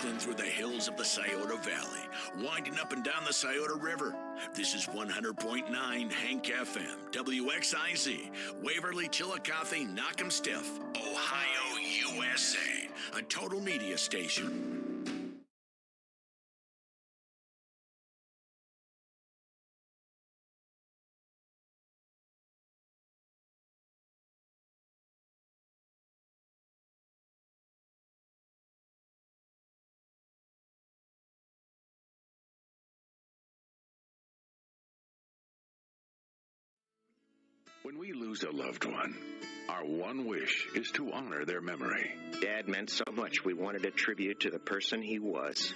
coasting through the hills of the Scioto Valley, winding up and down the Scioto River. This is 100.9 Hank FM, WXIZ, Waverly, Chillicothe, Knock'em-Stiff, Ohio, USA, a total media station. When we lose a loved one, our one wish is to honor their memory. Dad meant so much we wanted a tribute to the person he was.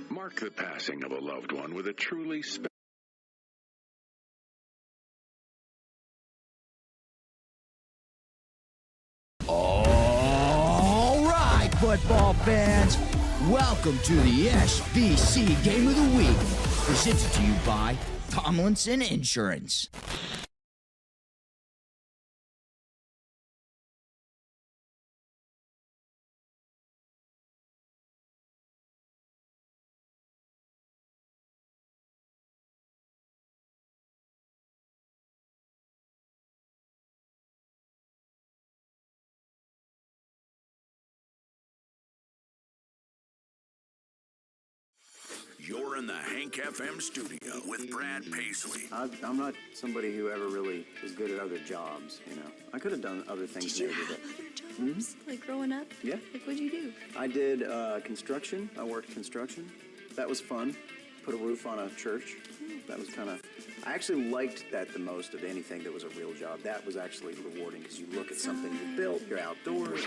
Mark the passing of a loved one with a truly special. All right, football fans, welcome to the SBC Game of the Week, presented to you by Tomlinson Insurance. You're in the Hank FM studio with Brad Paisley. I'm not somebody who ever really is good at other jobs, you know. I could have done other things. Did you have other jobs? Like growing up? Yeah. Like what'd you do? I did construction. I worked construction. That was fun. Put a roof on a church. That was kind of... I actually liked that the most of anything that was a real job. That was actually rewarding because you look at something you built, you're outdoors.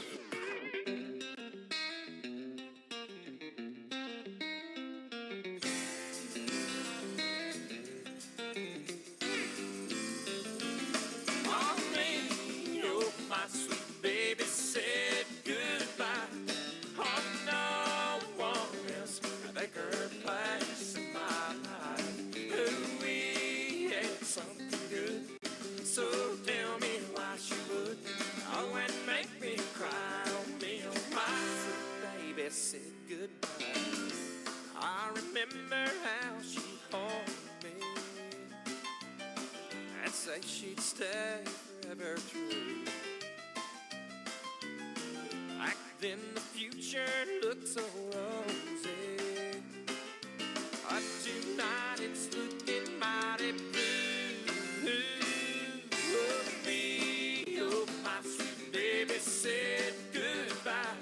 Said goodbye. I remember how she held me and say she'd stay forever true. Back then the future looked so rosy, but tonight it's looking mighty blue. Oh, me, oh, my sweet baby said goodbye.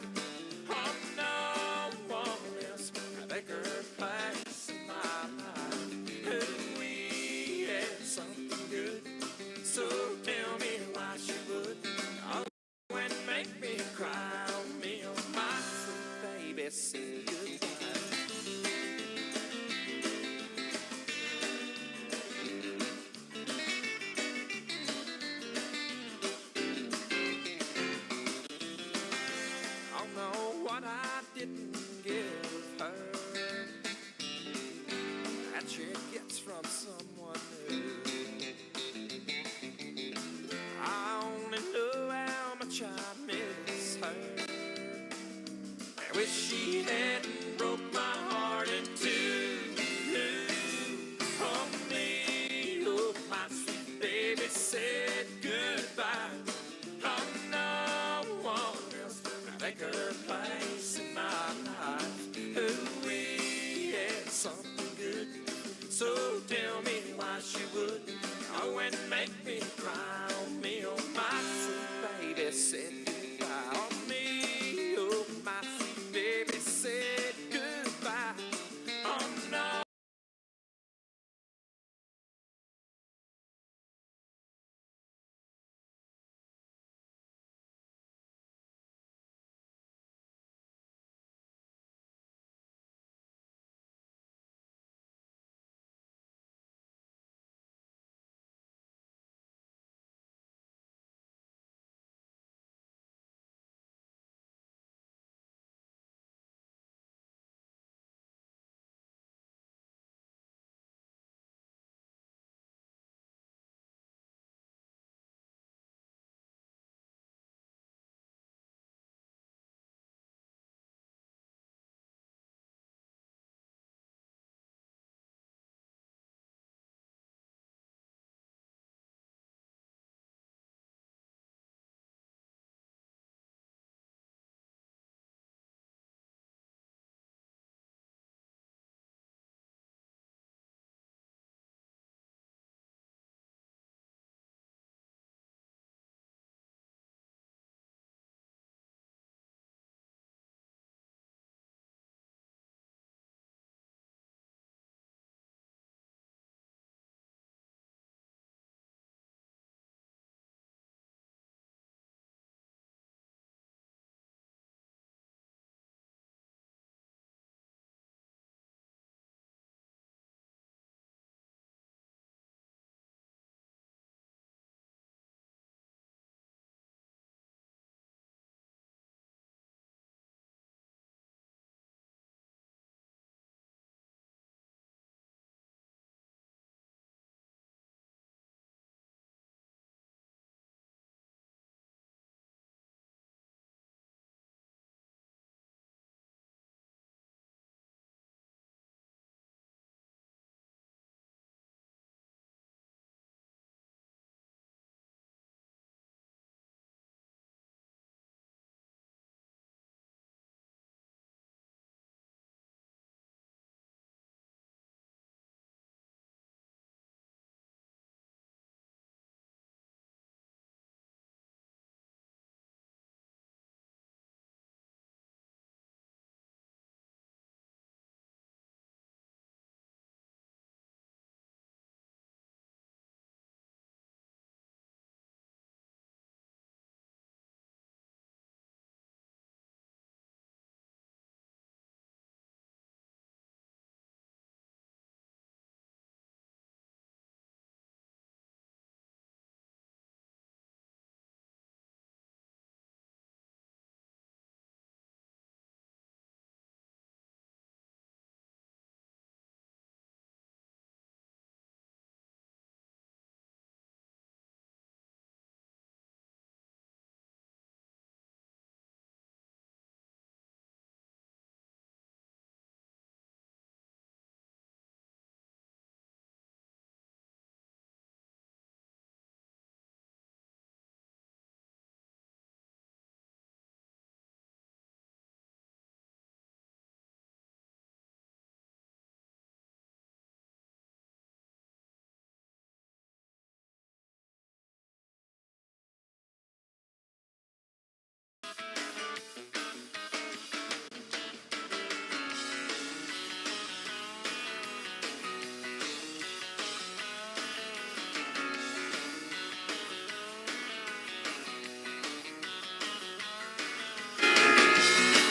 So tell me why she would go and make me cry on me, oh my sweet baby, say goodbye. I don't know what I didn't give her that she gets from someone new. I only know how much I miss her. I wish she hadn't broke my heart in two. Oh, me, oh, my sweet baby said goodbye. Oh, no one else can take her place in my life. Oh, we had something good. So tell me why she would go and make me cry on me, oh my sweet baby said goodbye. On me, oh my sweet baby said goodbye. Oh no.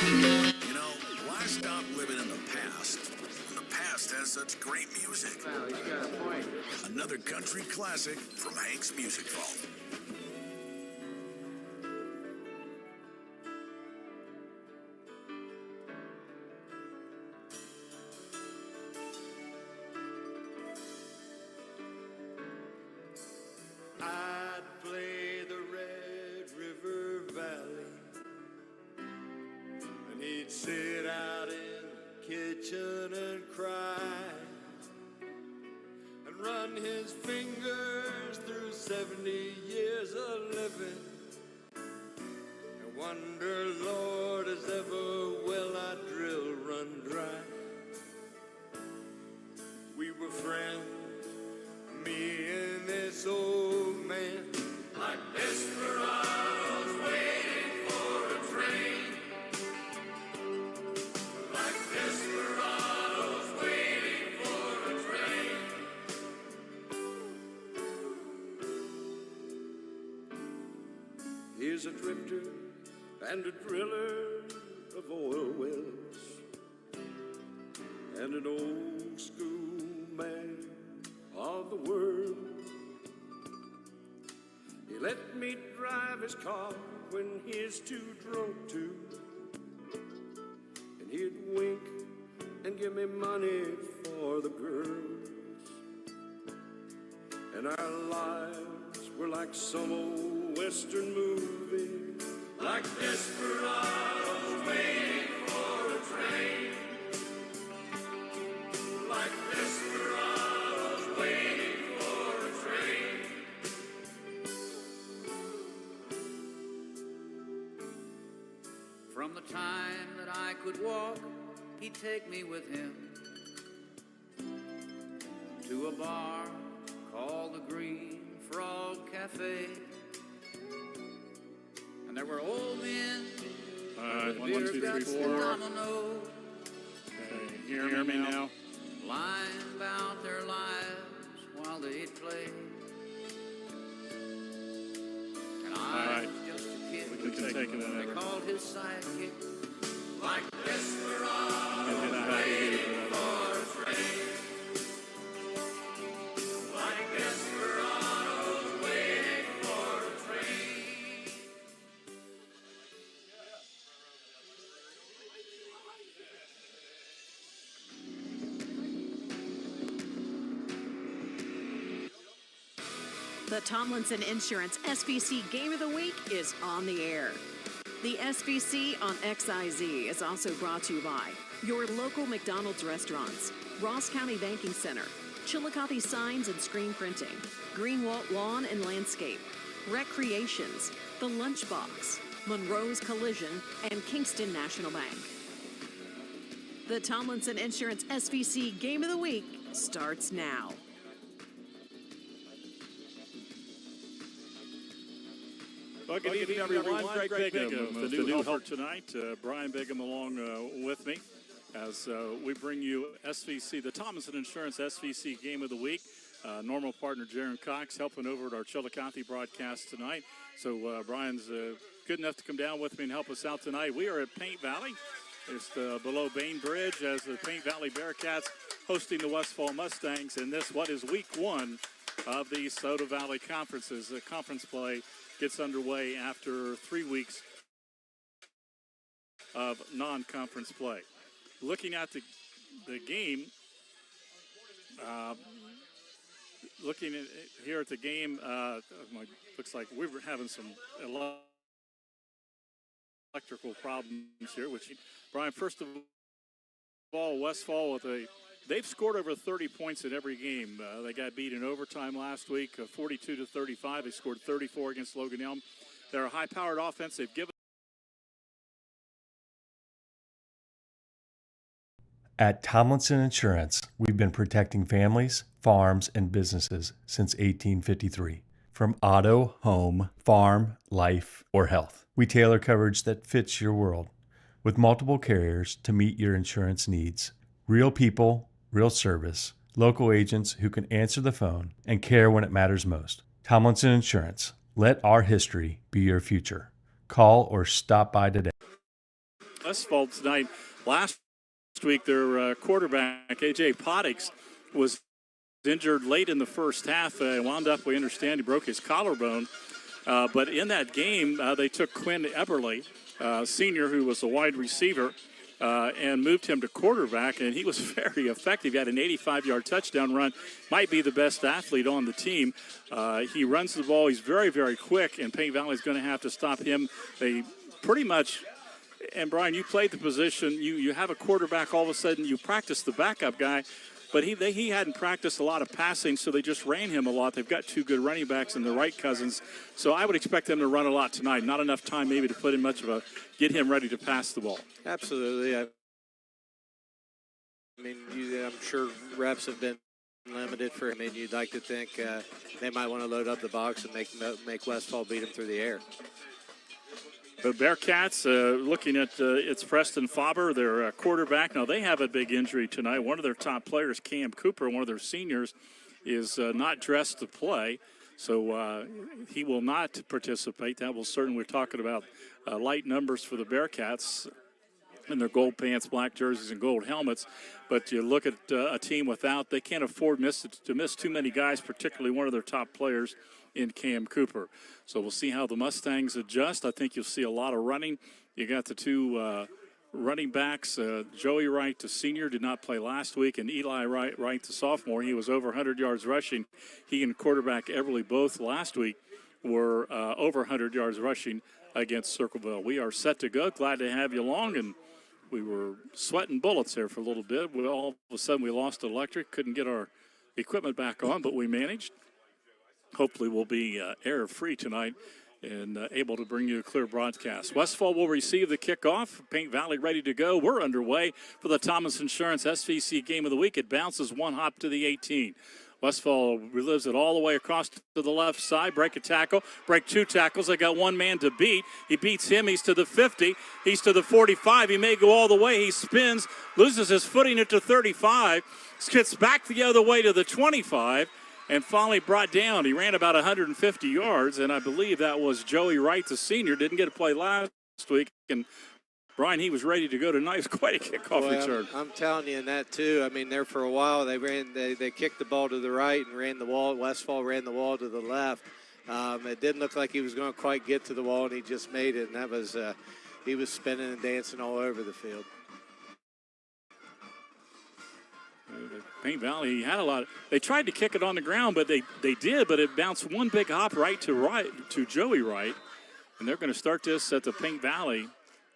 You know, why stop living in the past when the past has such great music? Well, he's got a point. Another country classic from Hank's Music Vault. I'd play the Red River Valley, and he'd sit out in the kitchen and cry, and run his fingers through 70 years of living, and wonder, Lord, as ever will I drill run dry. We were friends, me and this old man, like desperados waiting for a train, like desperados waiting for a train. Here's a drifter and a driller of oil wells, and an old school man of the world. He let me drive his car when he's too drunk to, and he'd wink and give me money for the girls. And our lives were like some old western movie, like desperados waiting for a train, like desperados waiting for a train. From the time that I could walk, he'd take me with him to a bar called the Green Frog Cafe. And there were old men with One, two, beer three, guts and four. dominoes, Okay, hear me now. lying about their lives while they'd play. And I right. was just a kid. We can take it They over. called his sidekick, like desperados And then I have to waiting do it. for a train, like desperados waiting for a train. The Tomlinson Insurance SVC Game of the Week is on the air. The SVC on XIZ is also brought to you by your local McDonald's restaurants, Ross County Banking Center, Chillicothe Signs and Screen Printing, Greenwalt Lawn and Landscape, Recreations, The Lunchbox, Monroe's Collision, and Kingston National Bank. The Tomlinson Insurance SVC Game of the Week starts now. Well, good evening, everyone. Greg Pregame, the new helper tonight. Brian Bigham along with me as we bring you SVC, the Tomlinson Insurance SVC Game of the Week. Normal partner Jaron Cox helping over at our Chillicothe broadcast tonight. So Brian's good enough to come down with me and help us out tonight. We are at Paint Valley. It's below Bain Bridge as the Paint Valley Bearcats hosting the Westfall Mustangs in this, what is week one of the Soda Valley Conferences. The conference play gets underway after 3 weeks of non-conference play. Looking at the game, looking at here at the game, looks like we were having some electrical problems here. Which, Brian, first of all, Westfall with they've scored over 30 points in every game. They got beat in overtime last week, 42-35. They scored 34 against Logan Elm. They're a high-powered offense. They've given. At Tomlinson Insurance, we've been protecting families, farms, and businesses since 1853. From auto, home, farm, life, or health, we tailor coverage that fits your world with multiple carriers to meet your insurance needs. Real people, real service, local agents who can answer the phone and care when it matters most. Tomlinson Insurance. Let our history be your future. Call or stop by today. Westfall tonight. Last week, their quarterback, A.J. Pottix, was injured late in the first half. Wound up, we understand, he broke his collarbone. But in that game, they took Quinn Eberle, senior, who was a wide receiver, and moved him to quarterback, and he was very effective. He had an 85-yard touchdown run, might be the best athlete on the team. He runs the ball. He's very, very quick, and Paint Valley's going to have to stop him. They pretty much, and Brian, you played the position. You have a quarterback, all of a sudden you practice the backup guy, but he hadn't practiced a lot of passing, so they just ran him a lot. They've got two good running backs in the Wright cousins, so I would expect them to run a lot tonight. Not enough time maybe to put in much of a get him ready to pass the ball. Absolutely. I mean, I'm sure reps have been limited for him. I mean, you'd like to think they might want to load up the box and make Westfall beat him through the air. The Bearcats, looking at it's Preston Faber, their quarterback. Now, they have a big injury tonight. One of their top players, Cam Cooper, one of their seniors, is not dressed to play. So he will not participate. That will certainly, we're talking about light numbers for the Bearcats in their gold pants, black jerseys, and gold helmets. But you look at a team without, they can't afford to miss too many guys, particularly one of their top players in Cam Cooper. So we'll see how the Mustangs adjust. I think you'll see a lot of running. You got the two running backs, Joey Wright, the senior, did not play last week, and Eli Wright, the sophomore. He was over 100 yards rushing. He and quarterback Everly both last week were over 100 yards rushing against Circleville. We are set to go. Glad to have you along, and we were sweating bullets there for a little bit. All of a sudden we lost electric, couldn't get our equipment back on, but we managed. Hopefully we'll be error-free tonight and able to bring you a clear broadcast. Westfall will receive the kickoff. Paint Valley ready to go. We're underway for the Thomas Insurance SVC Game of the Week. It bounces one hop to the 18. Westfall relives it all the way across to the left side. Break a tackle. Break two tackles. They got one man to beat. He beats him. He's to the 50. He's to the 45. He may go all the way. He spins, loses his footing at the 35. Gets back the other way to the 25. And finally brought down. He ran about 150 yards, and I believe that was Joey Wright, the senior. Didn't get to play last week. And, Brian, he was ready to go tonight. It was quite a kickoff return. I'm telling you, in that, too. I mean, there for a while, they kicked the ball to the right and ran the wall. Westfall ran the wall to the left. It didn't look like he was going to quite get to the wall, and he just made it. And that was he was spinning and dancing all over the field. Paint Valley had a lot. They tried to kick it on the ground, but they did, but it bounced one big hop right to Joey Wright. And they're going to start this at the Paint Valley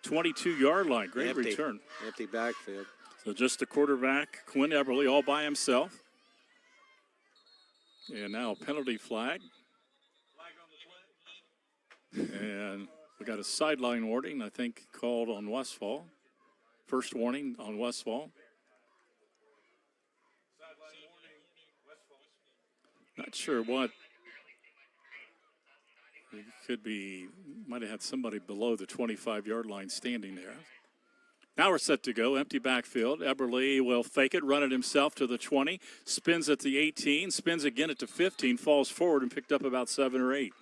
22-yard line. Great return. Empty backfield. So just the quarterback, Quinn Eberle, all by himself. And now a penalty flag. And we got a sideline warning, I think, called on Westfall. First warning on Westfall. Not sure what. It could be, might have had somebody below the 25-yard line standing there. Now we're set to go. Empty backfield. Eberle will fake it, run it himself to the 20, spins at the 18, spins again at the 15, falls forward and picked up about 7 or 8.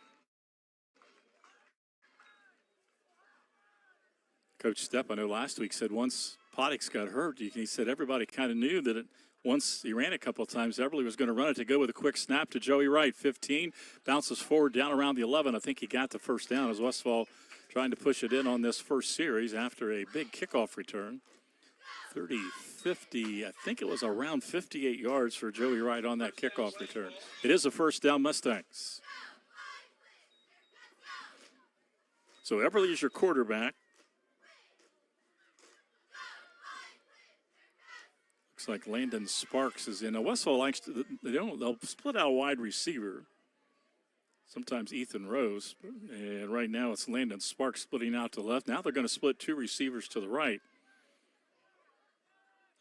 Coach Stepp, I know last week, said once Pottix got hurt, he said everybody kind of knew that once he ran a couple of times, Eberle was going to run it to go with a quick snap to Joey Wright. 15, bounces forward down around the 11. I think he got the first down as Westfall trying to push it in on this first series after a big kickoff return. 30, 50, I think it was around 58 yards for Joey Wright on that kickoff return. It is a first down Mustangs. So Eberle is your quarterback. Looks like Landon Sparks is in. Now Westfall likes to, they'll split out a wide receiver. Sometimes Ethan Rose. And right now it's Landon Sparks splitting out to the left. Now they're going to split two receivers to the right.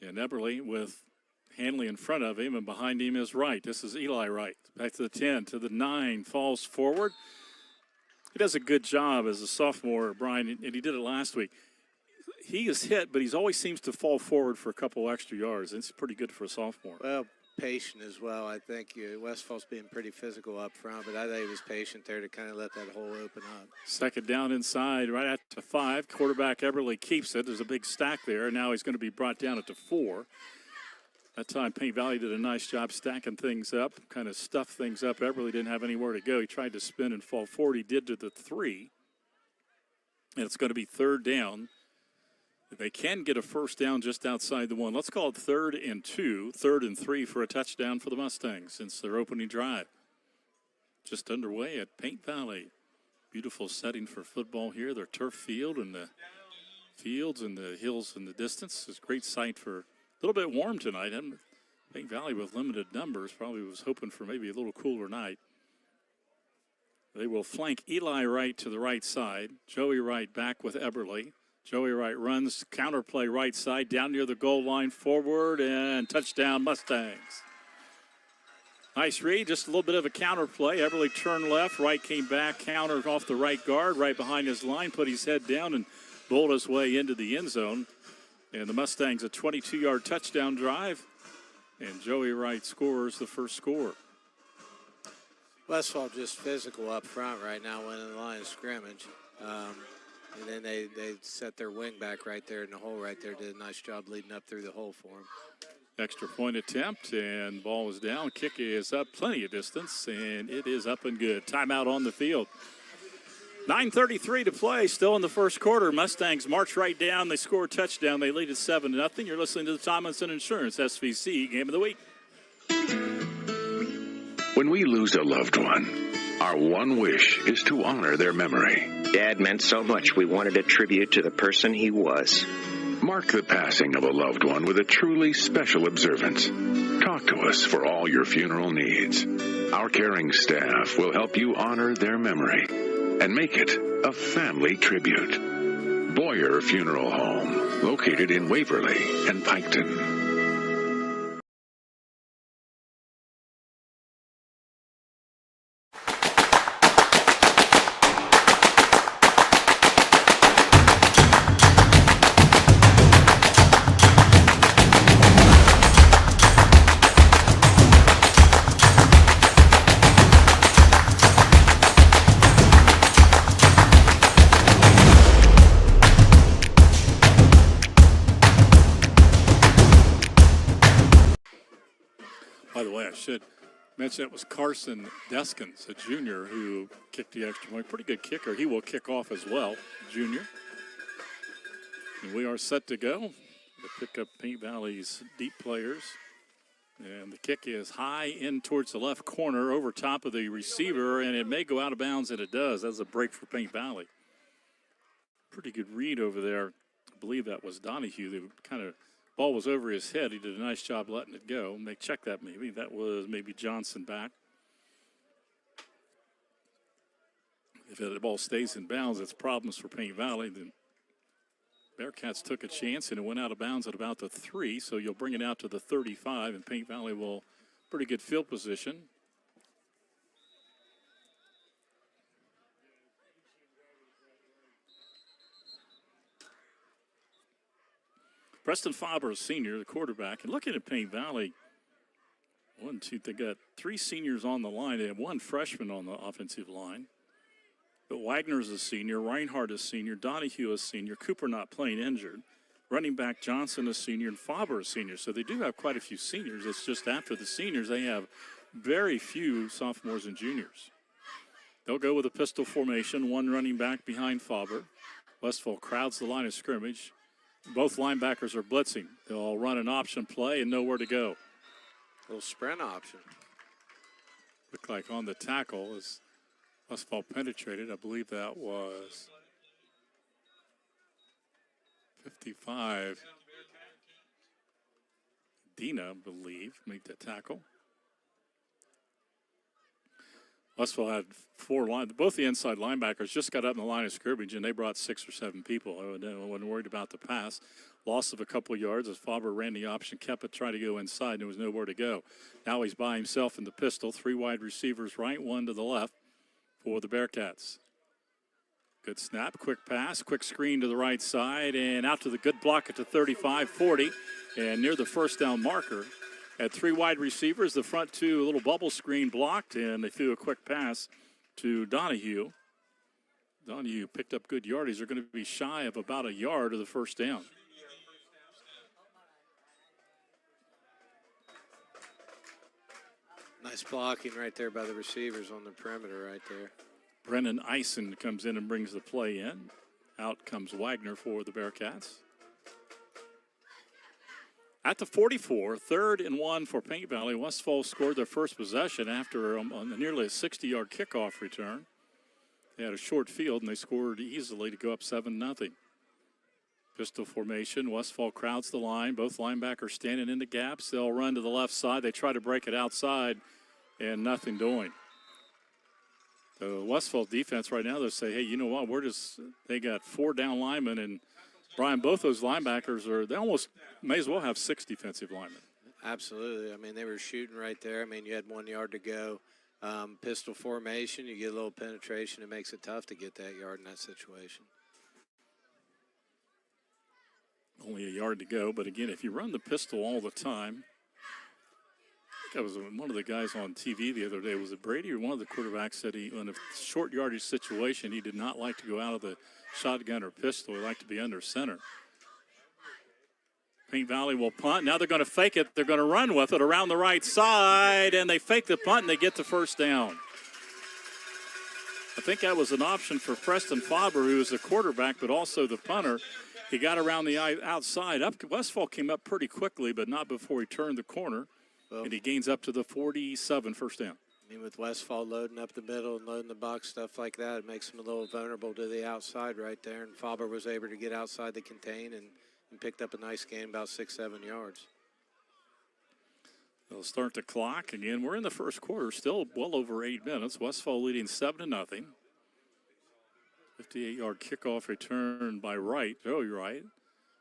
And Eberle with Hanley in front of him, and behind him is Wright. This is Eli Wright. Back to the 10, to the 9, falls forward. He does a good job as a sophomore, Brian, and he did it last week. He is hit, but he always seems to fall forward for a couple extra yards. It's pretty good for a sophomore. Well, patient as well. I think Westfall's being pretty physical up front, but I think he was patient there to kind of let that hole open up. Second down inside, right at the 5. Quarterback Eberly keeps it. There's a big stack there. Now he's going to be brought down at the 4. That time, Paint Valley did a nice job stacking things up, kind of stuffed things up. Eberly didn't have anywhere to go. He tried to spin and fall forward. He did to the 3. And it's going to be third down. They can get a first down just outside the 1. Let's call it 3rd and 2, 3rd and 3 for a touchdown for the Mustangs since their opening drive. Just underway at Paint Valley. Beautiful setting for football here. Their turf field and the fields and the hills in the distance. It's a great sight for a little bit warm tonight. And Paint Valley with limited numbers probably was hoping for maybe a little cooler night. They will flank Eli Wright to the right side. Joey Wright back with Eberly. Joey Wright runs, counterplay right side, down near the goal line, forward, and touchdown Mustangs. Nice read, just a little bit of a counterplay. Eberly turned left, Wright came back, countered off the right guard, right behind his line, put his head down and bowled his way into the end zone. And the Mustangs a 22-yard touchdown drive, and Joey Wright scores the first score. Westfall just physical up front right now, winning the line of scrimmage. And then they set their wing back right there in the hole right there. Did a nice job leading up through the hole for him. Extra point attempt, and ball is down. Kick is up plenty of distance, and it is up and good. Timeout on the field. 9:33 to play, still in the first quarter. Mustangs march right down. They score a touchdown. They lead at 7-0. You're listening to the Tomlinson Insurance SVC Game of the Week. When we lose a loved one, our one wish is to honor their memory. Dad meant so much, we wanted a tribute to the person he was. Mark the passing of a loved one with a truly special observance. Talk to us for all your funeral needs. Our caring staff will help you honor their memory and make it a family tribute. Boyer Funeral Home, located in Waverly and Piketon. By the way, I should mention it was Carson Deskins, a junior, who kicked the extra point. Pretty good kicker. He will kick off as well, junior. And we are set to go to pick up Paint Valley's deep players. And the kick is high in towards the left corner over top of the receiver, and it may go out of bounds, and it does. That's a break for Paint Valley. Pretty good read over there. I believe that was Donahue. They kind of ball was over his head. He did a nice job letting it go. Check that maybe. That was maybe Johnson back. If the ball stays in bounds, it's problems for Paint Valley. The Bearcats took a chance, and it went out of bounds at about the 3, so you'll bring it out to the 35, and Paint Valley will pretty good field position. Preston Faber, senior, the quarterback. And looking at Paint Valley, they got 3 seniors on the line. They have 1 freshman on the offensive line. But Wagner's a senior, Reinhardt is senior, Donahue is senior, Cooper not playing injured. Running back Johnson is senior, and Faber is senior. So they do have quite a few seniors. It's just after the seniors, they have very few sophomores and juniors. They'll go with a pistol formation, 1 running back behind Faber. Westfall crowds the line of scrimmage. Both linebackers are blitzing. They'll run an option play and nowhere to go. A little sprint option. Looked like on the tackle as Westfall penetrated. I believe that was 55. Dina, I believe, made the tackle. Westfall had 4 line. Both the inside linebackers just got up in the line of scrimmage, and they brought 6 or 7 people. I wasn't worried about the pass. Loss of a couple of yards as Faber ran the option, kept it, tried to go inside, and there was nowhere to go. Now he's by himself in the pistol. 3 wide receivers right, 1 to the left for the Bearcats. Good snap, quick pass, quick screen to the right side, and out to the good block at the 35-40. And near the first down marker, Had 3 wide receivers. The front 2, a little bubble screen blocked, and they threw a quick pass to Donahue. Donahue picked up good yardage. They're going to be shy of about a yard of the first down. Nice blocking right there by the receivers on the perimeter right there. Brennan Eisen comes in and brings the play in. Out comes Wagner for the Bearcats. At the 44, 3rd and 1 for Paint Valley. Westfall scored their first possession after nearly a 60-yard kickoff return. They had a short field, and they scored easily to go up 7-0. Pistol formation. Westfall crowds the line. Both linebackers standing in the gaps. They'll run to the left side. They try to break it outside, and nothing doing. The Westfall defense right now, they'll say, hey, you know what, they got 4 down linemen, and Brian, both those linebackers they almost may as well have 6 defensive linemen. Absolutely. I mean, they were shooting right there. I mean, you had 1 yard to go. Pistol formation, you get a little penetration. It makes it tough to get that yard in that situation. Only a yard to go, but again, if you run the pistol all the time, I think I was one of the guys on TV the other day. Was it Brady or one of the quarterbacks said in a short yardage situation, he did not like to go out of the shotgun or pistol. He liked to be under center. Paint Valley will punt. Now they're going to fake it. They're going to run with it around the right side, and they fake the punt, and they get the first down. I think that was an option for Preston Faber, who is the quarterback, but also the punter. He got around the outside. Westfall came up pretty quickly, but not before he turned the corner, and he gains up to the 47, first down. I mean, with Westfall loading up the middle and loading the box, stuff like that, it makes them a little vulnerable to the outside right there, and Faber was able to get outside the contain and picked up a nice gain, about 6-7 yards. They'll start the clock again. We're in the first quarter, still well over 8 minutes. Westfall leading 7-0. 58-yard kickoff return by Joey Wright.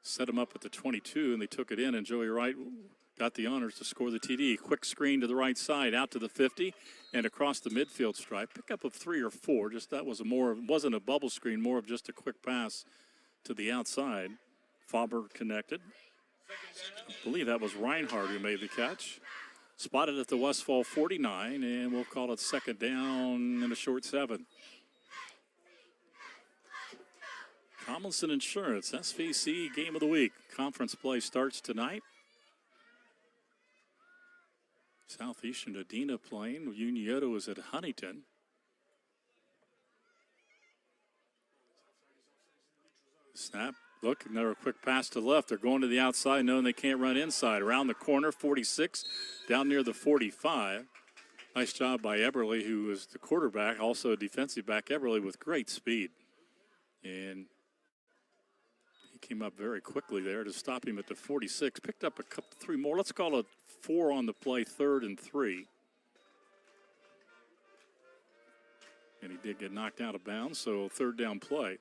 Set him up at the 22, and they took it in, and Joey Wright got the honors to score the TD. Quick screen to the right side, out to the 50, and across the midfield stripe. Pickup of 3 or 4. Wasn't a bubble screen, more of just a quick pass to the outside. Faber connected. I believe that was Reinhardt who made the catch. Spotted at the Westfall 49, and we'll call it second down and a short 7. Tomlinson Insurance, SVC Game of the Week. Conference play starts tonight. Southeastern Adena playing. Unioto is at Huntington. Snap. Look, another quick pass to the left. They're going to the outside, knowing they can't run inside. Around the corner, 46, down near the 45. Nice job by Eberle, who is the quarterback, also a defensive back. Eberle with great speed. And he came up very quickly there to stop him at the 46. Picked up 3 more. Let's call it 4 on the play, 3rd and 3. And he did get knocked out of bounds, so 3rd down play.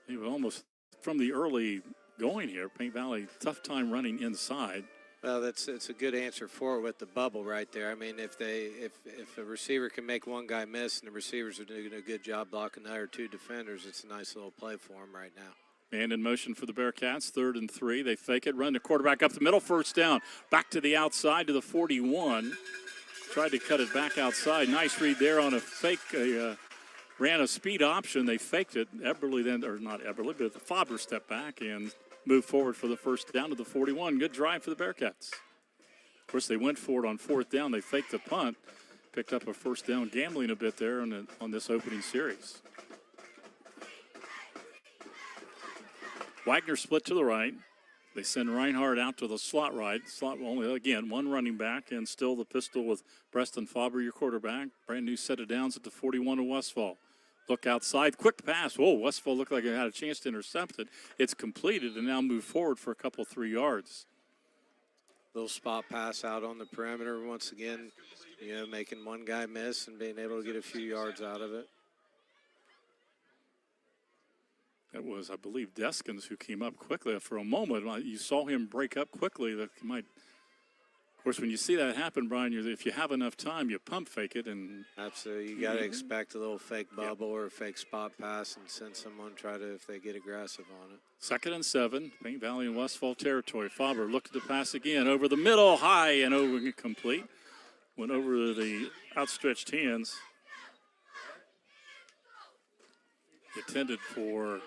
He was almost from the early going here. Paint Valley, tough time running inside. Well, it's a good answer for it with the bubble right there. I mean, if a receiver can make one guy miss and the receivers are doing a good job blocking the other 2 defenders, it's a nice little play for them right now. And in motion for the Bearcats, 3rd and 3. They fake it, run the quarterback up the middle, first down. Back to the outside to the 41. Tried to cut it back outside. Nice read there on a fake. Ran a speed option. They faked it. Eberle then, or not Eberle, but Faber stepped back and moved forward for the first down to the 41. Good drive for the Bearcats. Of course, they went for it on 4th down. They faked the punt. Picked up a first down, gambling a bit there on this opening series. Wagner split to the right. They send Reinhardt out to the slot right. Slot only, again, 1 running back, and still the pistol with Preston Faber, your quarterback. Brand new set of downs at the 41 of Westfall. Look outside, quick pass. Whoa, Westfall looked like it had a chance to intercept it. It's completed and now move forward for a couple, 3 yards. Little spot pass out on the perimeter once again, making one guy miss and being able to get a few yards out of it. That was, I believe, Deskins who came up quickly. For a moment, you saw him break up quickly. That might Of course, when you see that happen, Brian, if you have enough time, you pump fake it. And absolutely. You got to expect a little fake bubble or a fake spot pass and send someone if they get aggressive on it. 2nd and 7, Paint Valley and Westfall territory. Faber looked to pass again over the middle, high and over incomplete. Went over the outstretched hands. Intended for,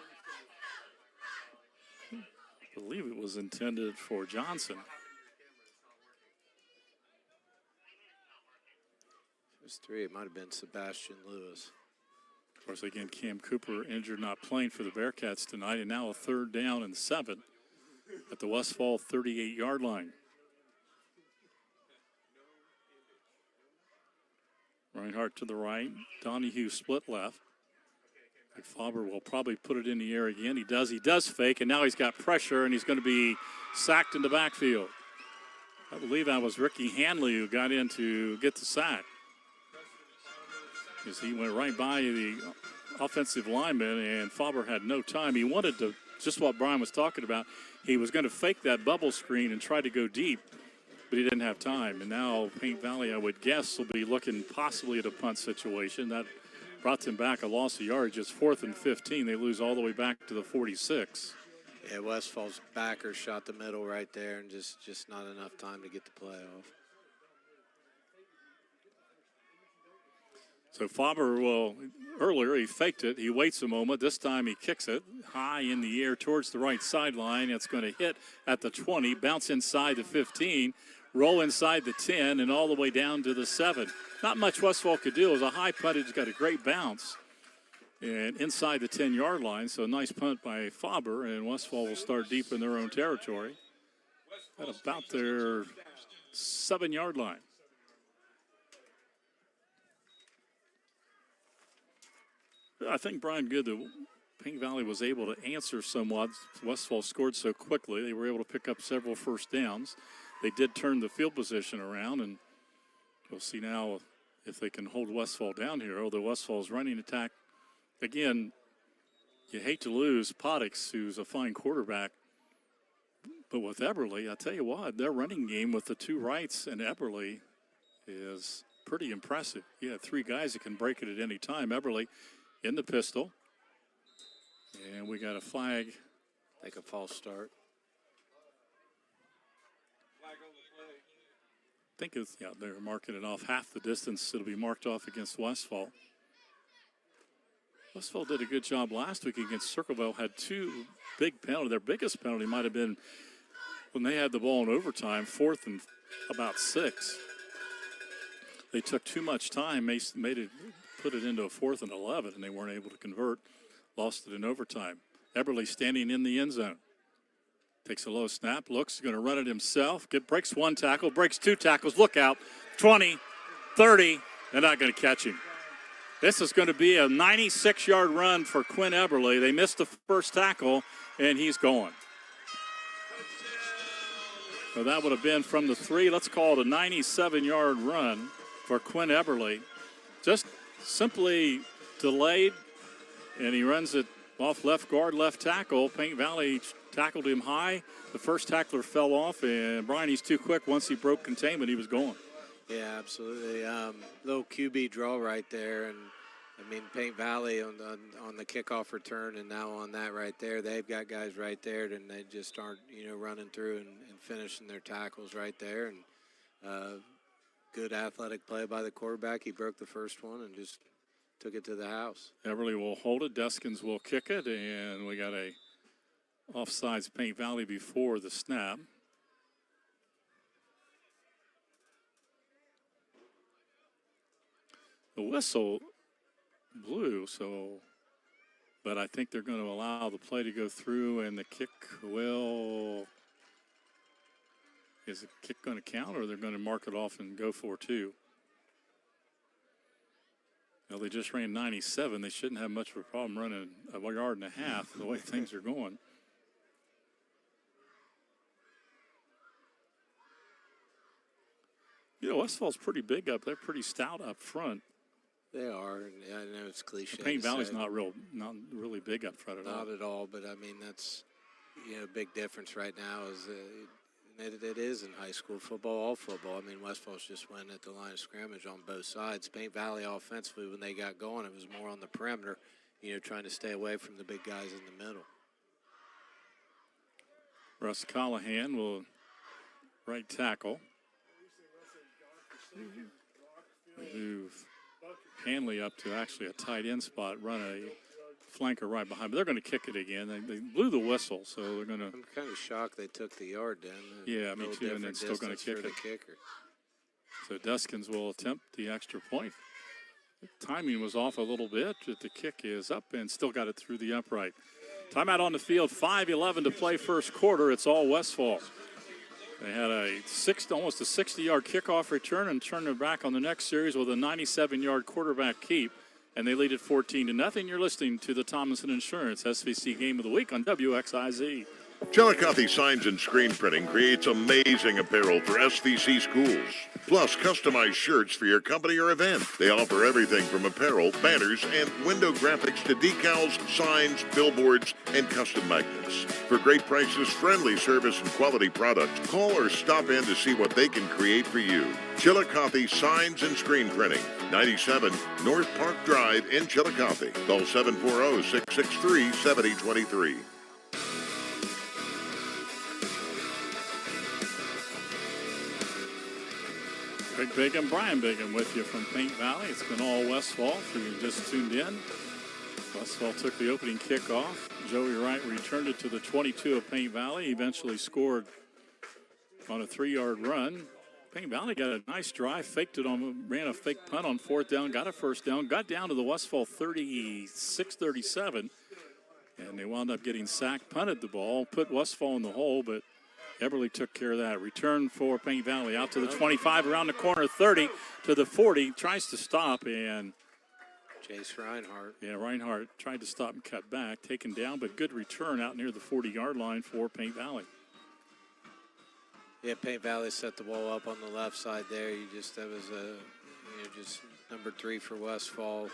I believe it was intended for Johnson. There's 3. It might have been Sebastian Lewis. Of course, again, Cam Cooper injured, not playing for the Bearcats tonight, and now a 3rd down and 7 at the Westfall 38-yard line. Reinhardt to the right, Donahue split left. Faber will probably put it in the air again. He does fake, and now he's got pressure, and he's going to be sacked in the backfield. I believe that was Ricky Hanley who got in to get the sack. As he went right by the offensive lineman, and Faber had no time. He wanted to, just what Brian was talking about, he was going to fake that bubble screen and try to go deep, but he didn't have time. And now Paint Valley, I would guess, will be looking possibly at a punt situation. That brought them back a loss of yardage. It's 4th and 15. They lose all the way back to the 46. Yeah, Westfall's backer shot the middle right there, and just not enough time to get the play off. So Faber earlier he faked it. He waits a moment. This time he kicks it high in the air towards the right sideline. It's going to hit at the 20, bounce inside the 15, roll inside the 10, and all the way down to the 7. Not much Westfall could do. It was a high punt. It's got a great bounce. And inside the 10-yard line, so a nice punt by Faber, and Westfall will start deep in their own territory at about their 7-yard line. I think, Brian, good that Paint Valley was able to answer somewhat. Westfall scored so quickly. They were able to pick up several first downs. They did turn the field position around, and we'll see now if they can hold Westfall down here. Although Westfall's running attack, again, you hate to lose Pottix, who's a fine quarterback. But with Eberly, I tell you what, their running game with the 2 rights and Eberly is pretty impressive. You have 3 guys that can break it at any time. Eberly in the pistol. And we got a flag. Like a false start. I think it's, yeah, they're marking it off half the distance. It'll be marked off against Westfall. Westfall did a good job last week against Circleville. Had 2 big penalties. Their biggest penalty might have been when they had the ball in overtime, 4th and about 6. They took too much time, put it into a 4th and 11, and they weren't able to convert. Lost it in overtime. Eberly standing in the end zone. Takes a low snap, looks, going to run it himself. Breaks 1 tackle, breaks 2 tackles. Look out, 20, 30. They're not going to catch him. This is going to be a 96-yard run for Quinn Eberly. They missed the first tackle, and he's going. So that would have been from the 3. Let's call it a 97-yard run for Quinn Eberly. Just simply delayed, and he runs it off left guard, left tackle. Paint Valley tackled him high. The first tackler fell off, and Brian, he's too quick. Once he broke containment, he was going. Yeah, absolutely. Little QB draw right there, and I mean Paint Valley on the kickoff return, and now on that right there, they've got guys right there, and they just aren't running through and finishing their tackles right there. And good athletic play by the quarterback. He broke the first one and just took it to the house. Everly will hold it. Deskins will kick it, and we got a offsides Paint Valley before the snap. The whistle blew, but I think they're going to allow the play to go through, and the kick will. Is the kick going to count, or they're going to mark it off and go for 2? Well, they just ran 97. They shouldn't have much of a problem running a yard and a half the way things are going. Westfall's pretty big up. They're pretty stout up front. They are, and I know it's cliche. Paint Valley's not really big up front at all. Not at all, but I mean that's a big difference right now is It is in high school football, all football. I mean, Westfall's just went at the line of scrimmage on both sides. Paint Valley offensively, when they got going, it was more on the perimeter, trying to stay away from the big guys in the middle. Russ Callahan will right tackle. Move Hanley up to actually a tight end spot, run a flanker right behind. But they're going to kick it again. They blew the whistle, so they're going to. I'm kind of shocked they took the yard then. Yeah, me too, and then still going to kick it. Kicker. So Deskins will attempt the extra point. The timing was off a little bit, but the kick is up and still got it through the upright. Timeout on the field, 5:11 to play first quarter. It's all Westfall. They had almost a 60-yard kickoff return and turned it back on the next series with a 97-yard quarterback keep, and they lead it 14-0. You're listening to the Thomason Insurance SVC Game of the Week on WXIZ. Chillicothe Signs and Screen Printing creates amazing apparel for SVC schools, plus customized shirts for your company or event. They offer everything from apparel, banners, and window graphics to decals, signs, billboards, and custom magnets. For great prices, friendly service, and quality products, call or stop in to see what they can create for you. Chillicothe Signs and Screen Printing, 97 North Park Drive in Chillicothe. Call 740-663-7023. Greg Bigum, Brian Bigum with you from Paint Valley. It's been all Westfall, so you just tuned in. Westfall took the opening kickoff. Joey Wright returned it to the 22 of Paint Valley. Eventually scored on a 3-yard run. Paint Valley got a nice drive, ran a fake punt on 4th down, got a first down, got down to the Westfall 36-37, and they wound up getting sacked, punted the ball, put Westfall in the hole, but Eberly took care of that. Return for Paint Valley out to the 25, around the corner, 30 to the 40. Tries to stop, and Jace Reinhardt. Yeah, Reinhardt tried to stop and cut back. Taken down, but good return out near the 40-yard line for Paint Valley. Yeah, Paint Valley set the ball up on the left side there. That was just number 3 for Westfall.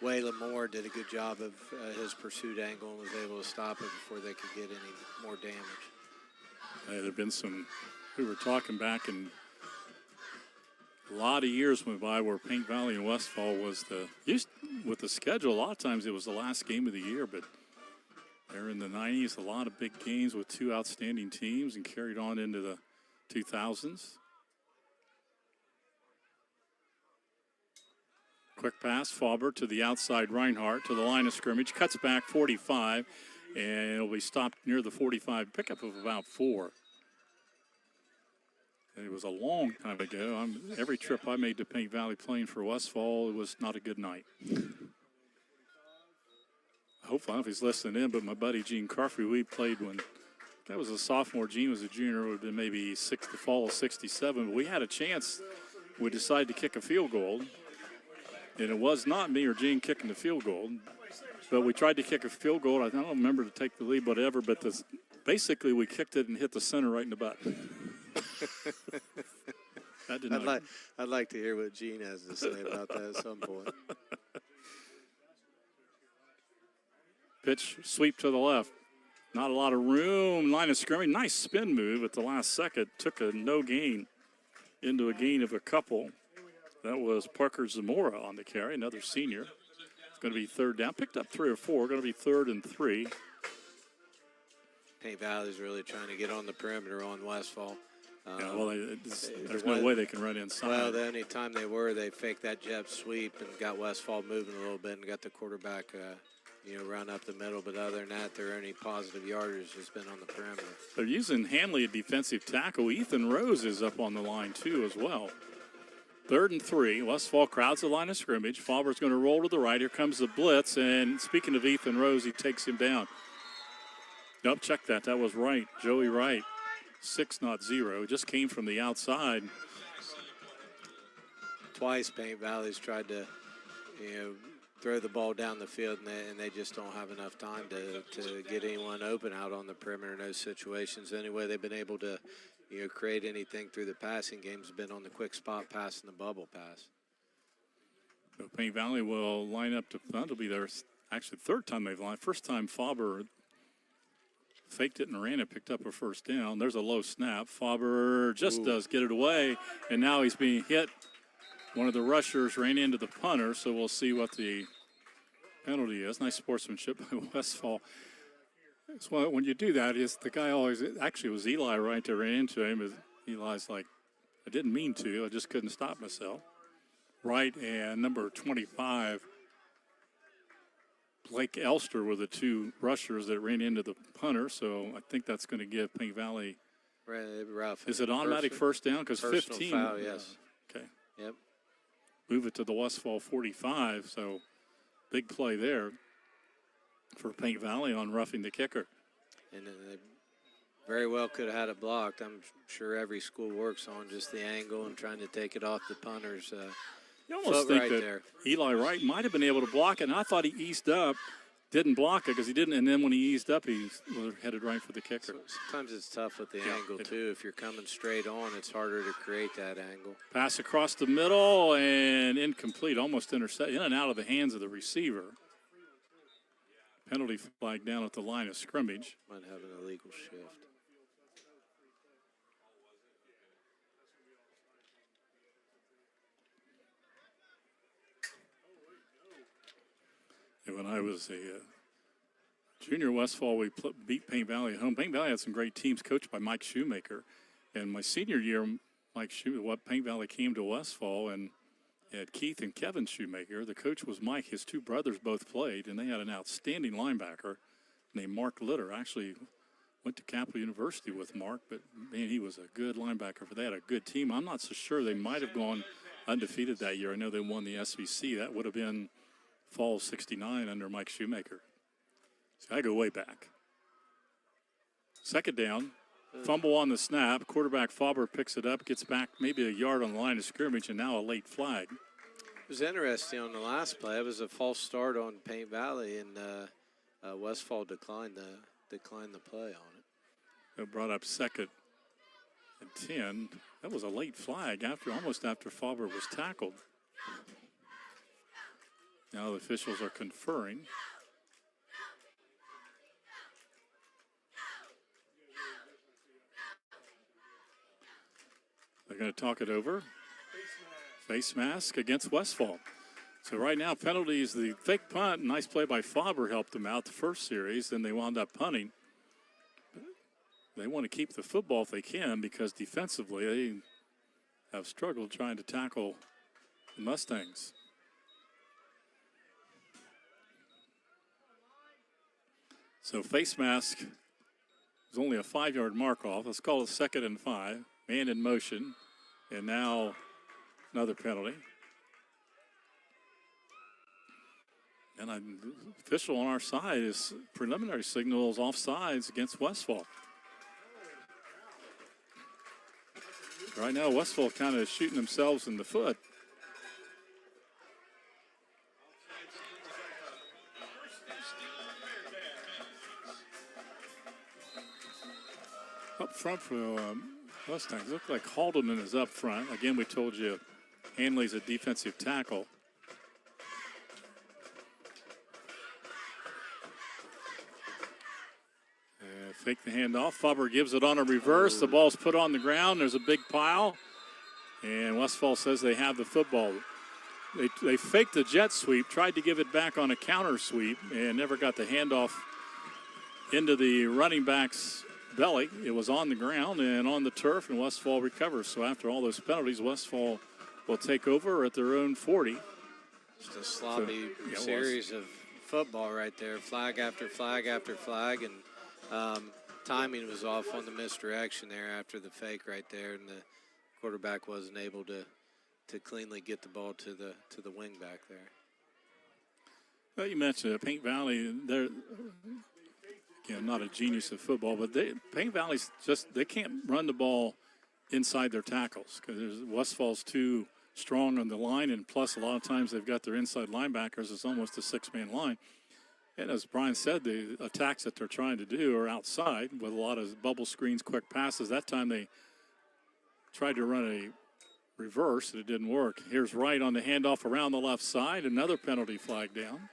Waylon Moore did a good job of his pursuit angle and was able to stop it before they could get any more damage. There have been we were talking back, and a lot of years went by where Paint Valley and Westfall was with the schedule. A lot of times it was the last game of the year, but they're in the 90s, a lot of big games with 2 outstanding teams and carried on into the 2000s. Quick pass, Fauber to the outside, Reinhardt to the line of scrimmage, cuts back 45, and it'll be stopped near the 45, pickup of about 4. And it was a long time ago. Every trip I made to Paint Valley playing for Westfall, it was not a good night. Hopefully, I don't know if he's listening in, but my buddy Gene Carfrey, we played when that was a sophomore. Gene was a junior, would have been maybe the fall of 67. But we had a chance. We decided to kick a field goal. And it was not me or Gene kicking the field goal, but we tried to kick a field goal. I don't remember to take the lead, whatever, but basically we kicked it and hit the center right in the butt. I'd like to hear what Gene has to say about that at some point. Pitch, sweep to the left. Not a lot of room, line of scrimmage. Nice spin move at the last second. Took a no gain into a gain of a couple. That was Parker Zamora on the carry, another senior. It's going to be 3rd down. Picked up 3 or 4. Going to be 3rd and 3. Paint Valley's really trying to get on the perimeter on Westfall. There's no way they can run inside. Well, the only time they faked that jet sweep and got Westfall moving a little bit and got the quarterback, run up the middle. But other than that, their only positive yardage has been on the perimeter. They're using Hanley at defensive tackle. Ethan Rose is up on the line, too, as well. 3rd and 3. Westfall crowds the line of scrimmage. Fauber's going to roll to the right. Here comes the blitz. And speaking of Ethan Rose, he takes him down. Nope, check that. That was Wright. Joey Wright. 6, not 0. Just came from the outside. Twice Paint Valley's tried to, throw the ball down the field, and they just don't have enough time to get anyone open out on the perimeter in those situations. Anyway, they've been able to create anything through the passing games has been on the quick spot pass and the bubble pass. So Paint Valley will line up to punt. It'll be their actually 3rd time they've lined. First time Fauber faked it and ran it, picked up a first down. There's a low snap. Fauber just does get it away, and now he's being hit. One of the rushers ran into the punter, so we'll see what the penalty is. Nice sportsmanship by Westfall. So when you do that, is the guy always, actually it was Eli Wright that ran into him. Eli's like, I didn't mean to, I just couldn't stop myself. Wright and number 25, Blake Elster, were the two rushers that ran into the punter, so I think that's going to give Pink Valley. Rough. Is it automatic first down? Because 15. Foul, yes. Okay. Yep. Move it to the Westfall 45, so big play there for Pink Valley on roughing the kicker. And they very well could have had it blocked. I'm sure every school works on just the angle and trying to take it off the punter's you almost think right that there. Eli Wright might have been able to block it, and I thought he eased up, didn't block it because he didn't, and then when he eased up, he was headed right for the kicker. Sometimes it's tough with the angle, too. If you're coming straight on, it's harder to create that angle. Pass across the middle and incomplete, almost intercepted, in and out of the hands of the receiver. Penalty flag down at the line of scrimmage. Might have an illegal shift. And when I was a junior Westfall, we beat Payne Valley at home. Payne Valley had some great teams coached by Mike Shoemaker. And my senior year, Payne Valley came to Westfall and had Keith and Kevin Shoemaker. The coach was Mike. His two brothers both played, and they had an outstanding linebacker named Mark Litter. Actually went to Capital University with Mark, but, man, he was a good linebacker. They had a good team. I'm not so sure they might have gone undefeated that year. I know they won the SVC. That would have been fall 69 under Mike Shoemaker. So I go way back. Second down, fumble on the snap. Quarterback Fauber picks it up, gets back maybe a yard on the line of scrimmage, and now a late flag. It was interesting on the last play. It was a false start on Payne Valley, and Westfall declined the play on it. It brought up second and 10. That was a late flag almost after Fauber was tackled. Now the officials are conferring. They're going to talk it over. Face mask against Westfall. So right now, penalties, the fake punt, nice play by Fauber helped them out the first series. Then they wound up punting. They want to keep the football if they can because defensively they have struggled trying to tackle the Mustangs. So face mask is only a 5-yard mark off. Let's call it 2nd and 5. Man in motion. And now another penalty. And an official on our side is preliminary signals offsides against Westfall. Right now, Westfall kind of shooting themselves in the foot. Up front for Mustangs. Look like Haldeman is up front. Again, we told you Hanley's a defensive tackle. Fake the handoff. Fauber gives it on a reverse. The ball's put on the ground. There's a big pile. And Westfall says they have the football. They faked the jet sweep, tried to give it back on a counter sweep, and never got the handoff into the running back's belly. It was on the ground and on the turf, and Westfall recovers. So after all those penalties, Westfall will take over at their own 40. Just a sloppy series of football right there. Flag after flag after flag, and timing was off on the misdirection there after the fake right there, and the quarterback wasn't able to cleanly get the ball to the wing back there. Well, you mentioned Payne Valley. They're not a genius of football, but Payne Valley's they can't run the ball inside their tackles because Westfall's too strong on the line, and plus a lot of times they've got their inside linebackers. It's almost a 6-man line. And as Brian said, the attacks that they're trying to do are outside with a lot of bubble screens, quick passes. That time they tried to run a reverse, and it didn't work. Here's Wright on the handoff around the left side. Another penalty flag down.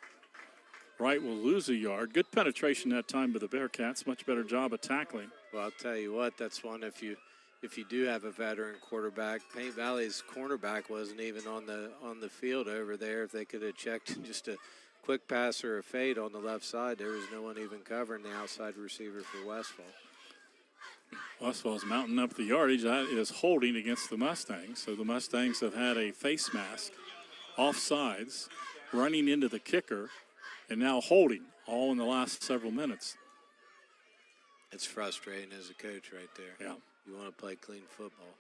right will lose a yard. Good penetration that time by the Bearcats. Much better job of tackling. Well, I'll tell you what, that's one if you do have a veteran quarterback. Paint Valley's cornerback wasn't even on the field over there. If they could have checked just a quick pass or a fade on the left side, there was no one even covering the outside receiver for Westfall. Westfall's mounting up the yardage. That is holding against the Mustangs. So the Mustangs have had a face mask, offsides, running into the kicker, and now holding, all in the last several minutes. It's frustrating as a coach right there. Yeah. You want to play clean football.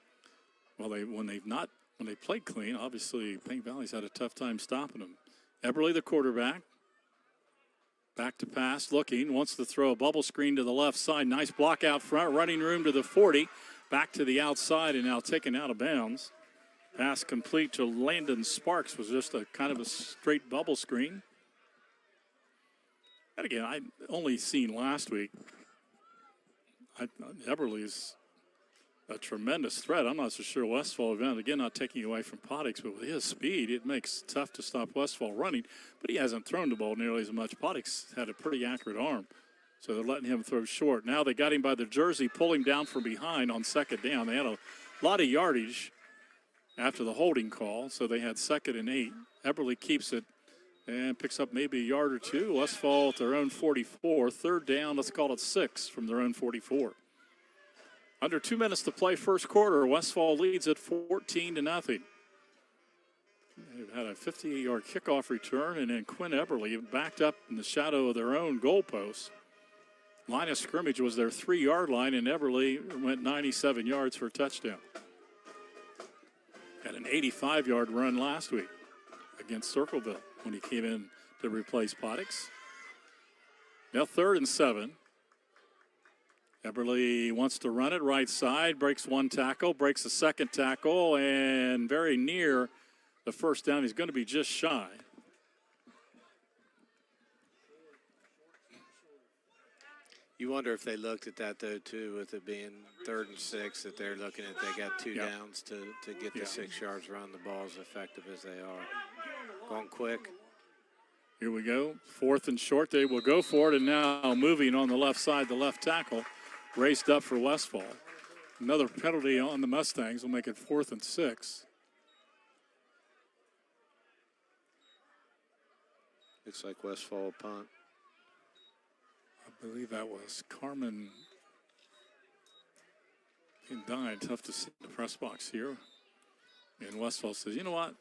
Well, when they played clean, obviously Paint Valley's had a tough time stopping them. Eberle, the quarterback, back to pass, looking, wants to throw a bubble screen to the left side. Nice block out front, running room to the 40, back to the outside, and now taken out of bounds. Pass complete to Landon Sparks was just a kind of a straight bubble screen. And again, I only seen last week. Eberle's a tremendous threat. I'm not so sure Westfall event. Again, not taking away from Pottix, but with his speed, it makes it tough to stop Westfall running. But he hasn't thrown the ball nearly as much. Pottix had a pretty accurate arm, so they're letting him throw short. Now they got him by the jersey, pull him down from behind on second down. They had a lot of yardage after the holding call, so they had 2nd and 8. Eberle keeps it and picks up maybe a yard or two. Westfall at their own 44. 3rd down, let's call it 6 from their own 44. Under 2 minutes to play first quarter. Westfall leads at 14-0. They've had a 58-yard kickoff return, and then Quinn Eberle backed up in the shadow of their own goalpost. Line of scrimmage was their 3-yard line, and Eberle went 97 yards for a touchdown. Had an 85-yard run last week against Circleville when he came in to replace Pottix. Now 3rd and 7. Eberle wants to run it right side, breaks one tackle, breaks a second tackle, and very near the first down. He's going to be just shy. You wonder if they looked at that, though, too, with it being 3rd and 6, that they're looking at they got 2 downs to get the 6 yards around the ball as effective as they are. Going quick. Here we go. 4th and short. They will go for it, and now moving on the left side, the left tackle. Raced up for Westfall. Another penalty on the Mustangs will make it 4th and 6. Looks like Westfall punt. I believe that was Carmen Dyne. Tough to see in the press box here. And Westfall says, you know what?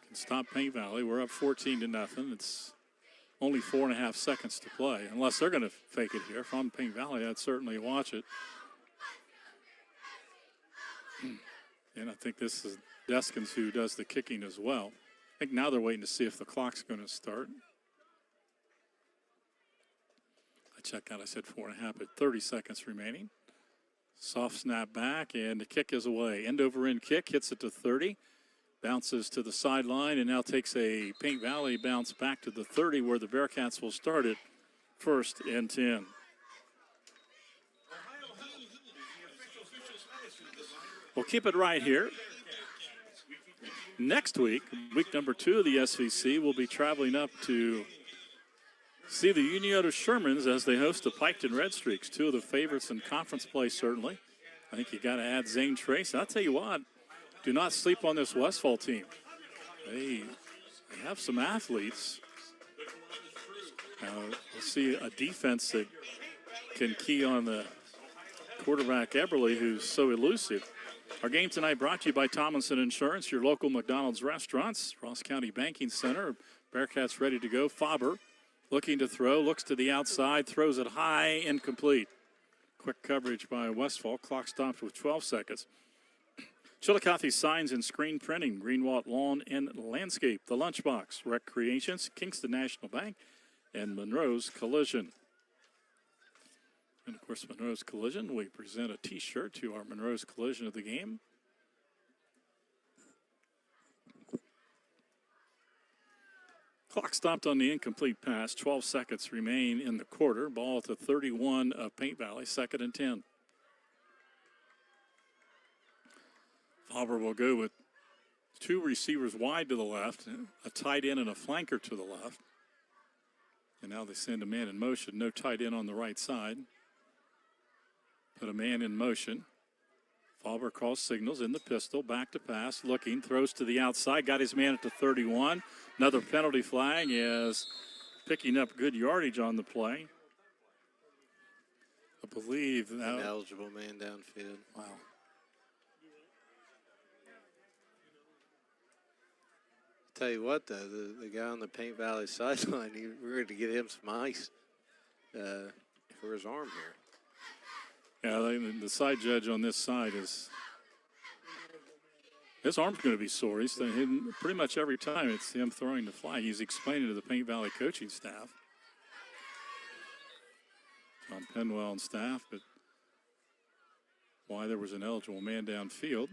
We can stop Paint Valley. We're up 14-0. It's only 4.5 seconds to play, unless they're going to fake it here. If I'm Paint Valley, I'd certainly watch it. And I think this is Deskins who does the kicking as well. I think now they're waiting to see if the clock's going to start. I checked out, I said 4.5, but 30 seconds remaining. Soft snap back, and the kick is away. End over end kick, hits it to 30. Bounces to the sideline and now takes a Paint Valley bounce back to the 30 where the Bearcats will start it 1st and 10. We'll keep it right here. Next week, week number 2 of the SVC, we'll be traveling up to see the Uniota Shermans as they host the Piketon Red Streaks, 2 of the favorites in conference play, certainly. I think you got to add Zane Trace. I'll tell you what. Do not sleep on this Westfall team. They have some athletes. We'll see a defense that can key on the quarterback Eberle, who's so elusive. Our game tonight brought to you by Tomlinson Insurance, your local McDonald's restaurants, Ross County Banking Center. Bearcats ready to go. Faber looking to throw, looks to the outside, throws it high, incomplete. Quick coverage by Westfall. Clock stopped with 12 seconds. Chillicothe Signs and Screen Printing, Greenwald Lawn and Landscape, The Lunchbox, Recreations, Kingston National Bank, and Monroe's Collision. And, of course, Monroe's Collision, we present a T-shirt to our Monroe's Collision of the game. Clock stopped on the incomplete pass. 12 seconds remain in the quarter. Ball at the 31 of Paint Valley, 2nd and 10. Faber will go with 2 receivers wide to the left, a tight end and a flanker to the left. And now they send a man in motion. No tight end on the right side. Put a man in motion. Fauber calls signals in the pistol. Back to pass. Looking. Throws to the outside. Got his man at the 31. Another penalty flag is picking up good yardage on the play. I believe that. An eligible man downfield. Wow. Tell you what, though, the guy on the Paint Valley sideline, we're going to get him some ice for his arm here. Yeah, the side judge on this side is, his arm's going to be sore. He's pretty much every time it's him throwing the flag. He's explaining to the Paint Valley coaching staff, John Penwell and staff, but why there was an eligible man downfield.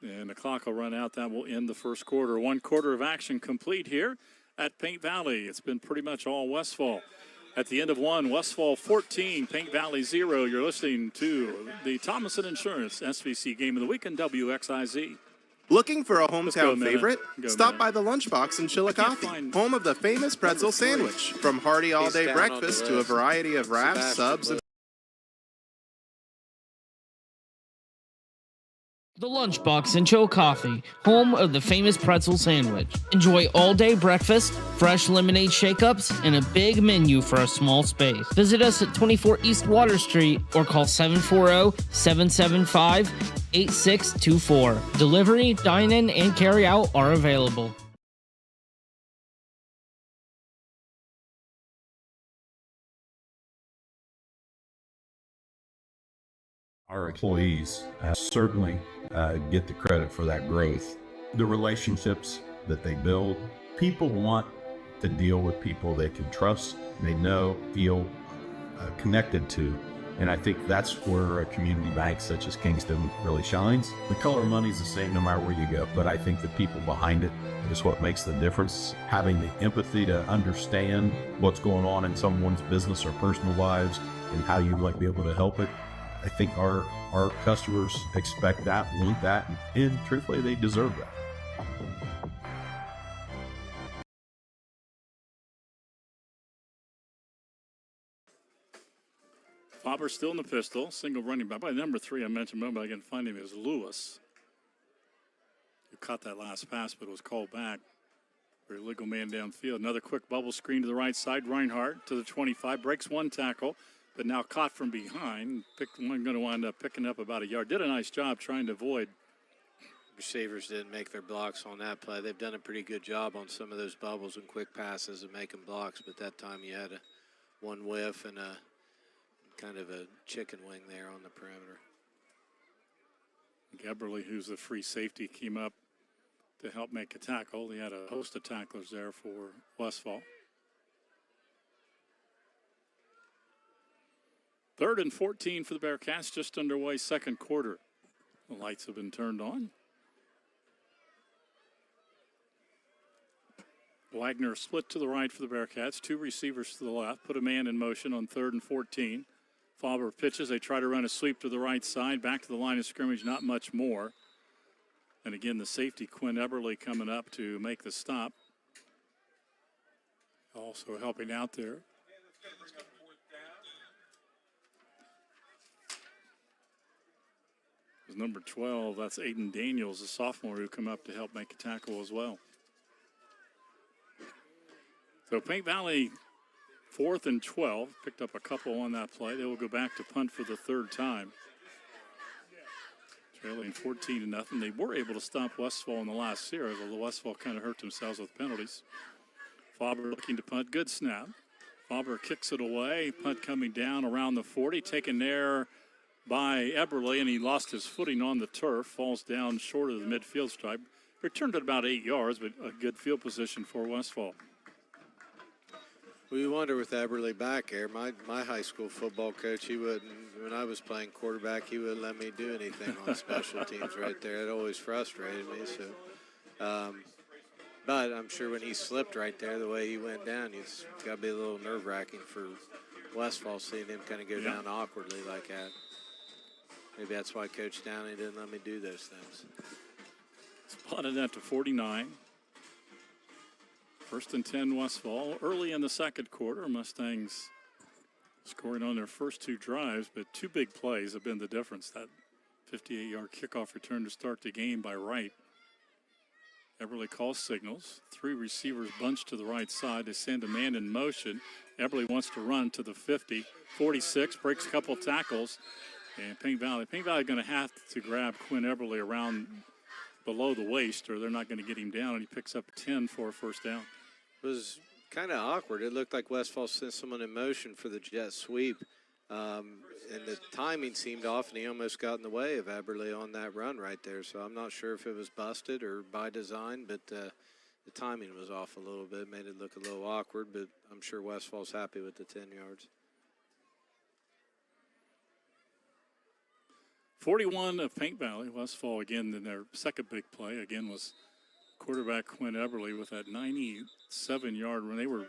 And the clock will run out. That will end the first quarter. 1 quarter of action complete here at Paint Valley. It's been pretty much all Westfall. At the end of one, Westfall 14, Paint Valley 0. You're listening to the Thomason Insurance SVC Game of the Week on WXIZ. Looking for a hometown favorite? Stop by the Lunchbox in Chillicothe, home of the famous pretzel sandwich. From hearty all-day breakfast to a variety of wraps, subs, and The Lunchbox in Chillicothe, home of the famous pretzel sandwich. Enjoy all-day breakfast, fresh lemonade shake-ups, and a big menu for a small space. Visit us at 24 East Water Street or call 740-775-8624. Delivery, dine-in, and carry-out are available. Our employees certainly get the credit for that growth. The relationships that they build, people want to deal with people they can trust, they know, feel connected to. And I think that's where a community bank such as Kingston really shines. The color of money is the same no matter where you go, but I think the people behind it is what makes the difference. Having the empathy to understand what's going on in someone's business or personal lives and how you might be able to help it. I think our customers expect that, want that, and truthfully, they deserve that. Fauber still in the pistol, single running back. By number 3, I mentioned, but I can find him as Lewis, who caught that last pass, but was called back for a legal man downfield. Another quick bubble screen to the right side. Reinhardt to the 25, breaks one tackle, but now caught from behind. Going to wind up picking up about a yard. Did a nice job trying to avoid. Receivers didn't make their blocks on that play. They've done a pretty good job on some of those bubbles and quick passes of making blocks, but that time you had one whiff and a kind of a chicken wing there on the perimeter. Geberly, who's the free safety, came up to help make a tackle. He had a host of tacklers there for Westfall. 3rd and 14 for the Bearcats, just underway, second quarter. The lights have been turned on. Wagner split to the right for the Bearcats, 2 receivers to the left, put a man in motion on 3rd and 14. Fauber pitches, they try to run a sweep to the right side, back to the line of scrimmage, not much more. And again, the safety, Quinn Eberly, coming up to make the stop. Also helping out there. Number 12, that's Aiden Daniels, a sophomore, who come up to help make a tackle as well. So Paint Valley, 4th and 12, picked up a couple on that play. They will go back to punt for the 3rd time. Trailing 14-0. They were able to stop Westfall in the last series, although Westfall kind of hurt themselves with penalties. Fauber looking to punt, good snap. Fauber kicks it away, punt coming down around the 40, taken there by Eberly, and he lost his footing on the turf, falls down short of the midfield stripe. Returned at about 8 yards, but a good field position for Westfall. We wonder with Eberly back there. My high school football coach, he wouldn't, when I was playing quarterback, he wouldn't let me do anything on special teams right there. It always frustrated me. So, but I'm sure when he slipped right there, the way he went down, it's got to be a little nerve-wracking for Westfall seeing him kind of go down awkwardly like that. Maybe that's why Coach Downey didn't let me do those things. Spotted that to 49. First and 10 Westfall. Early in the second quarter, Mustangs scoring on their first two drives, but two big plays have been the difference. That 58-yard kickoff return to start the game by Wright. Eberle calls signals. Three receivers bunched to the right side. They send a man in motion. Eberle wants to run to the 50. 46, breaks a couple tackles. And Paint Valley going to have to grab Quinn Eberle around below the waist, or they're not going to get him down, and he picks up 10 for a first down. It was kind of awkward. It looked like Westfall sent someone in motion for the jet sweep, and the timing seemed off, and he almost got in the way of Eberle on that run right there. So I'm not sure if it was busted or by design, but the timing was off a little bit, made it look a little awkward, but I'm sure Westfall's happy with the 10 yards. 41 of Paint Valley. Westfall, again, in their second big play, again, was quarterback Quinn Eberle with that 97-yard run. They were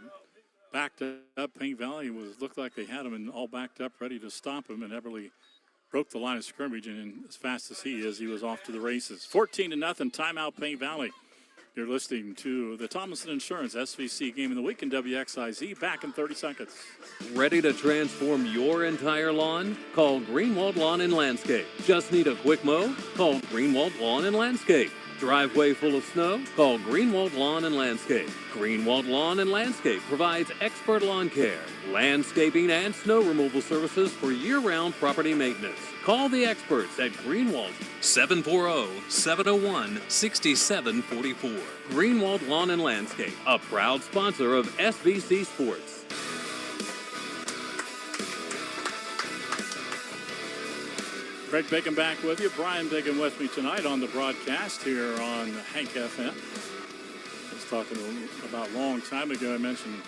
backed up. Paint Valley looked like they had him and all backed up, ready to stop him, and Eberle broke the line of scrimmage, and as fast as he is, he was off to the races. 14-0, timeout Paint Valley. You're listening to the Thomason Insurance SVC Game of the Week in WXIZ. Back in 30 seconds. Ready to transform your entire lawn? Call Greenwald Lawn and Landscape. Just need a quick mow? Call Greenwald Lawn and Landscape. Driveway full of snow? Call Greenwald Lawn and Landscape. Greenwald Lawn and Landscape provides expert lawn care, landscaping, and snow removal services for year-round property maintenance. Call the experts at Greenwald, 740-701-6744. Greenwald Lawn and Landscape, a proud sponsor of SVC Sports. Greg Bacon back with you. Brian Bacon with me tonight on the broadcast here on Hank FM. I was talking about a long time ago. I mentioned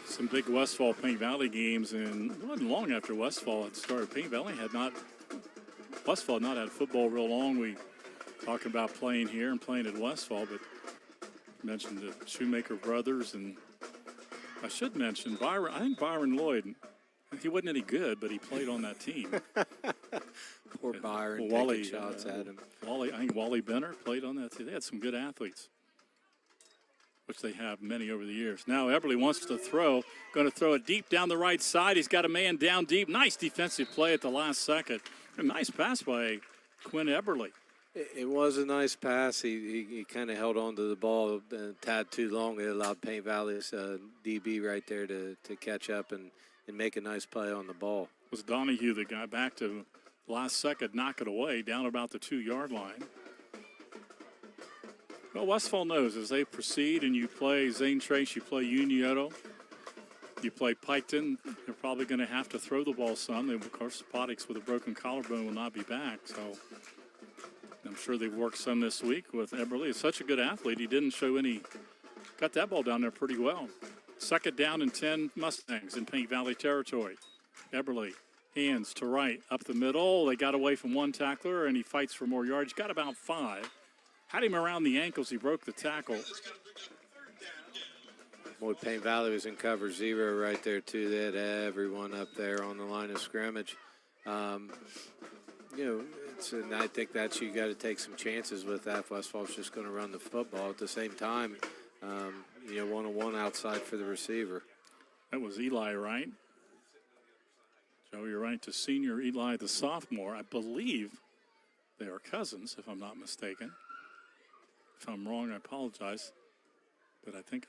some big Westfall Paint Valley games, and it wasn't long after Westfall had started. Paint Valley Westfall had not had football real long. We talking about playing here and playing at Westfall, but mentioned the Shoemaker brothers, and I should mention Byron. I think Byron Lloyd. He wasn't any good, but he played on that team. Poor Byron, Wally, taking shots at him. I think Wally Benner played on that team. They had some good athletes, which they have many over the years. Now Eberle wants to throw, going to throw it deep down the right side. He's got a man down deep. Nice defensive play at the last second. A nice pass by Quinn Eberle. It was a nice pass. He kind of held on to the ball a tad too long. It allowed Paint Valley's DB right there to catch up and make a nice play on the ball. It was Donahue that got back to last second, knock it away, down about the 2-yard line. Well, Westfall knows as they proceed and you play Zane Trace, you play Unioto, you play Piketon, they're probably going to have to throw the ball some. Of course, Podix with a broken collarbone will not be back, so I'm sure they've worked some this week with Eberle. He's such a good athlete. He didn't show any, got that ball down there pretty well. Second down and 10 Mustangs in Paint Valley territory. Eberle, hands to right, up the middle. They got away from one tackler, and he fights for more yards. Got about 5. Had him around the ankles. He broke the tackle. Boy, Paint Valley was in cover 0 right there, too. They had everyone up there on the line of scrimmage. And I think that you got to take some chances with that. Westfall's just going to run the football at the same time. One-on-one outside for the receiver. That was Eli Wright. Joey Wright to senior, Eli the sophomore. I believe they are cousins, if I'm not mistaken. If I'm wrong, I apologize. But I think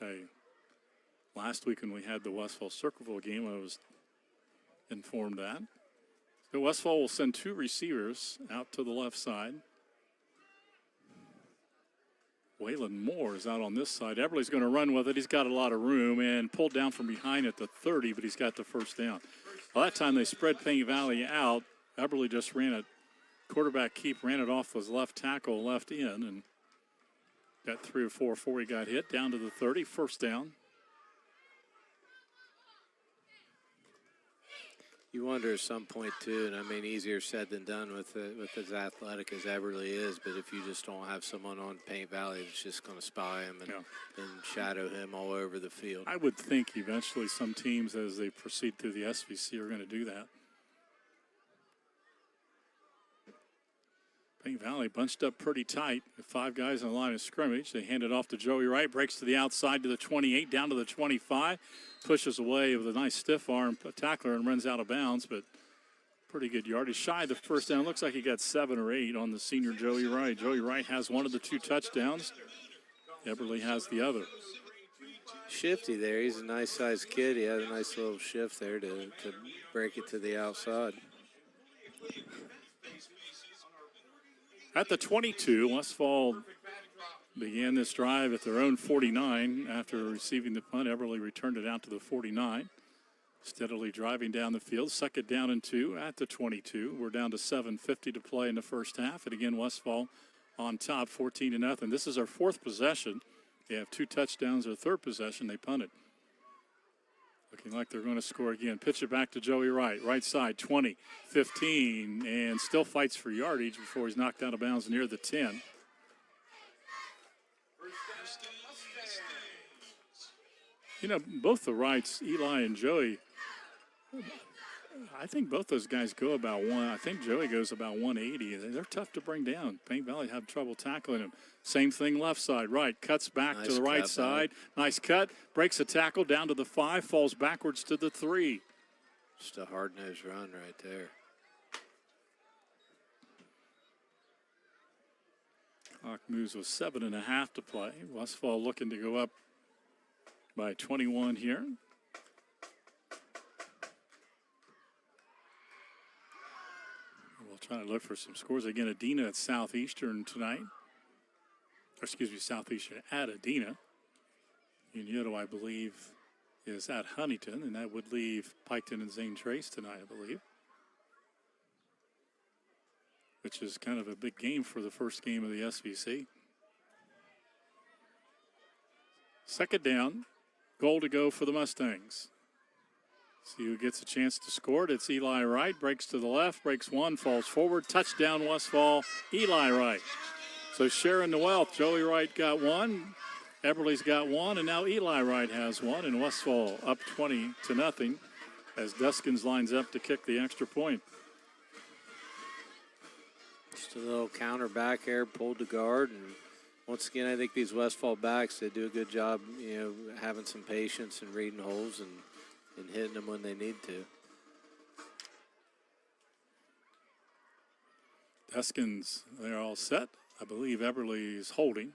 last week when we had the Westfall Circleville game, I was informed that. So Westfall will send 2 receivers out to the left side. Waylon Moore is out on this side. Eberle's going to run with it. He's got a lot of room and pulled down from behind at the 30, but he's got the first down. Well, that time they spread Paint Valley out. Eberle just ran it. Quarterback keep ran it off his left tackle, left in, and got 3 or 4 before he got hit. Down to the 30, first down. You wonder at some point, too, and I mean, easier said than done with as athletic as Eberle is, but if you just don't have someone on Paint Valley that's just going to spy him and shadow him all over the field. I would think eventually some teams, as they proceed through the SVC, are going to do that. Paint Valley bunched up pretty tight. 5 guys on the line of scrimmage. They hand it off to Joey Wright. Breaks to the outside to the 28, down to the 25. Pushes away with a nice stiff arm tackler and runs out of bounds, but pretty good yardage. Shy of the first down. Looks like he got 7 or 8 on the senior Joey Wright. Joey Wright has one of the 2 touchdowns. Eberly has the other. Shifty there. He's a nice-sized kid. He had a nice little shift there to break it to the outside. At the 22, Westfall began this drive at their own 49. After receiving the punt, Eberly returned it out to the 49. Steadily driving down the field. 2nd down and 2 at the 22. We're down to 7:50 to play in the first half. And again, Westfall on top, 14-0. This is our 4th possession. They have 2 touchdowns. Their 3rd possession, they punted. Looking like they're going to score again. Pitch it back to Joey Wright. Right side, 20, 15, and still fights for yardage before he's knocked out of bounds near the 10. You know, both the Wrights, Eli and Joey, I think both those guys go about one. I think Joey goes about 180. They're tough to bring down. Paint Valley have trouble tackling him. Same thing left side. Right, cuts back to the right side. Nice cut. Breaks a tackle down to the 5. Falls backwards to the 3. Just a hard-nosed run right there. Clock moves with 7.5 to play. Westfall looking to go up by 21 here. We'll try to look for some scores. Again, Adina at Southeastern tonight. Or excuse me, Southeastern at Adina. Unioto, I believe, is at Huntington, and that would leave Piketon and Zane Trace tonight, I believe. Which is kind of a big game for the first game of the SVC. 2nd down, goal to go for the Mustangs. See who gets a chance to score it. It's Eli Wright. Breaks to the left, breaks one, falls forward. Touchdown, Westfall, Eli Wright. So sharing the wealth. Joey Wright got 1. Eberly's got 1, and now Eli Wright has 1, and Westfall up 20-0 as Duskins lines up to kick the extra point. Just a little counter back here, pulled the guard, and once again, I think these Westfall backs, they do a good job, you know, having some patience and reading holes and hitting them when they need to. Duskins, they're all set. I believe Eberly's holding.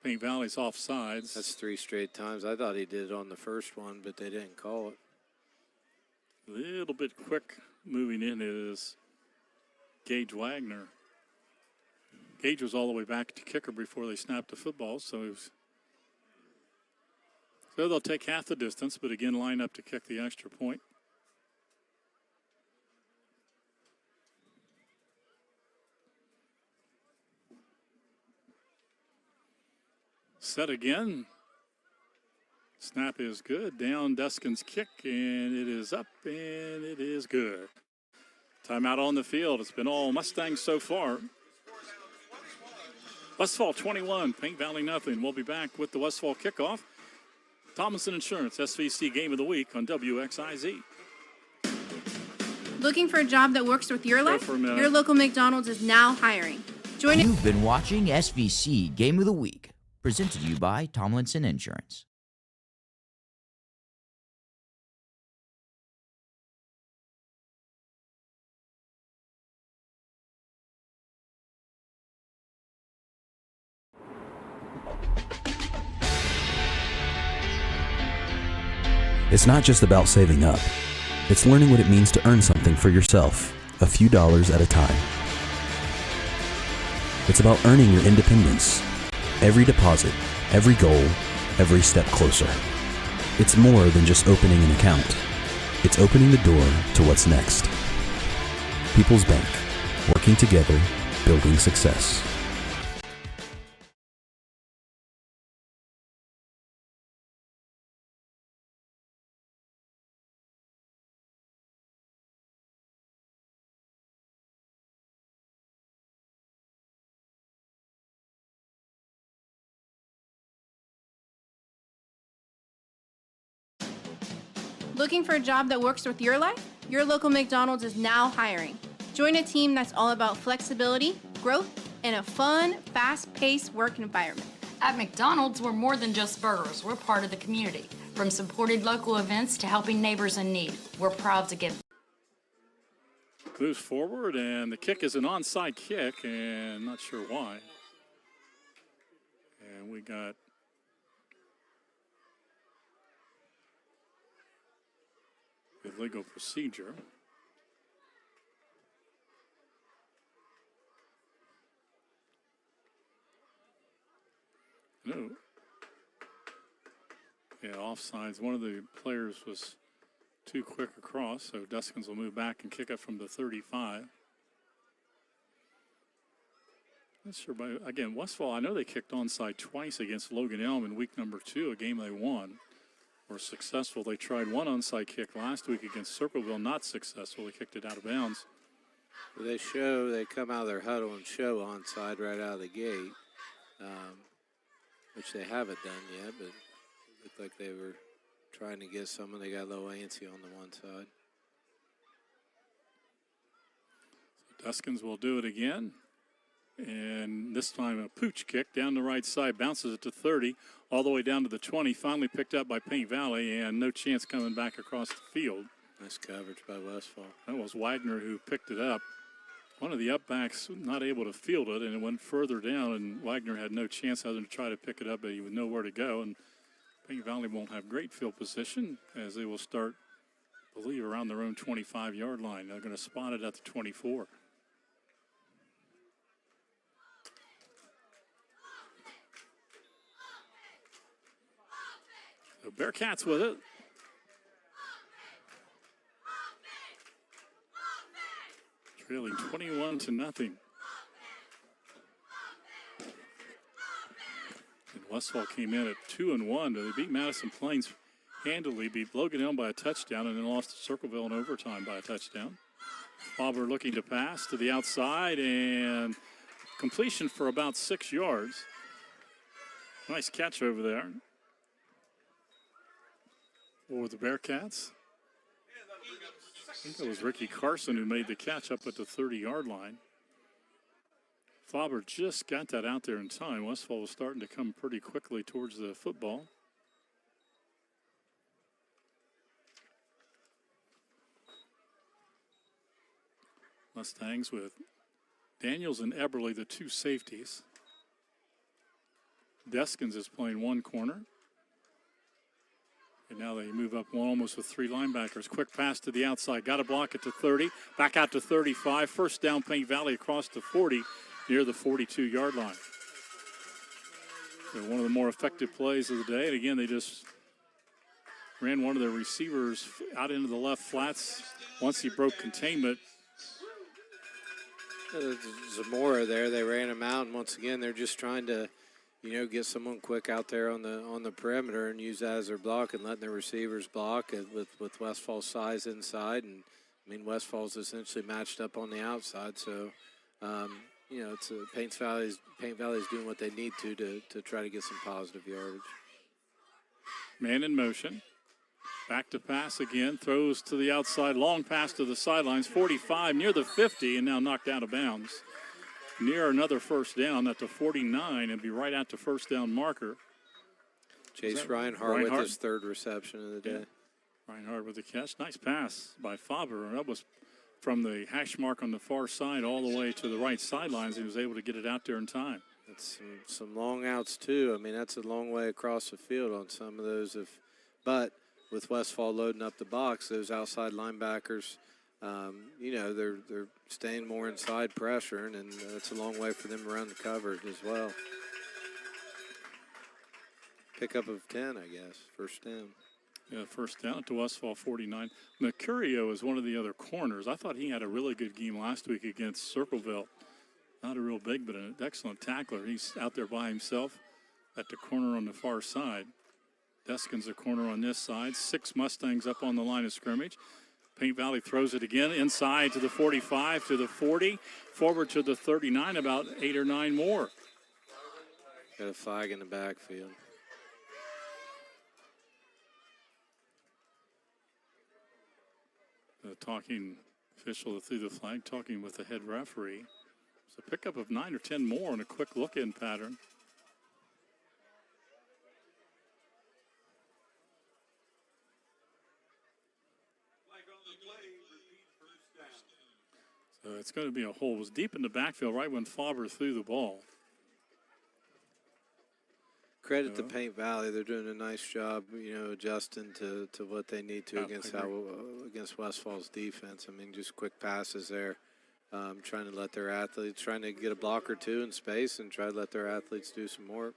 Paint Valley's offsides. That's 3 straight times. I thought he did it on the first one, but they didn't call it. A little bit quick moving in is Gage Wagner. Gage was all the way back to kicker before they snapped the football, so they'll take half the distance, but again line up to kick the extra point. Set again. Snap is good. Down Duskin's kick, and it is up, and it is good. Timeout on the field. It's been all Mustangs so far. Westfall 21, Paint Valley nothing. We'll be back with the Westfall kickoff. Tomlinson Insurance, SVC Game of the Week on WXIZ. Looking for a job that works with your life? Your local McDonald's is now hiring. Join You've been watching SVC Game of the Week, presented to you by Tomlinson Insurance. It's not just about saving up. It's learning what it means to earn something for yourself, a few dollars at a time. It's about earning your independence. Every deposit, every goal, every step closer. It's more than just opening an account. It's opening the door to what's next. People's Bank, working together, building success. Looking for a job that works with your life? Your local McDonald's is now hiring. Join a team that's all about flexibility, growth and a fun, fast-paced work environment. At McDonald's, we're more than just burgers. We're part of the community. From supported local events to helping neighbors in need, we're proud to give. Moves forward, and the kick is an onside kick, and not sure why. And we got illegal procedure. No. Yeah, offsides. One of the players was too quick across, so Deskins will move back and kick it from the 35. Not sure, but again, Westfall, I know they kicked onside twice against Logan Elm in week number 2, a game they won. Were successful. They tried one onside kick last week against Circleville, not successful. They kicked it out of bounds. They come out of their huddle and show onside right out of the gate, which they haven't done yet, but it looked like they were trying to get someone. They got a little antsy on the one side. So Deskins will do it again. And this time a pooch kick down the right side, bounces it to 30, all the way down to the 20, finally picked up by Paint Valley, and no chance coming back across the field. Nice coverage by Westfall. That was Wagner who picked it up. One of the upbacks not able to field it, and it went further down, and Wagner had no chance other than to try to pick it up, but he would know where to go. And Paint Valley won't have great field position as they will start, I believe, around their own 25-yard line. They're going to spot it at the 24. So Bearcats with it. Trailing 21-0. And Westfall came in at 2-1. They beat Madison Plains handily, beat Logan Elm by a touchdown, and then lost to Circleville in overtime by a touchdown. Faber looking to pass to the outside, and completion for about 6 yards. Nice catch over there. For the Bearcats. I think it was Ricky Carson who made the catch up at the 30-yard line. Faber just got that out there in time. Westfall was starting to come pretty quickly towards the football. Mustangs with Daniels and Eberly, the two safeties. Deskins is playing one corner. And now they move up one almost with 3 linebackers. Quick pass to the outside. Got to block it to 30. Back out to 35. First down, Paint Valley across to 40 near the 42-yard line. So one of the more effective plays of the day. And again, they just ran one of their receivers out into the left flats once he broke containment. Zamora there, they ran him out, and once again, they're just trying to, get someone quick out there on the perimeter and use that as their block and letting their receivers block with Westfall's size inside. And I mean, Westfall's essentially matched up on the outside, so it's Paint Valley's doing what they need to try to get some positive yardage. Man in motion. Back to pass again, throws to the outside, long pass to the sidelines, 45 near the 50, and now knocked out of bounds. Near another first down at the 49 and be right at the first down marker. Chase Reinhardt with his third reception of the day. Yeah. Reinhardt with the catch. Nice pass by Faber. That was from the hash mark on the far side all the way to the right sidelines. He was able to get it out there in time. That's some long outs, too. I mean, that's a long way across the field on some of those. But with Westfall loading up the box, those outside linebackers, they're staying more inside pressure, and it's a long way for them around the coverage as well. Pickup of 10, I guess, first down. Yeah, first down to Westfall 49. Mercurio is one of the other corners. I thought he had a really good game last week against Circleville. Not a real big, but an excellent tackler. He's out there by himself at the corner on the far side. Deskins a corner on this side. 6 Mustangs up on the line of scrimmage. Paint Valley throws it again inside to the 45, to the 40, forward to the 39, about 8 or 9 more. Got a flag in the backfield. The talking official threw the flag, talking with the head referee. It's a pickup of 9 or 10 more and a quick look-in pattern. So it's going to be a hole. It was deep in the backfield right when Faber threw the ball. Credit to Paint Valley. They're doing a nice job, adjusting to what they need to against Westfall's defense. I mean, just quick passes there, trying to let their athletes, trying to get a block or two in space and try to let their athletes do some work.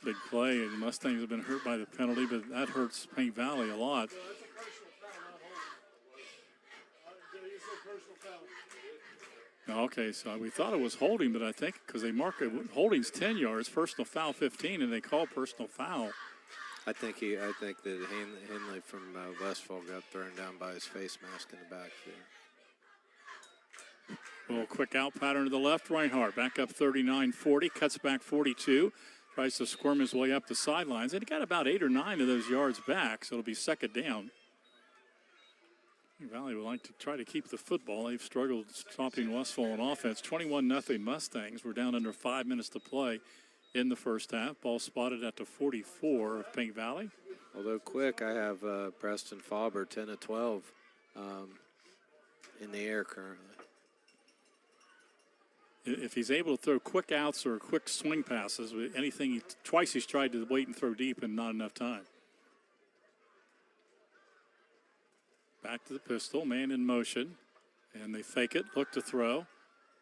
Big play, and the Mustangs have been hurt by the penalty, but that hurts Paint Valley a lot. Okay, so we thought it was holding, but I think because they mark it, holding's 10 yards, personal foul 15, and they call personal foul. I think that Henley from Westfall got thrown down by his face mask in the backfield. A little quick out pattern to the left. Reinhardt back up 39-40, cuts back 42, tries to squirm his way up the sidelines, and he got about 8 or 9 of those yards back, so it'll be second down. Valley would like to try to keep the football. They've struggled stopping Westfall on offense. 21-0 Mustangs. We're down under 5 minutes to play in the first half. Ball spotted at the 44 of Paint Valley. Although quick, I have Preston Faber 10 of 12 in the air currently. If he's able to throw quick outs or quick swing passes, anything, twice he's tried to wait and throw deep and not enough time. Back to the pistol, man in motion, and they fake it, look to throw.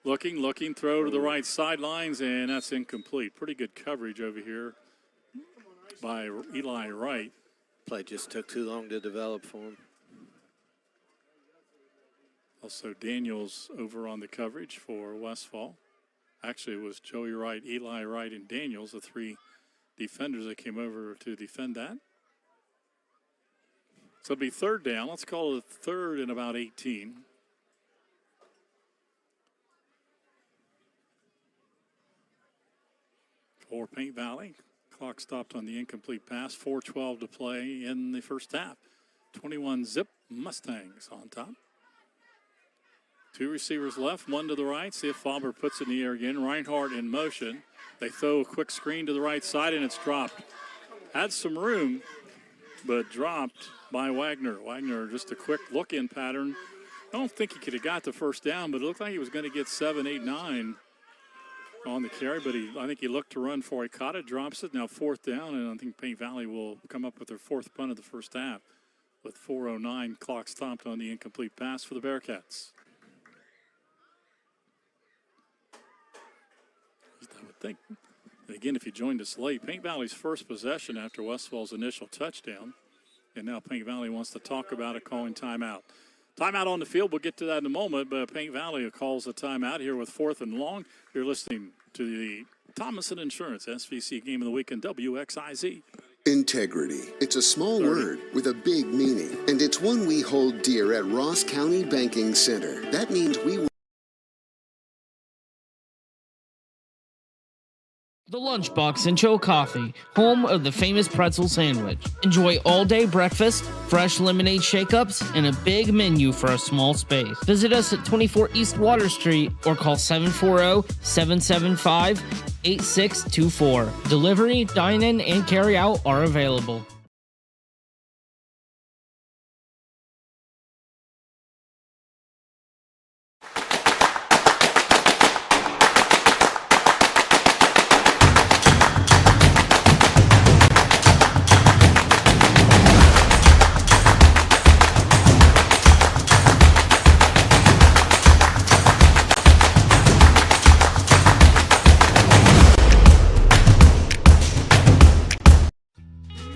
Looking, throw to the right sidelines, and that's incomplete. Pretty good coverage over here by Eli Wright. Play just took too long to develop for him. Also Daniels over on the coverage for Westfall. Actually, it was Joey Wright, Eli Wright, and Daniels, the 3 defenders that came over to defend that. So it'll be third down. Let's call it third and about 18. For Paint Valley. Clock stopped on the incomplete pass. 4:12 to play in the first half. 21-0 Mustangs on top. 2 receivers left, 1 to the right. See if Faber puts it in the air again. Reinhardt in motion. They throw a quick screen to the right side, and it's dropped. Had some room, but dropped by Wagner. Wagner, just a quick look-in pattern. I don't think he could have got the first down, but it looked like he was going to get 7, 8, 9 on the carry, but I think he looked to run for it. Caught it, drops it. Now 4th down, and I think Paint Valley will come up with their 4th punt of the first half with 4:09 clock stopped on the incomplete pass for the Bearcats. I would think. And again, if you joined us late, Paint Valley's first possession after Westfall's initial touchdown. And now Paint Valley wants to talk about it, calling timeout. Timeout on the field. We'll get to that in a moment, but Paint Valley calls a timeout here with 4th and long. You're listening to the Thomason Insurance SVC Game of the Week in WXIZ. Integrity. It's a small word with a big meaning, and it's one we hold dear at Ross County Banking Center. That means we The Lunchbox and Chill Coffee, home of the famous pretzel sandwich. Enjoy all-day breakfast, fresh lemonade shake-ups, and a big menu for a small space. Visit us at 24 East Water Street or call 740-775-8624. Delivery, dine-in, and carry-out are available.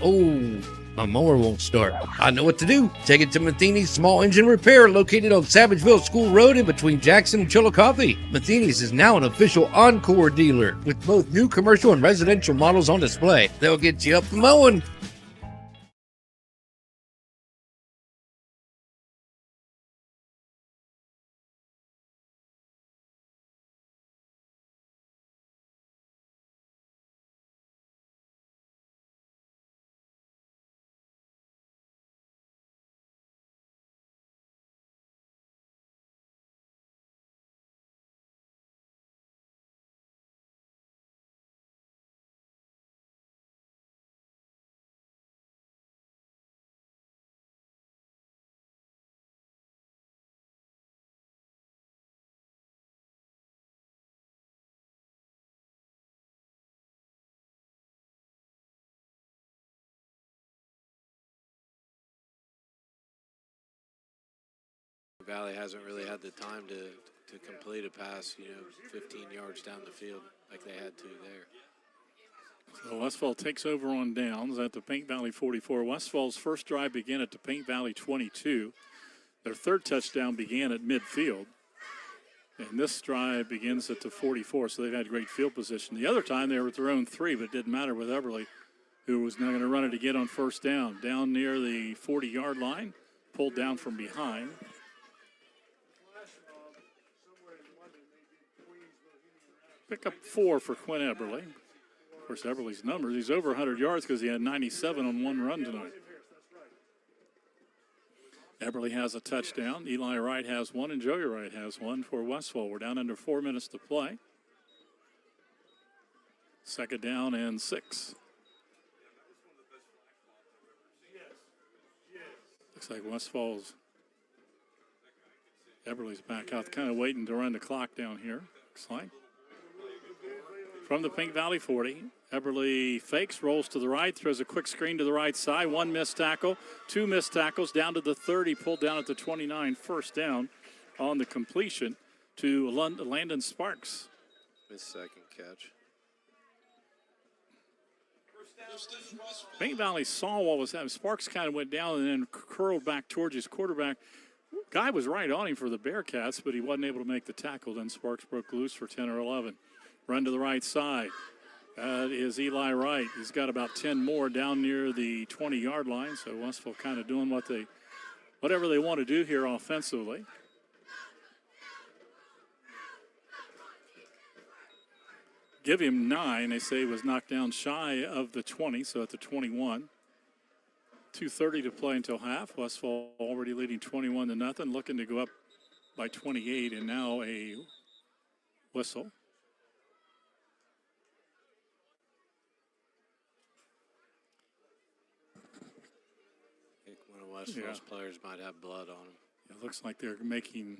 Oh, my mower won't start. I know what to do. Take it to Matheny's Small Engine Repair, located on Savageville School Road in between Jackson and Chillicothe. Matheny's is now an official Encore dealer with both new commercial and residential models on display. They'll get you up and mowing. Valley hasn't really had the time to complete a pass, 15 yards down the field like they had to there. So Westfall takes over on downs at the Paint Valley 44. Westfall's first drive began at the Paint Valley 22. Their third touchdown began at midfield. And this drive begins at the 44, so they've had great field position. The other time they were at their own 3, but it didn't matter with Eberly, who was now going to run it again on first down. Down near the 40-yard line, pulled down from behind. Pick up 4 for Quinn Eberly. Of course, Eberly's numbers, he's over 100 yards because he had 97 on one run tonight. Eberly has a touchdown. Eli Wright has one, and Joey Wright has one for Westfall. We're down under 4 minutes to play. Second down and 6. Looks like Westfall's Eberly's back out, kind of waiting to run the clock down here. Looks like. From the Pink Valley 40, Eberly fakes, rolls to the right, throws a quick screen to the right side. 1 missed tackle, 2 missed tackles, down to the 30, pulled down at the 29, first down on the completion to Landon Sparks. His second catch. Pink Valley saw what was happening. Sparks kind of went down and then curled back towards his quarterback. Guy was right on him for the Bearcats, but he wasn't able to make the tackle. Then Sparks broke loose for 10 or 11. Run to the right side. That is Eli Wright. He's got about 10 more down near the 20-yard line. So Westfall kind of doing whatever they want to do here offensively. Give him 9. They say he was knocked down shy of the 20, so at the 21. 2:30 to play until half. Westfall already leading 21-0, looking to go up by 28, and now a whistle. Westfall's players might have blood on them. It looks like they're making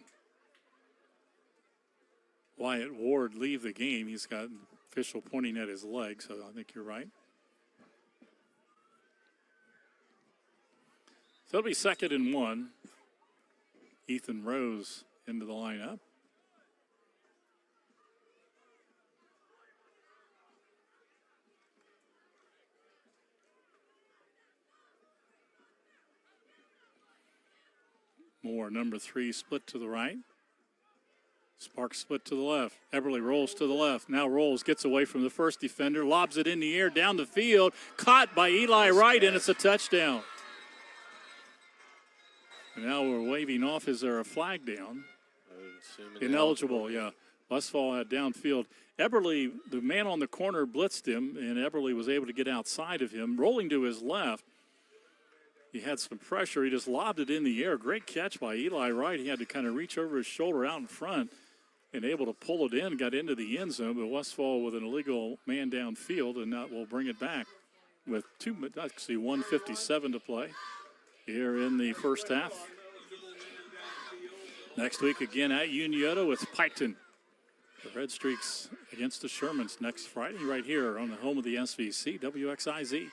Wyatt Ward leave the game. He's got an official pointing at his leg, so I think you're right. So it'll be 2nd and 1. Ethan Rose into the lineup. Moore, number 3, split to the right. Sparks split to the left. Eberly rolls to the left. Now rolls, gets away from the first defender, lobs it in the air down the field. Caught by Eli Wright, and it's a touchdown. And now we're waving off. Is there a flag down? Ineligible, yeah. Westfall had downfield. Eberly, the man on the corner, blitzed him, and Eberly was able to get outside of him. Rolling to his left. He had some pressure. He just lobbed it in the air. Great catch by Eli Wright. He had to kind of reach over his shoulder out in front and able to pull it in, got into the end zone. But Westfall with an illegal man downfield, and that will bring it back with 1:57 to play here in the first half. Next week again at Unioto, it's Piketon. The Red Streaks against the Shermans next Friday right here on the home of the SVC, WXIZ.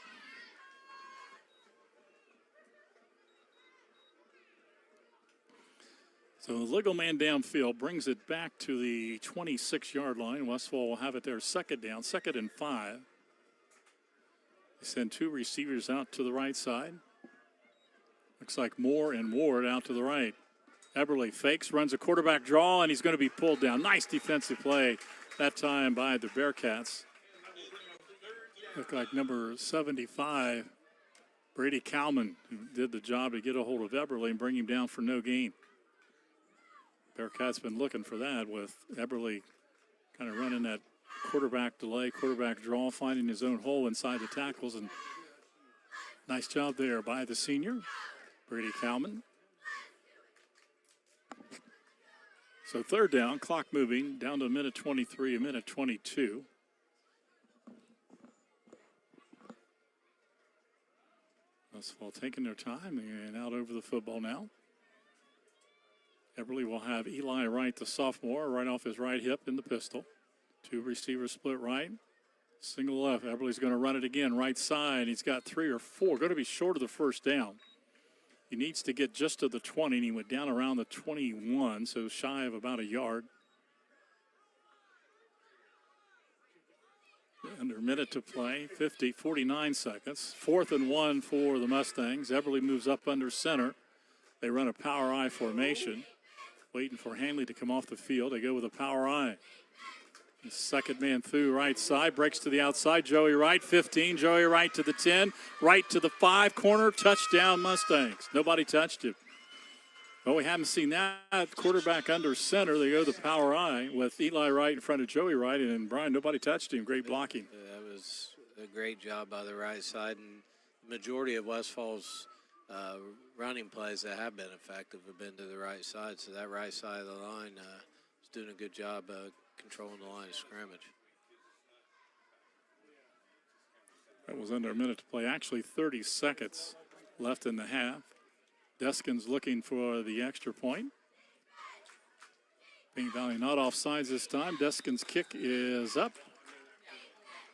So the legal man downfield brings it back to the 26-yard line. Westfall will have it there, 2nd down, 2nd and 5. They send 2 receivers out to the right side. Looks like Moore and Ward out to the right. Eberly fakes, runs a quarterback draw, and he's going to be pulled down. Nice defensive play that time by the Bearcats. Looked like number 75, Brady Cowman, who did the job to get a hold of Eberly and bring him down for no gain. Bearcats been looking for that with Eberly kind of running that quarterback delay, quarterback draw, finding his own hole inside the tackles. And nice job there by the senior, Brady Cowman. So 3rd down, clock moving down to a minute 23, a minute 22. Westfall taking their time and out over the football now. Eberly will have Eli Wright, the sophomore, right off his right hip in the pistol. 2 receivers split right, single left. Eberly's going to run it again, right side. He's got 3 or 4, going to be short of the first down. He needs to get just to the 20, and he went down around the 21, so shy of about a yard. Under a minute to play, 49 seconds. 4th and 1 for the Mustangs. Eberly moves up under center. They run a power I formation, waiting for Hanley to come off the field. They go with a power I. The second man through right side, breaks to the outside. Joey Wright, 15. Joey Wright to the 10, right to the 5 corner. Touchdown Mustangs. Nobody touched him. Well, we haven't seen that. Quarterback under center. They go the power I with Eli Wright in front of Joey Wright. And Brian, nobody touched him. Great blocking. That was a great job by the right side. And the majority of Westfall's running plays that have been effective have been to the right side. So that right side of the line is doing a good job controlling the line of scrimmage. That was under a minute to play. Actually, 30 seconds left in the half. Deskin's looking for the extra point. Paint Valley not offsides this time. Deskin's kick is up,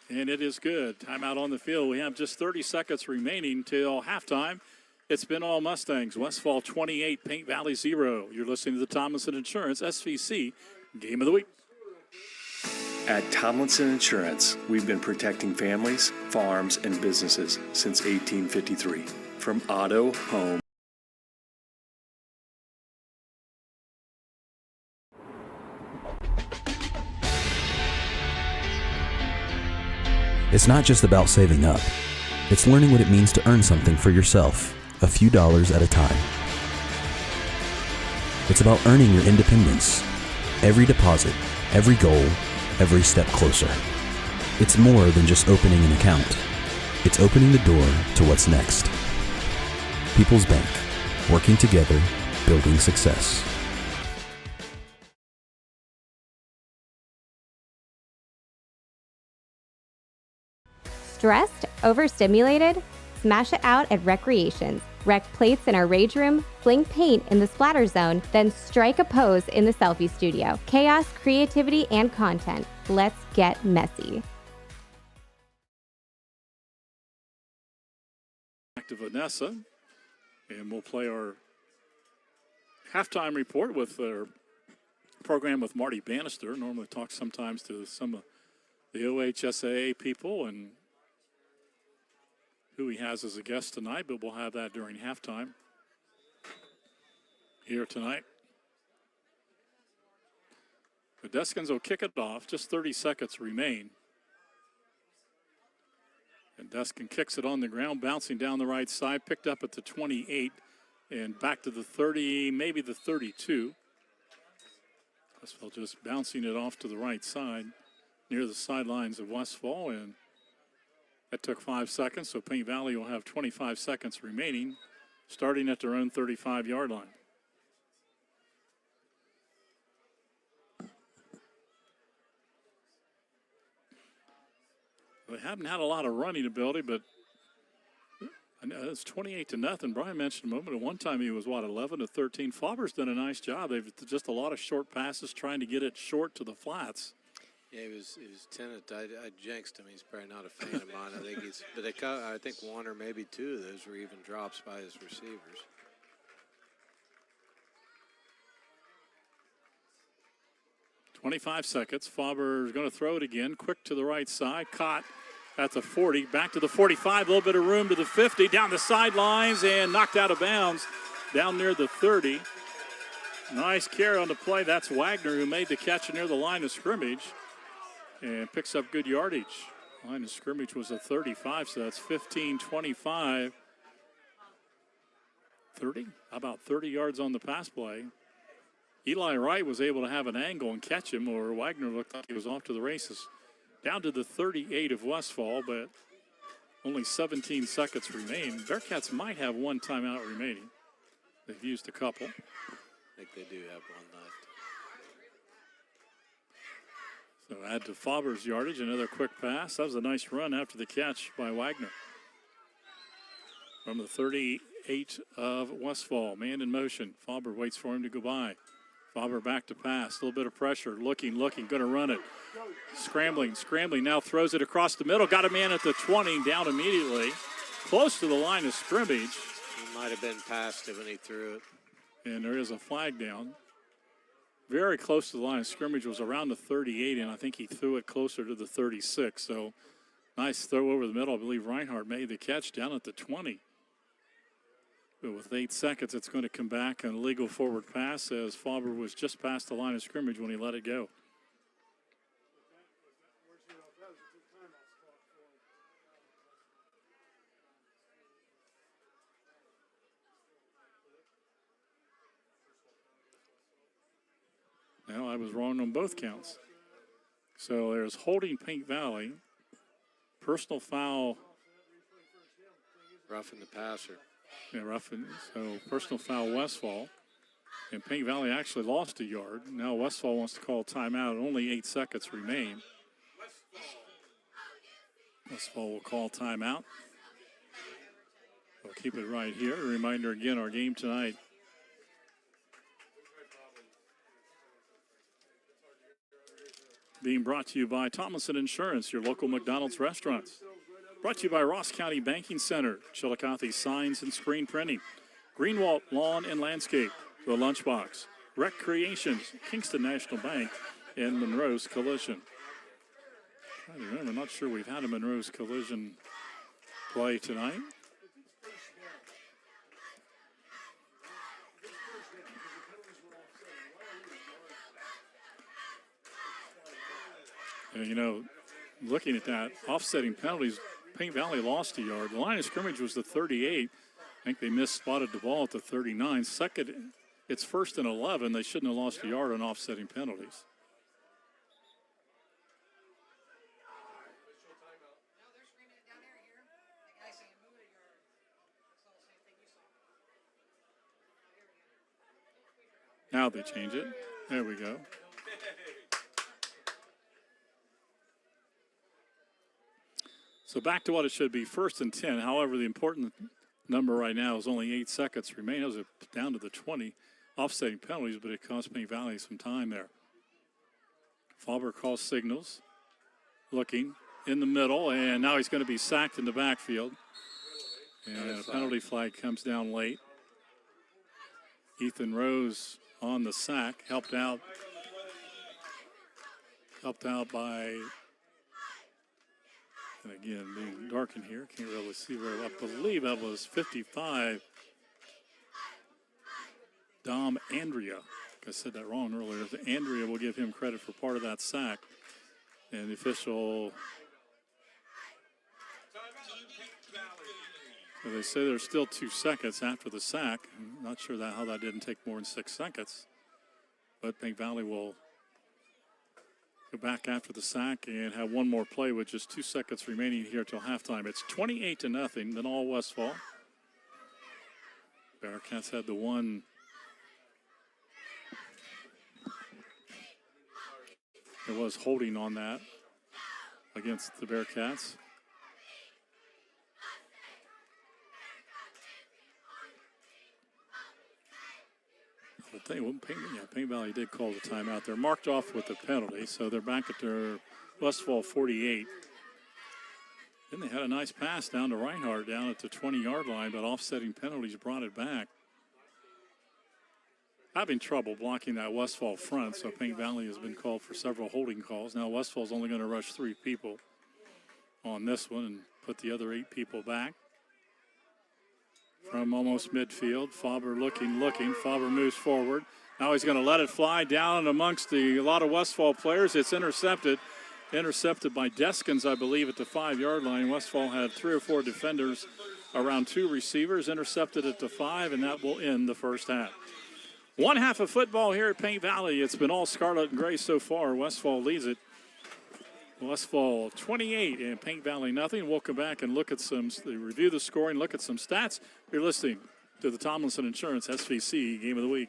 and it is good. Timeout on the field. We have just 30 seconds remaining till halftime. It's been all Mustangs. Westfall 28, Paint Valley 0. You're listening to the Tomlinson Insurance SVC Game of the Week. At Tomlinson Insurance, we've been protecting families, farms, and businesses since 1853. From auto, home. It's not just about saving up. It's learning what it means to earn something for yourself, a few dollars at a time. It's about earning your independence. Every deposit, every goal, every step closer. It's more than just opening an account. It's opening the door to what's next. People's Bank, working together, building success. Stressed? Overstimulated? Smash it out at Recreations. Rec plates in our rage room, fling paint in the splatter zone, then strike a pose in the selfie studio. Chaos, creativity, and content. Let's get messy. Back to Vanessa, and we'll play our halftime report with our program with Marty Bannister. Normally talks sometimes to some of the OHSAA people and who he has as a guest tonight, but we'll have that during halftime here tonight. The Deskins will kick it off. Just 30 seconds remain. And Deskin kicks it on the ground, bouncing down the right side, picked up at the 28 and back to the 30, maybe the 32. Westfall just bouncing it off to the right side near the sidelines of Westfall, and that took 5 seconds, so Paint Valley will have 25 seconds remaining, starting at their own 35-yard line. They haven't had a lot of running ability, but I know it's 28-0. Brian mentioned a moment. At one time he was, 11-13. Fauber's done a nice job. They've just a lot of short passes, trying to get it short to the flats. Yeah, he was tenant. I jinxed him. He's probably not a fan of mine. I think one or maybe two of those were even drops by his receivers. .25 seconds. Fauber's going to throw it again. Quick to the right side. Caught at the 40. Back to the 45. A little bit of room to the 50. Down the sidelines and knocked out of bounds down near the 30. Nice carry on the play. That's Wagner who made the catch near the line of scrimmage and picks up good yardage. Line of scrimmage was a 35, so that's 15-25. 30? About 30 yards on the pass play. Eli Wright was able to have an angle and catch him, or Wagner looked like he was off to the races. Down to the 38 of Westfall, but only 17 seconds remain. Bearcats might have one timeout remaining. They've used a couple. I think they do have one left. So add to Fauber's yardage, another quick pass. That was a nice run after the catch by Wagner. From the 38 of Westfall, man in motion. Fauber waits for him to go by. Fauber back to pass, a little bit of pressure, looking, going to run it. Scrambling, now throws it across the middle. Got a man at the 20, down immediately. Close to the line of scrimmage. might have been past it when he threw it. And there is a flag down. Very close to the line of scrimmage, was around the 38, and I think he threw it closer to the 36. So nice throw over the middle. I believe Reinhardt made the catch down at the 20. But with 8 seconds, it's going to come back an illegal forward pass as Faber was just past the line of scrimmage when he let it go. Now, I was wrong on both counts. So there's holding Pink Valley. Personal foul. Roughing the passer. Yeah, roughing. So personal foul Westfall. And Pink Valley actually lost a yard. Now Westfall wants to call timeout. Only 8 seconds remain. Westfall will call timeout. We'll keep it right here. A reminder again, our game tonight. Being brought to you by Tomlinson Insurance, your local McDonald's restaurants. Brought to you by Ross County Banking Center, Chillicothe Signs and Screen Printing, Greenwald Lawn and Landscape, The Lunchbox, Recreations, Kingston National Bank, and Monroe's Collision. I remember, I'm not sure we've had a Monroe's Collision play tonight. And, you know, looking at that, offsetting penalties, Pink Valley lost a yard. The line of scrimmage was the 38. I think they misspotted the ball at the 39. Second, it's 1st and 11. They shouldn't have lost a yard on offsetting penalties. Now they change it. There we go. So back to what it should be, 1st and 10. However, the important number right now is only 8 seconds remaining. It was down to the 20, offsetting penalties, but it cost Pink Valley some time there. Faber calls signals, looking in the middle, and now he's going to be sacked in the backfield. And a penalty flag comes down late. Ethan Rose on the sack, helped out by... And again, being dark in here, can't really see very well. I believe that was 55, Dom Andrea. I said that wrong earlier. Andrea will give him credit for part of that sack. And the official, so they say there's still 2 seconds after the sack. I'm not sure how that didn't take more than 6 seconds. But Pink Valley will go back after the sack and have one more play with just 2 seconds remaining here till halftime. It's 28-0, then all Westfall. Bearcats had the one. There was holding on that against the Bearcats. Pink Valley did call the timeout. They're marked off with the penalty, so they're back at their Westfall 48. Then they had a nice pass down to Reinhardt down at the 20-yard line, but offsetting penalties brought it back. Having trouble blocking that Westfall front, so Pink Valley has been called for several holding calls. Now Westfall's only going to rush 3 people on this one and put the other 8 people back. From almost midfield, Faber looking. Faber moves forward. Now he's going to let it fly down amongst a lot of Westfall players. It's intercepted by Deskins, I believe, at the 5-yard line. Westfall had 3 or 4 defenders around 2 receivers, intercepted at the 5, and that will end the first half. One half of football here at Pink Valley. It's been all scarlet and gray so far. Westfall leads it. Westfall 28 and Pink Valley nothing. We'll come back and look at review the scoring, look at some stats. You're listening to the Tomlinson Insurance SVC Game of the Week.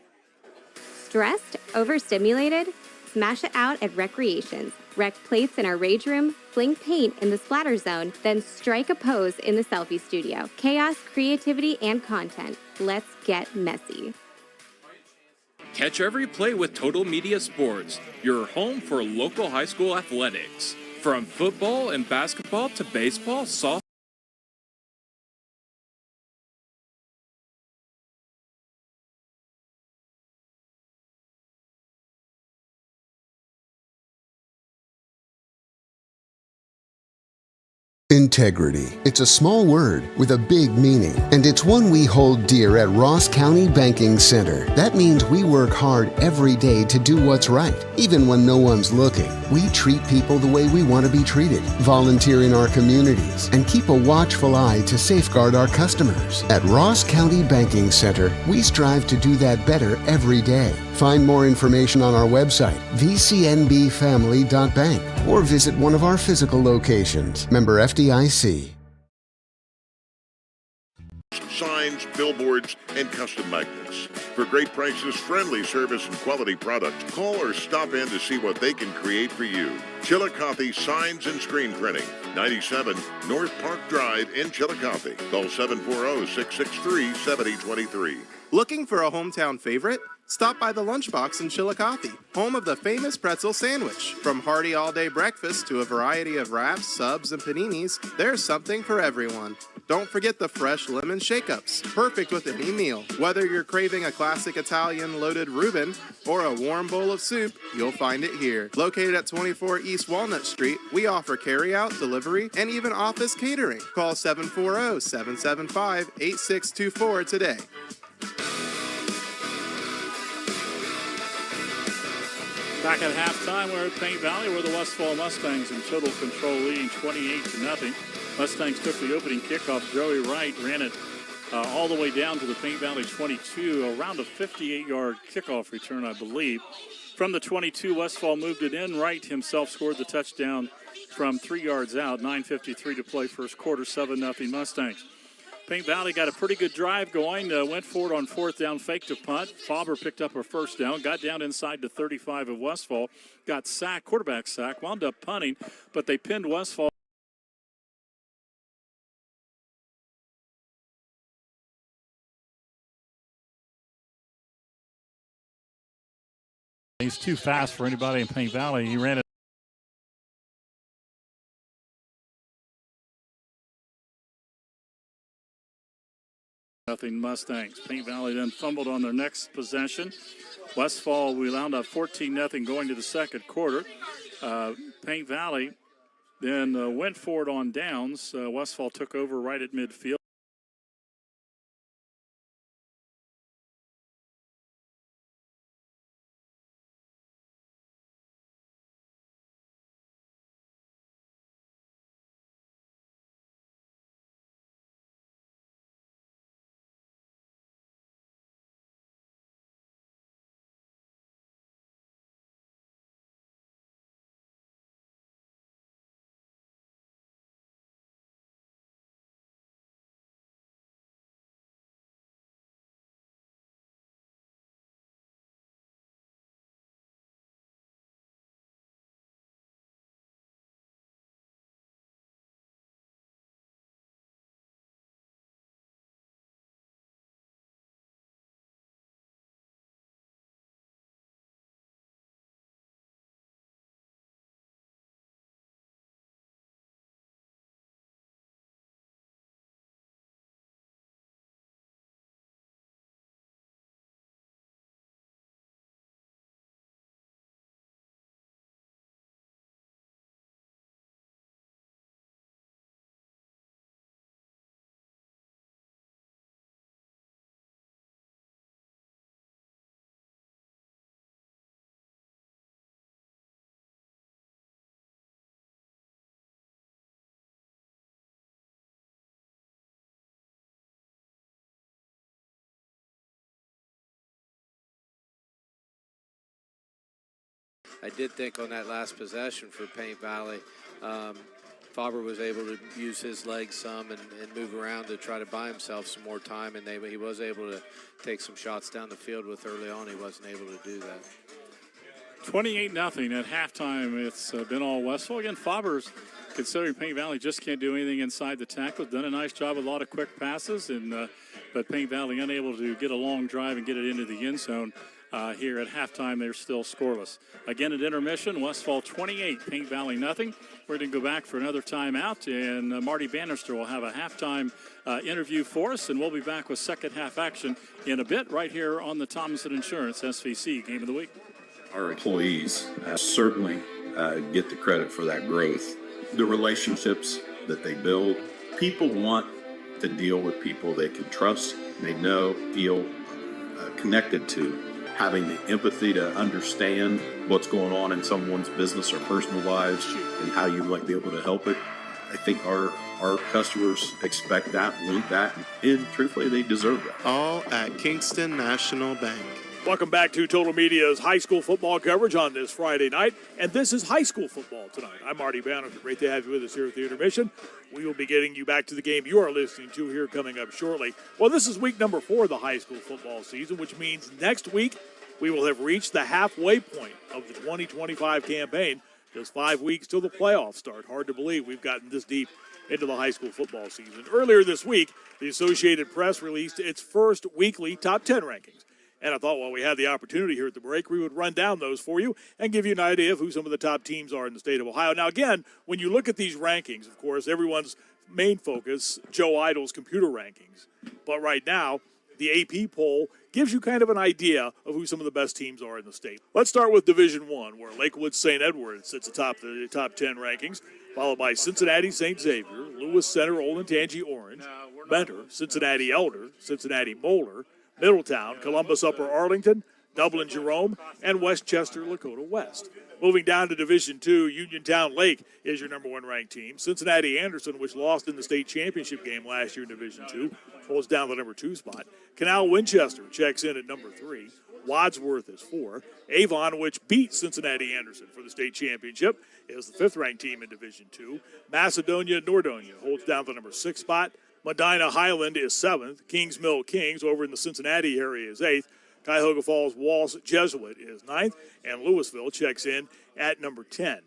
Stressed? Overstimulated? Smash it out at Recreations. Rec plates in our rage room, fling paint in the splatter zone, then strike a pose in the selfie studio. Chaos, creativity, and content. Let's get messy. Catch every play with Total Media Sports, your home for local high school athletics. From football and basketball to baseball, softball, Integrity. It's a small word with a big meaning, and it's one we hold dear at Ross County Banking Center. That means we work hard every day to do what's right, even when no one's looking. We treat people the way we want to be treated, volunteer in our communities, and keep a watchful eye to safeguard our customers. At Ross County Banking Center, we strive to do that better every day. Find more information on our website, vcnbfamily.bank, or visit one of our physical locations. Member FDIC. Signs, billboards, and custom magnets. For great prices, friendly service, and quality products, call or stop in to see what they can create for you. Chillicothe Signs and Screen Printing, 97 North Park Drive in Chillicothe. Call 740-663-7023. Looking for a hometown favorite? Stop by the Lunchbox in Chillicothe, home of the famous pretzel sandwich. From hearty all-day breakfast to a variety of wraps, subs, and paninis, there's something for everyone. Don't forget the fresh lemon shake-ups, perfect with any meal. Whether you're craving a classic Italian loaded Reuben or a warm bowl of soup, you'll find it here. Located at 24 East Walnut Street, we offer carry-out, delivery, and even office catering. Call 740-775-8624 today. Back at halftime, we're at Paint Valley, where the Westfall Mustangs in total control, leading 28-0. Mustangs took the opening kickoff. Joey Wright ran it all the way down to the Paint Valley 22, around a 58-yard kickoff return, I believe. From the 22, Westfall moved it in. Wright himself scored the touchdown from 3 yards out. 9:53 to play first quarter, 7-0 Mustangs. Paint Valley got a pretty good drive going, went forward on fourth down, faked to punt. Faber picked up a first down, got down inside the 35 of Westfall, got sacked, quarterback sack, wound up punting, but they pinned Westfall. He's too fast for anybody in Paint Valley. He ran it. Nothing Mustangs. Paint Valley then fumbled on their next possession. Westfall, we wound up 14-0 going to the second quarter. Paint Valley then went forward on downs. Westfall took over right at midfield. I did think on that last possession for Paint Valley, Faber was able to use his legs some and move around to try to buy himself some more time, and he was able to take some shots down the field with early on. He wasn't able to do that. 28-0 at halftime. It's been all Westfall. Again, Faber's, considering Paint Valley just can't do anything inside the tackle, done a nice job with a lot of quick passes, but Paint Valley unable to get a long drive and get it into the end zone. Here at halftime, they're still scoreless. Again, at intermission, Westfall 28, Paint Valley nothing. We're going to go back for another timeout, and Marty Bannister will have a halftime interview for us, and we'll be back with second half action in a bit right here on the Thompson Insurance SVC Game of the Week. Our employees certainly get the credit for that growth. The relationships that they build. People want to deal with people they can trust, they know, feel connected to. Having the empathy to understand what's going on in someone's business or personal lives and how you might be able to help it. I think our customers expect that, want that, and truthfully, they deserve that. All at Kingston National Bank. Welcome back to Total Media's high school football coverage on this Friday night. And this is high school football tonight. I'm Marty Banner. Great to have you with us here at the intermission. We will be getting you back to the game you are listening to here coming up shortly. Well, this is week number 4 of the high school football season, which means next week we will have reached the halfway point of the 2025 campaign. Just 5 weeks till the playoffs start. Hard to believe we've gotten this deep into the high school football season. Earlier this week, the Associated Press released its first weekly top 10 rankings. And I thought while we had the opportunity here at the break, we would run down those for you and give you an idea of who some of the top teams are in the state of Ohio. Now, again, when you look at these rankings, of course, everyone's main focus, Joe Idle's computer rankings. But right now, the AP poll gives you kind of an idea of who some of the best teams are in the state. Let's start with Division I, where Lakewood St. Edwards sits atop the top 10 rankings, followed by Cincinnati St. Xavier, Lewis Center, Olentangy Orange, Mentor, Cincinnati Elder, Cincinnati Moeller, Middletown, Columbus Upper Arlington, Dublin Jerome, and Westchester Lakota West. Moving down to Division II, Uniontown Lake is your number 1 ranked team. Cincinnati Anderson, which lost in the state championship game last year in Division II, holds down the number 2 spot. Canal Winchester checks in at number 3. Wadsworth is 4. Avon, which beat Cincinnati Anderson for the state championship, is the 5th ranked team in Division II. Macedonia Nordonia holds down the number 6 spot. Medina Highland is 7th. Kings Mill Kings over in the Cincinnati area is 8th. Cuyahoga Falls Walls Jesuit is 9th. And Louisville checks in at number 10.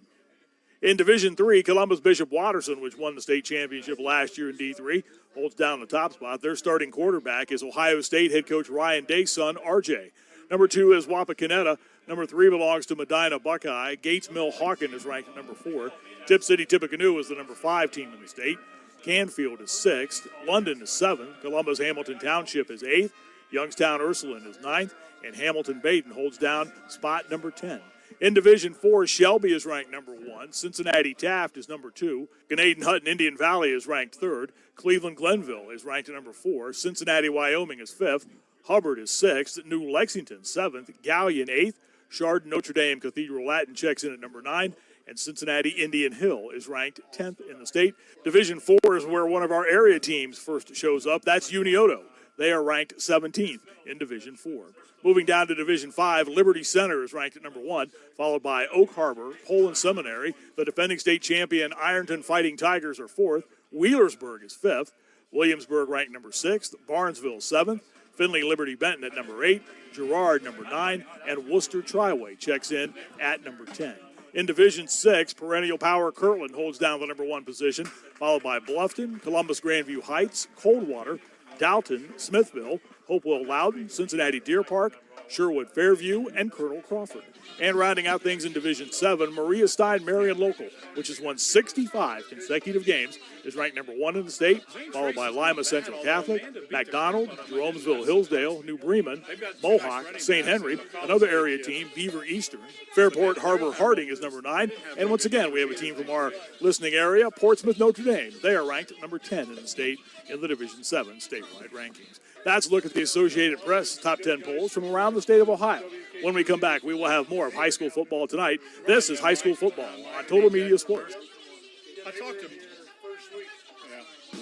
In Division III, Columbus Bishop Watterson, which won the state championship last year in D3, holds down the top spot. Their starting quarterback is Ohio State head coach Ryan Day's son, RJ. Number 2 is Wapakoneta. Number 3 belongs to Medina Buckeye. Gates Mill Hawken is ranked at number 4. Tip City Tippecanoe is the number 5 team in the state. Canfield is 6th. London is 7th. Columbus Hamilton Township is 8th. Youngstown Ursuline is 9th. And Hamilton Baden holds down spot number 10. In Division 4, Shelby is ranked number 1. Cincinnati Taft is number 2. Canadian Hutton Indian Valley is ranked 3rd. Cleveland Glenville is ranked at number 4. Cincinnati Wyoming is 5th. Hubbard is 6th. New Lexington 7th. Gallion 8th. Chardon Notre Dame Cathedral Latin checks in at number 9. And Cincinnati Indian Hill is ranked 10th in the state. Division 4 is where one of our area teams first shows up. That's Unioto. They are ranked 17th in Division 4. Moving down to Division 5, Liberty Center is ranked at number 1, followed by Oak Harbor, Poland Seminary. The defending state champion Ironton Fighting Tigers are 4th. Wheelersburg is 5th. Williamsburg ranked number 6th. Barnesville 7th. Findlay Liberty Benton at number 8. Girard number 9. And Worcester Triway checks in at number 10. In Division 6, Perennial Power Kirtland holds down the number 1 position, followed by Bluffton, Columbus Grandview Heights, Coldwater, Dalton, Smithville, Hopewell Loudon, Cincinnati Deer Park, Sherwood Fairview, and Colonel Crawford. And rounding out things in Division 7, Maria Stein Marion Local, which has won 65 consecutive games, is ranked number 1 in the state, followed by Lima Central Catholic, McDonald, Jeromesville Hillsdale, New Bremen, Mohawk, St. Henry, another area team, Beaver Eastern. Fairport Harbor Harding is number 9. And once again, we have a team from our listening area, Portsmouth Notre Dame. They are ranked number 10 in the state in the Division 7 statewide rankings. That's a look at the Associated Press top 10 polls from around the state of Ohio. When we come back, we will have more of high school football tonight. This is High School Football on Total Media Sports. I talked to him.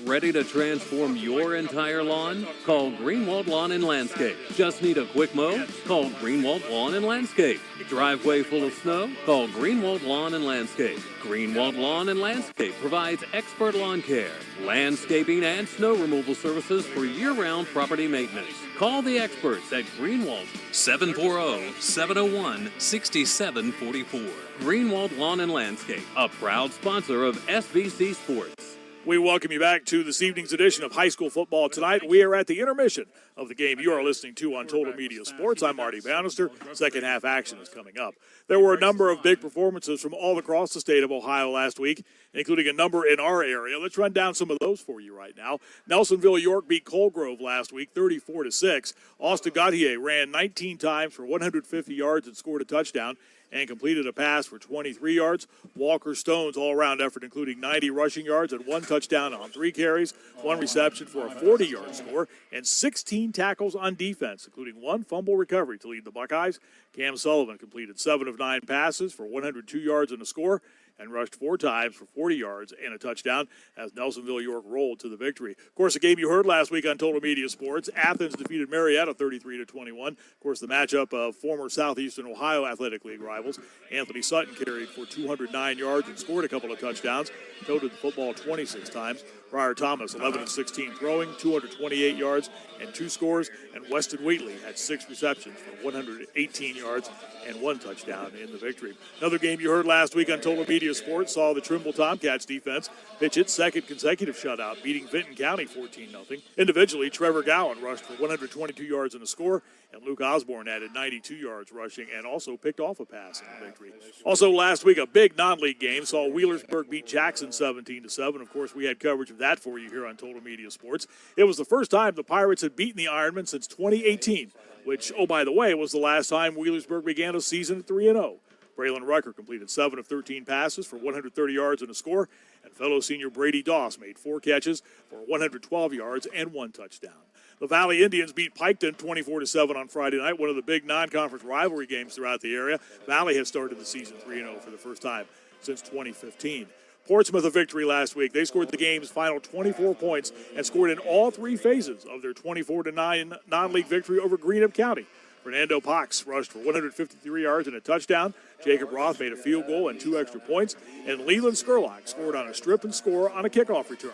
Ready to transform your entire lawn? Call Greenwald Lawn and Landscape. Just need a quick mow? Call Greenwald Lawn and Landscape. Driveway full of snow? Call Greenwald Lawn and Landscape. Greenwald Lawn and Landscape provides expert lawn care, landscaping, and snow removal services for year-round property maintenance. Call the experts at Greenwald, 740-701-6744. Greenwald Lawn and Landscape, a proud sponsor of SVC Sports. We welcome you back to this evening's edition of High School Football tonight. We are at the intermission of the game you are listening to on Total Media Sports. I'm Marty Bannister. Second half action is coming up. There were a number of big performances from all across the state of Ohio last week, including a number in our area. Let's run down some of those for you right now. Nelsonville York beat Colgrove last week, 34-6. Austin Gautier ran 19 times for 150 yards and scored a touchdown and completed a pass for 23 yards. Walker Stone's all-around effort, including 90 rushing yards and 1 touchdown on 3 carries, 1 reception for a 40-yard score, and 16 tackles on defense, including 1 fumble recovery to lead the Buckeyes. Cam Sullivan completed 7 of 9 passes for 102 yards and a score, and rushed 4 times for 40 yards and a touchdown as Nelsonville York rolled to the victory. Of course, the game you heard last week on Total Media Sports, Athens defeated Marietta 33-21. Of course, the matchup of former Southeastern Ohio Athletic League rivals. Anthony Sutton carried for 209 yards and scored a couple of touchdowns, toted the football 26 times. Briar Thomas, 11-16 throwing, 228 yards and 2 scores, and Weston Wheatley had 6 receptions for 118 yards and 1 touchdown in the victory. Another game you heard last week on Total Media Sports saw the Trimble Tomcats defense pitch its second consecutive shutout, beating Vinton County 14-0. Individually, Trevor Gowan rushed for 122 yards and a score, and Luke Osborne added 92 yards rushing and also picked off a pass in the victory. Also last week, a big non-league game saw Wheelersburg beat Jackson 17-7. Of course, we had coverage of that for you here on Total Media Sports. It was the first time the Pirates had beaten the Ironmen since 2018, which, oh, by the way, was the last time Wheelersburg began a season at 3-0. Braylon Rucker completed 7 of 13 passes for 130 yards and a score, and fellow senior Brady Doss made 4 catches for 112 yards and 1 touchdown. The Valley Indians beat Piketon 24-7 on Friday night, one of the big non-conference rivalry games throughout the area. Valley has started the season 3-0 for the first time since 2015. Portsmouth a victory last week. They scored the game's final 24 points and scored in all 3 phases of their 24-9 non-league victory over Greenup County. Fernando Pox rushed for 153 yards and a touchdown. Jacob Roth made a field goal and 2 extra points. And Leland Skurlock scored on a strip and score on a kickoff return.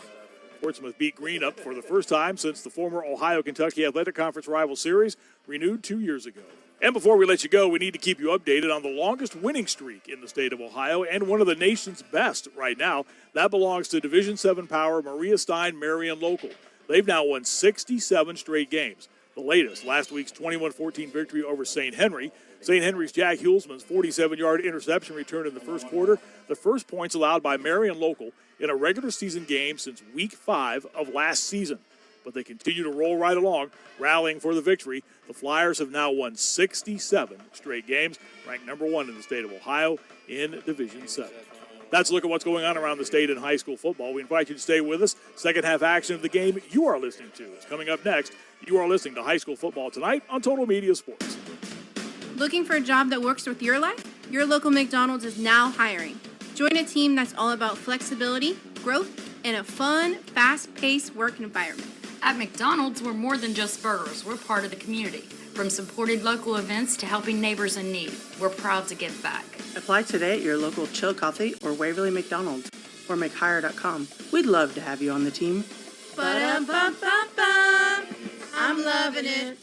Portsmouth beat Greenup for the first time since the former Ohio-Kentucky Athletic Conference rival series renewed 2 years ago. And before we let you go, we need to keep you updated on the longest winning streak in the state of Ohio and one of the nation's best right now. That belongs to Division VII power Maria Stein Marion Local. They've now won 67 straight games. The latest, last week's 21-14 victory over St. Henry. St. Henry's Jack Hulsman's 47-yard interception return in the first quarter, the first points allowed by Marion Local in a regular season game since Week 5 of last season. But they continue to roll right along, rallying for the victory. The Flyers have now won 67 straight games, ranked number 1 in the state of Ohio in Division VII. That's a look at what's going on around the state in high school football. We invite you to stay with us. Second half action of the game you are listening to is coming up next. You are listening to High School Football Tonight on Total Media Sports. Looking for a job that works with your life? Your local McDonald's is now hiring. Join a team that's all about flexibility, growth, and a fun, fast-paced work environment. At McDonald's, we're more than just burgers. We're part of the community. From supported local events to helping neighbors in need, we're proud to give back. Apply today at your local Chillicothe or Waverly McDonald's or McHire.com. We'd love to have you on the team. Ba-dum-bum-bum-bum. I'm loving it.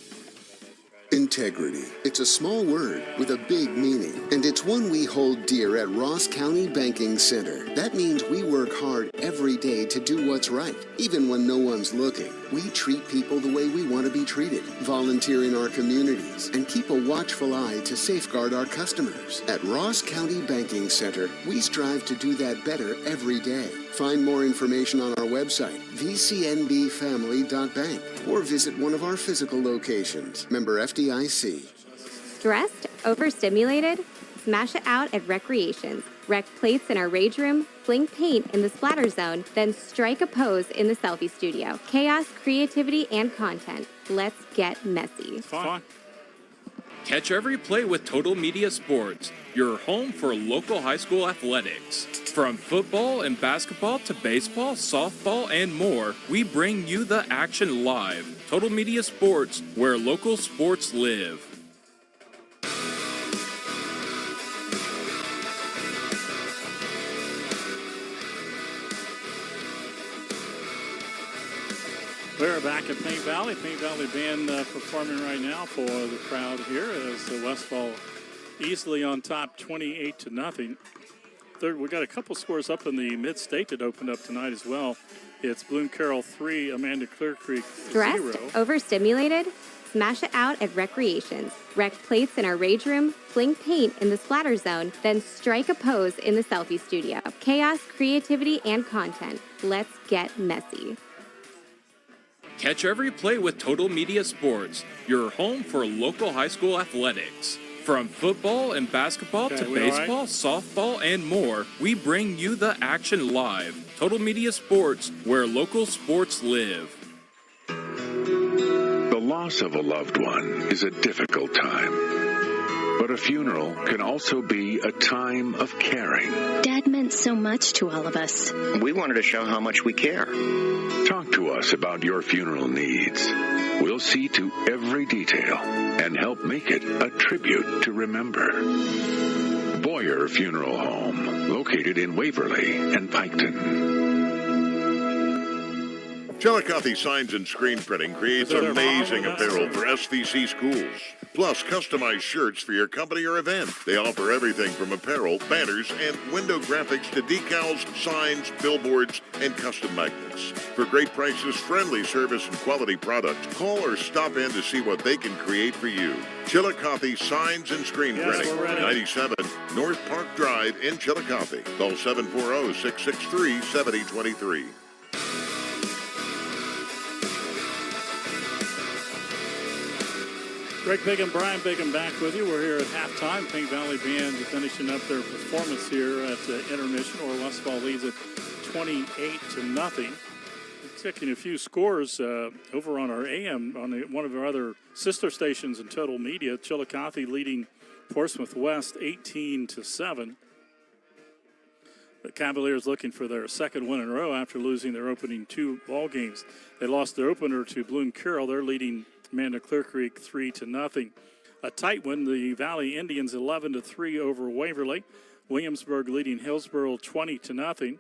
Integrity. It's a small word with a big meaning, and it's one we hold dear at Ross County Banking Center. That means we work hard every day to do what's right, even when no one's looking. We treat people the way we want to be treated, volunteer in our communities, and keep a watchful eye to safeguard our customers. At Ross County Banking Center, we strive to do that better every day. Find more information on our website, vcnbfamily.bank, or visit one of our physical locations. Member FDIC. Stressed? Overstimulated? Smash it out at Recreations. Rec plates in our rage room, fling paint in the splatter zone, then strike a pose in the selfie studio. Chaos, creativity, and content. Let's get messy. Fun. Catch every play with Total Media Sports, your home for local high school athletics. From football and basketball to baseball, softball, and more, we bring you the action live. Total Media Sports, where local sports live. We're back at Paint Valley. Paint Valley Band performing right now for the crowd here as the Westfall easily on top 28-0. Third, we got a couple scores up in the mid-state that opened up tonight as well. It's Bloom Carroll 3, Amanda Clear Creek 0. Stressed? Overstimulated? Smash it out at Recreations. Rec plates in our rage room, fling paint in the splatter zone, then strike a pose in the selfie studio. Chaos, creativity, and content. Let's get messy. Catch every play with Total Media Sports, your home for local high school athletics. From football and basketball to baseball, softball, and more, we bring you the action live. Total Media Sports, where local sports live. The loss of a loved one is a difficult time, but a funeral can also be a time of caring. Dad meant so much to all of us. We wanted to show how much we care. Talk to us about your funeral needs. We'll see to every detail and help make it a tribute to remember. Boyer Funeral Home, located in Waverly and Piketon. Chillicothe Signs and Screen Printing creates amazing apparel for SVC schools. Plus, customized shirts for your company or event. They offer everything from apparel, banners, and window graphics to decals, signs, billboards, and custom magnets. For great prices, friendly service, and quality products, call or stop in to see what they can create for you. Chillicothe Signs and Screen Printing, 97 North Park Drive in Chillicothe. Call 740-663-7023. Greg Pregame, Brian Pregame back with you. We're here at halftime. Paint Valley Band finishing up their performance here at intermission, or Westfall leads it 28-0. Checking a few scores over on our AM, on one of our other sister stations in Total Media. Chillicothe leading Portsmouth West 18-7. The Cavaliers looking for their second win in a row after losing their opening 2 ball games. They lost their opener to Bloom Carroll. They're leading Amanda Clear Creek 3-0. A tight one, the Valley Indians 11-3 over Waverly. Williamsburg leading Hillsborough 20-0.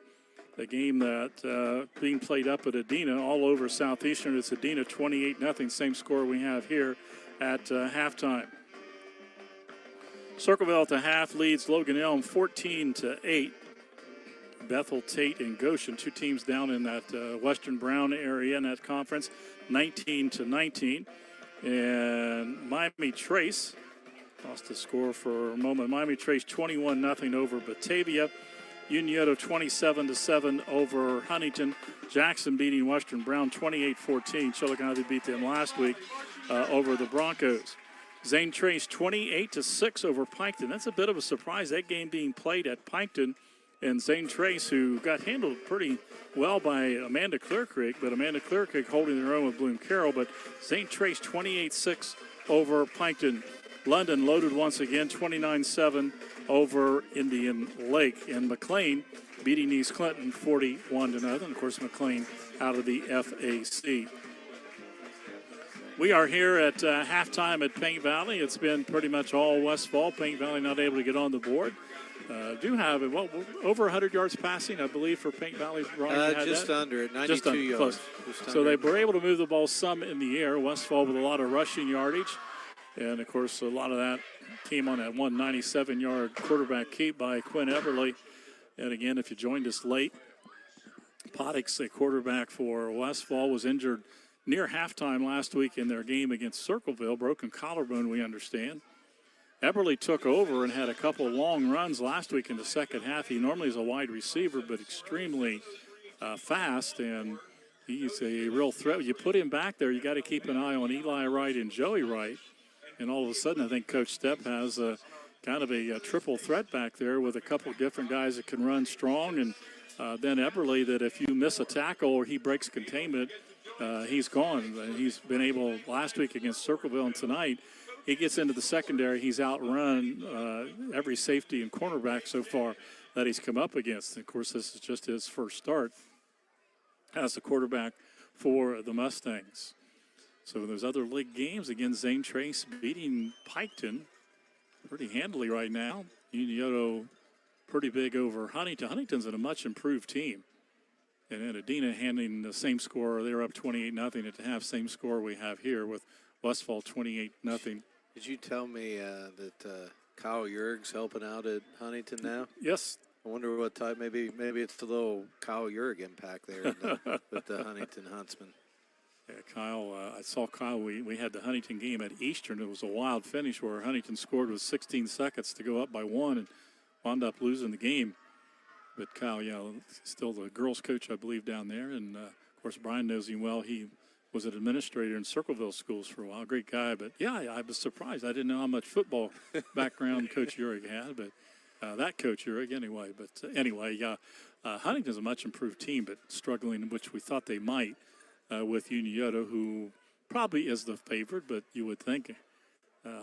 The game that being played up at Adena all over Southeastern. It's Adena 28-0, same score we have here at halftime. Circleville at the half leads Logan Elm 14-8. Bethel, Tate, and Goshen, 2 teams down in that Western Brown area in that conference, 19-19. And Miami Trace lost the score for a moment. Miami Trace 21-0 over Batavia. Unioto 27-7 over Huntington. Jackson beating Western Brown 28-14. Chillicothe beat them last week over the Broncos. Zane Trace 28-6 over Piketon. That's a bit of a surprise, that game being played at Piketon. And Zane Trace, who got handled pretty well by Amanda Clear Creek, but Amanda Clear Creek holding their own with Bloom Carroll. But Zane Trace 28-6 over Piketon. London loaded once again, 29-7 over Indian Lake. And McLean beating East Clinton 41-0. Of course, McLean out of the FAC. We are here at halftime at Paint Valley. It's been pretty much all Westfall. Paint Valley not able to get on the board. Do have over 100 yards passing, I believe, for Paint Valley. Just under it, 92 yards. So they were able to move the ball some in the air. Westfall with a lot of rushing yardage. And, of course, a lot of that came on that 197-yard quarterback keep by Quinn Everly. And, again, if you joined us late, Pottix, a quarterback for Westfall, was injured near halftime last week in their game against Circleville. Broken collarbone, we understand. Eberly took over and had a couple long runs last week in the second half. He normally is a wide receiver, but extremely fast, and he's a real threat. You put him back there, you got to keep an eye on Eli Wright and Joey Wright. And all of a sudden, I think Coach Stepp has kind of a triple threat back there with a couple of different guys that can run strong. And then Eberly, that if you miss a tackle or he breaks containment, he's gone. He's been able last week against Circleville, and tonight he gets into the secondary. He's outrun every safety and cornerback so far that he's come up against. And of course, this is just his first start as the quarterback for the Mustangs. So there's other league games. Again, Zane Trace beating Piketon pretty handily right now. Unioto pretty big over Huntington. Huntington's in a much improved team. And then Adena handing the same score. They're up 28-0 at the half. Same score we have here with Westfall 28-0. Did you tell me that Kyle Yerg's helping out at Huntington now? Yes. I wonder what type. Maybe it's a little Kyle Urick impact there with the Huntington Huntsman. Yeah, Kyle, I saw Kyle. We had the Huntington game at Eastern. It was a wild finish where Huntington scored with 16 seconds to go up by 1 and wound up losing the game. But Kyle, still the girls' coach, I believe, down there. And, of course, Brian knows him well. He was an administrator in Circleville schools for a while. Great guy. But, yeah, I was surprised. I didn't know how much football background Coach Urick had. But that Coach Urick anyway. But, Huntington's a much improved team, but struggling, which we thought they might. With Unioto, who probably is the favorite, but you would think.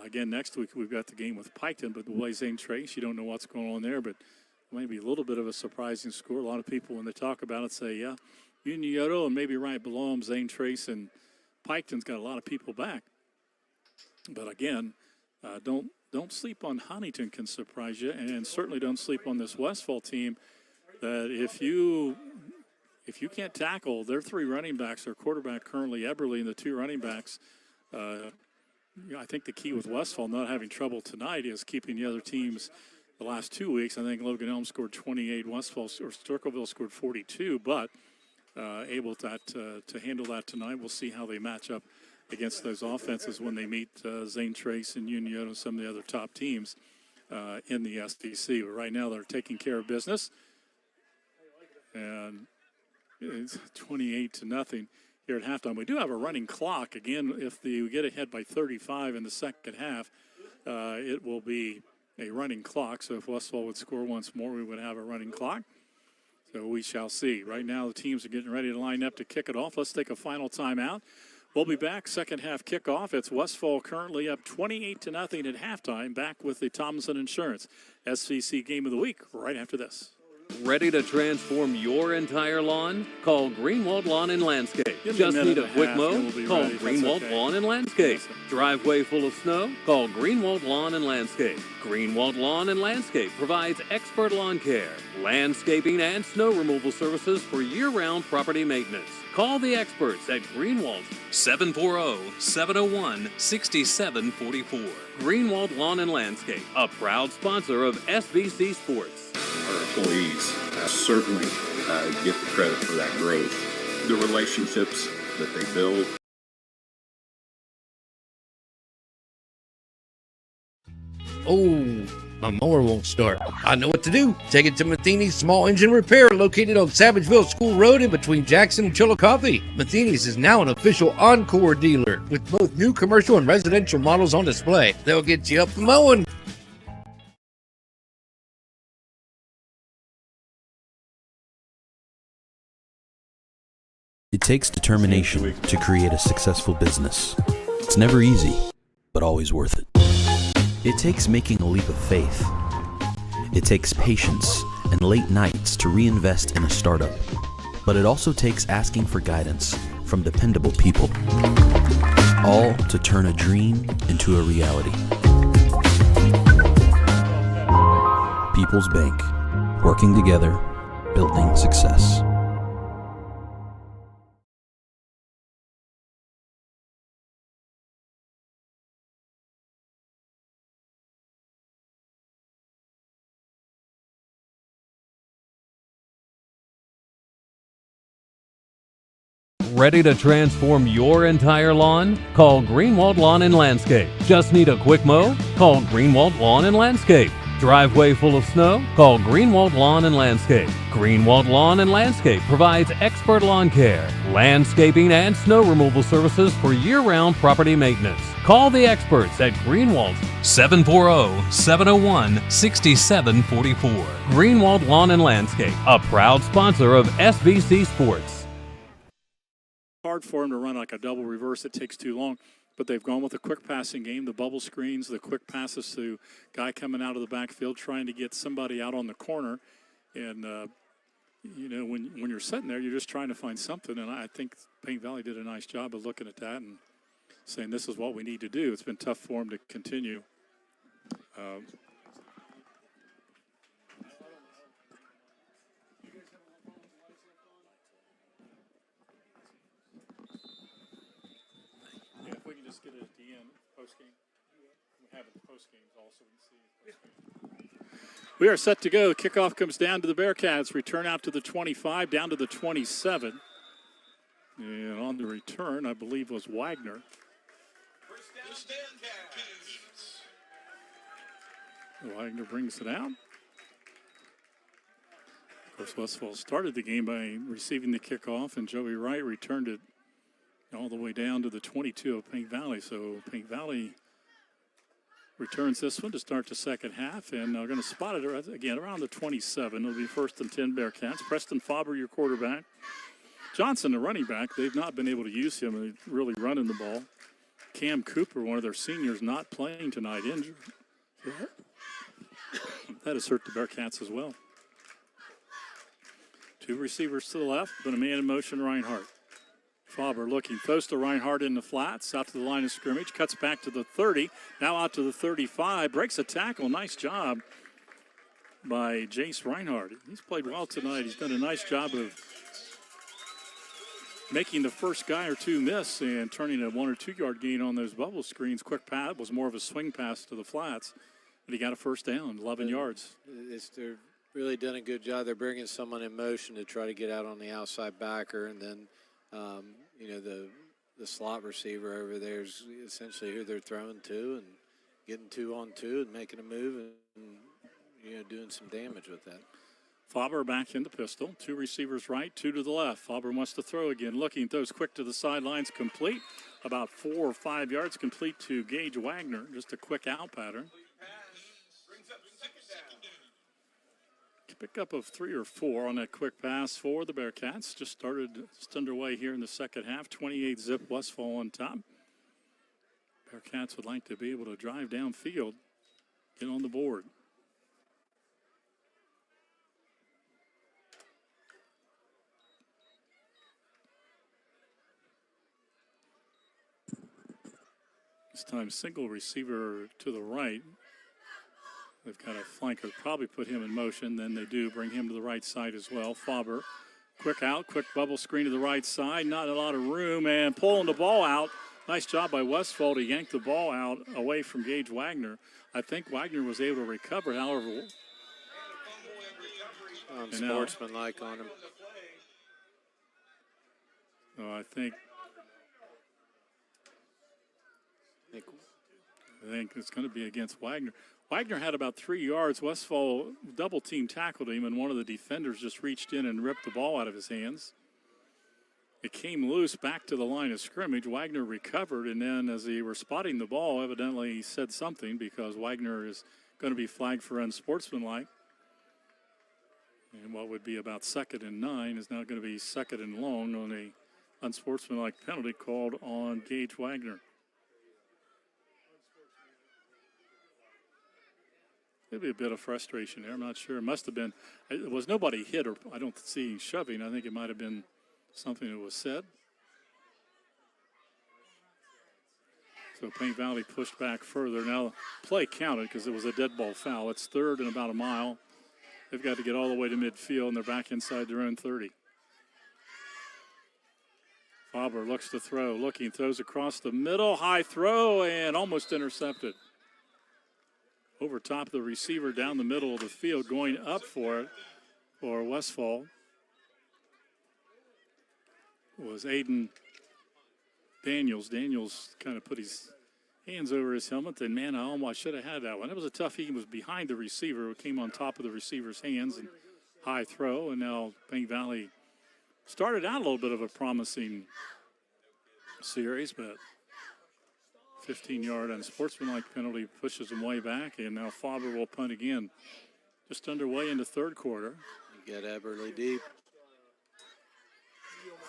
Again, next week we've got the game with Piketon, but the way Zane Trace, you don't know what's going on there, but maybe a little bit of a surprising score. A lot of people, when they talk about it, say, yeah, Unioto and maybe right below them, Zane Trace and Piketon's got a lot of people back. But again, don't sleep on Huntington can surprise you, and certainly don't sleep on this Westfall team that if you can't tackle, their 3 running backs, their quarterback currently Eberly, and the 2 running backs, I think the key with Westfall not having trouble tonight is keeping the other teams the last 2 weeks. I think Logan Elm scored 28, Westfall or Circleville scored 42, but able to handle that tonight. We'll see how they match up against those offenses when they meet Zane Trace and Unioto and some of the other top teams in the SDC. But right now they're taking care of business. And it's 28-0 here at halftime. We do have a running clock. Again, if we get ahead by 35 in the second half, it will be a running clock. So if Westfall would score once more, we would have a running clock. So we shall see. Right now, the teams are getting ready to line up to kick it off. Let's take a final timeout. We'll be back. Second half kickoff. It's Westfall currently up 28-0 at halftime. Back with the Thompson Insurance SVC Game of the Week right after this. Ready to transform your entire lawn? Call Greenwald Lawn and Landscape. Just need a quick mow? Call Greenwald Lawn and Landscape. Driveway full of snow? Call Greenwald Lawn and Landscape. Greenwald Lawn and Landscape provides expert lawn care, landscaping, and snow removal services for year-round property maintenance. Call the experts at Greenwald, 740-701-6744. Greenwald Lawn and Landscape, a proud sponsor of SVC Sports. Our employees certainly get the credit for that growth. The relationships that they build. Oh, my mower won't start. I know what to do. Take it to Matheny's Small Engine Repair, located on Savageville School Road in between Jackson and Chillicothe. Matheny's is now an official Encore dealer with both new commercial and residential models on display. They'll get you up and mowing. It takes determination to create a successful business. It's never easy, but always worth it. It takes making a leap of faith. It takes patience and late nights to reinvest in a startup. But it also takes asking for guidance from dependable people. All to turn a dream into a reality. People's Bank. Working together, building success. Ready to transform your entire lawn? Call Greenwald Lawn and Landscape. Just need a quick mow? Call Greenwald Lawn and Landscape. Driveway full of snow? Call Greenwald Lawn and Landscape. Greenwald Lawn and Landscape provides expert lawn care, landscaping, and snow removal services for year-round property maintenance. Call the experts at Greenwald, 740-701-6744. Greenwald Lawn and Landscape, a proud sponsor of SVC Sports. Hard for him to run like a double reverse. It takes too long. But they've gone with a quick passing game, the bubble screens, the quick passes to guy coming out of the backfield, trying to get somebody out on the corner. And, when you're sitting there, you're just trying to find something. And I think Paint Valley did a nice job of looking at that and saying this is what we need to do. It's been tough for him to continue. If we can just get it at the end, post game. We have it post games also. We can see We are set to go. Kickoff comes down to the Bearcats. Return out to the 25, down to the 27. And on the return, I believe, was Wagner. Wagner brings it out. Of course, Westfall started the game by receiving the kickoff, and Joey Wright returned it all the way down to the 22 of Paint Valley. So Paint Valley returns this one to start the second half, and they're going to spot it again around the 27. It'll be 1st and 10 Bearcats. Preston Faber, your quarterback. Johnson, the running back. They've not been able to use him really running the ball. Cam Cooper, one of their seniors, not playing tonight, injured. That has hurt the Bearcats as well. 2 receivers to the left, but a man in motion, Reinhardt. Faber looking, throws to Reinhardt in the flats, out to the line of scrimmage, cuts back to the 30, now out to the 35, breaks a tackle. Nice job by Jace Reinhardt. He's played well tonight. He's done a nice job of making the first guy or two miss and turning a 1 or 2 yard gain on those bubble screens. Quick pass was more of a swing pass to the flats, but he got a first down, 11 yards. They're really done a good job. They're bringing someone in motion to try to get out on the outside backer, and then the slot receiver over there is essentially who they're throwing to and getting 2-on-2 and making a move and doing some damage with that. Faber back in the pistol. 2 receivers right, 2 to the left. Faber wants to throw again. Looking, throws quick to the sidelines, complete. About 4 or 5 yards complete to Gage Wagner. Just a quick out pattern. Pickup of 3 or 4 on that quick pass for the Bearcats. Just underway here in the second half. 28-zip Westfall on top. Bearcats would like to be able to drive downfield, get on the board. This time single receiver to the right. They've got a flanker, probably put him in motion. Then they do bring him to the right side as well. Faber, quick out, quick bubble screen to the right side. Not a lot of room, and pulling the ball out. Nice job by Westfall to yank the ball out away from Gage Wagner. I think Wagner was able to recover, however. Unsportsmanlike on him. So I think it's going to be against Wagner. Wagner had about 3 yards. Westfall double team tackled him, and one of the defenders just reached in and ripped the ball out of his hands. It came loose back to the line of scrimmage. Wagner recovered, and then as they were spotting the ball, evidently he said something because Wagner is going to be flagged for unsportsmanlike. And what would be about 2nd and 9 is now going to be 2nd and long on a unsportsmanlike penalty called on Gage Wagner. Maybe a bit of frustration there. I'm not sure. It must have been. It was nobody hit, or I don't see shoving. I think it might have been something that was said. So Paint Valley pushed back further. Now play counted because it was a dead ball foul. It's 3rd and about a mile. They've got to get all the way to midfield, and they're back inside their own 30. Faber looks to throw. Looking, throws across the middle. High throw, and almost intercepted. Over top of the receiver down the middle of the field, going up for it for Westfall was Aiden Daniels. Daniels kind of put his hands over his helmet, and man, I almost should have had that one. It was a tough. He was behind the receiver. It came on top of the receiver's hands, and high throw, and now Paint Valley started out a little bit of a promising series, but 15-yard unsportsmanlike penalty pushes them way back, and now Faber will punt again. Just underway in the 3rd quarter. You get Eberly deep.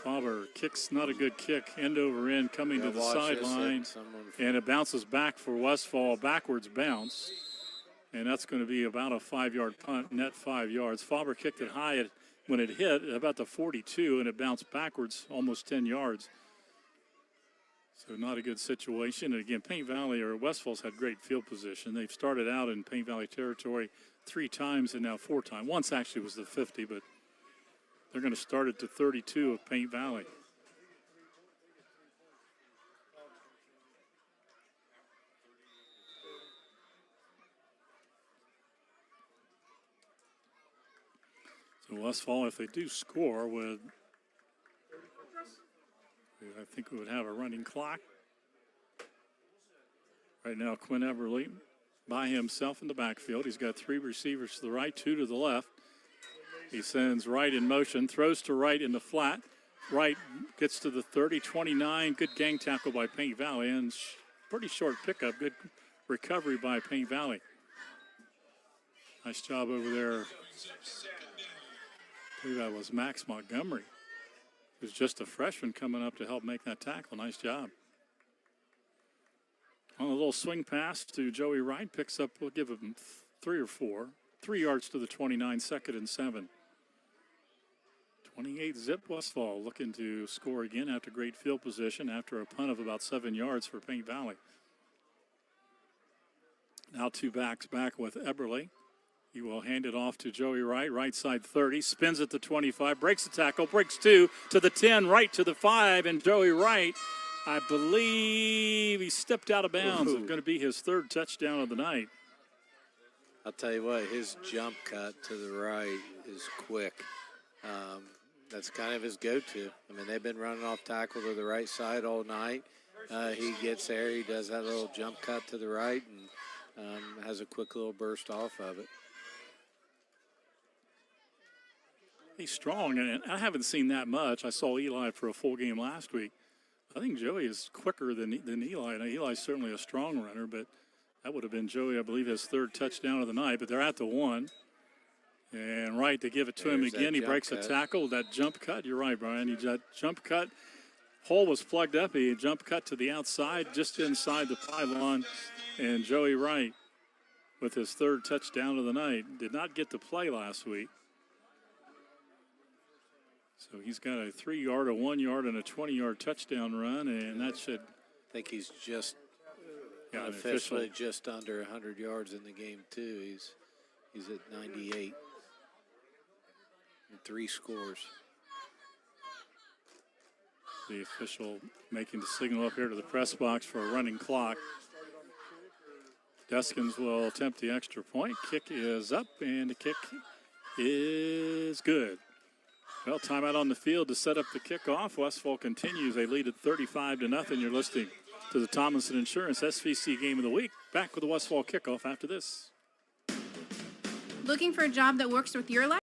Faber kicks, not a good kick, end over end, coming to the sideline, and it bounces back for Westfall, backwards bounce, and that's going to be about a 5-yard punt, net 5 yards. Faber kicked it high when it hit about the 42, and it bounced backwards almost 10 yards. So not a good situation. And again, Paint Valley or Westfall's had great field position. They've started out in Paint Valley territory 3 times and now 4 times. Once actually was the 50, but they're going to start at the 32 of Paint Valley. So Westfall, if they do score, I think we would have a running clock. Right now, Quinn Everly by himself in the backfield. He's got 3 receivers to the right, 2 to the left. He sends right in motion, throws to right in the flat. Right gets to the 30, 29. Good gang tackle by Paint Valley, and pretty short pickup. Good recovery by Paint Valley. Nice job over there. I believe that was Max Montgomery, who's just a freshman coming up to help make that tackle. Nice job. On a little swing pass to Joey Wright, picks up, we'll give him 3 or 4. 3 yards to the 29, 2nd and 7. 28 zip Westfall looking to score again after great field position after a punt of about 7 yards for Paint Valley. Now 2 backs back with Eberle. He will hand it off to Joey Wright, right side 30, spins at the 25, breaks the tackle, breaks 2 to the 10, right to the 5, and Joey Wright, I believe he stepped out of bounds. It's going to be his 3rd touchdown of the night. I'll tell you what, his jump cut to the right is quick. That's kind of his go-to. I mean, they've been running off tackle to the right side all night. He gets there, he does that little jump cut to the right, and has a quick little burst off of it. He's strong, and I haven't seen that much. I saw Eli for a full game last week. I think Joey is quicker than Eli. Now, Eli's certainly a strong runner, but that would have been Joey, I believe, his 3rd touchdown of the night. But they're at the 1. And Wright to give it to him again. He breaks a tackle. That jump cut, you're right, Brian. He got jump cut. Hole was plugged up. He jump cut to the outside, just inside the pylon. And Joey Wright with his 3rd touchdown of the night. Did not get to play last week. So he's got a 3-yard, a 1-yard, and a 20-yard touchdown run, and that should. I think he's just officially just under 100 yards in the game too. He's at 98 and 3 scores. The official making the signal up here to the press box for a running clock. Deskins will attempt the extra point. Kick is up, and the kick is good. Well, timeout on the field to set up the kickoff. Westfall continues. They lead at 35-0. You're listening to the Thomason Insurance SVC Game of the Week. Back with the Westfall kickoff after this. Looking for a job that works with your life?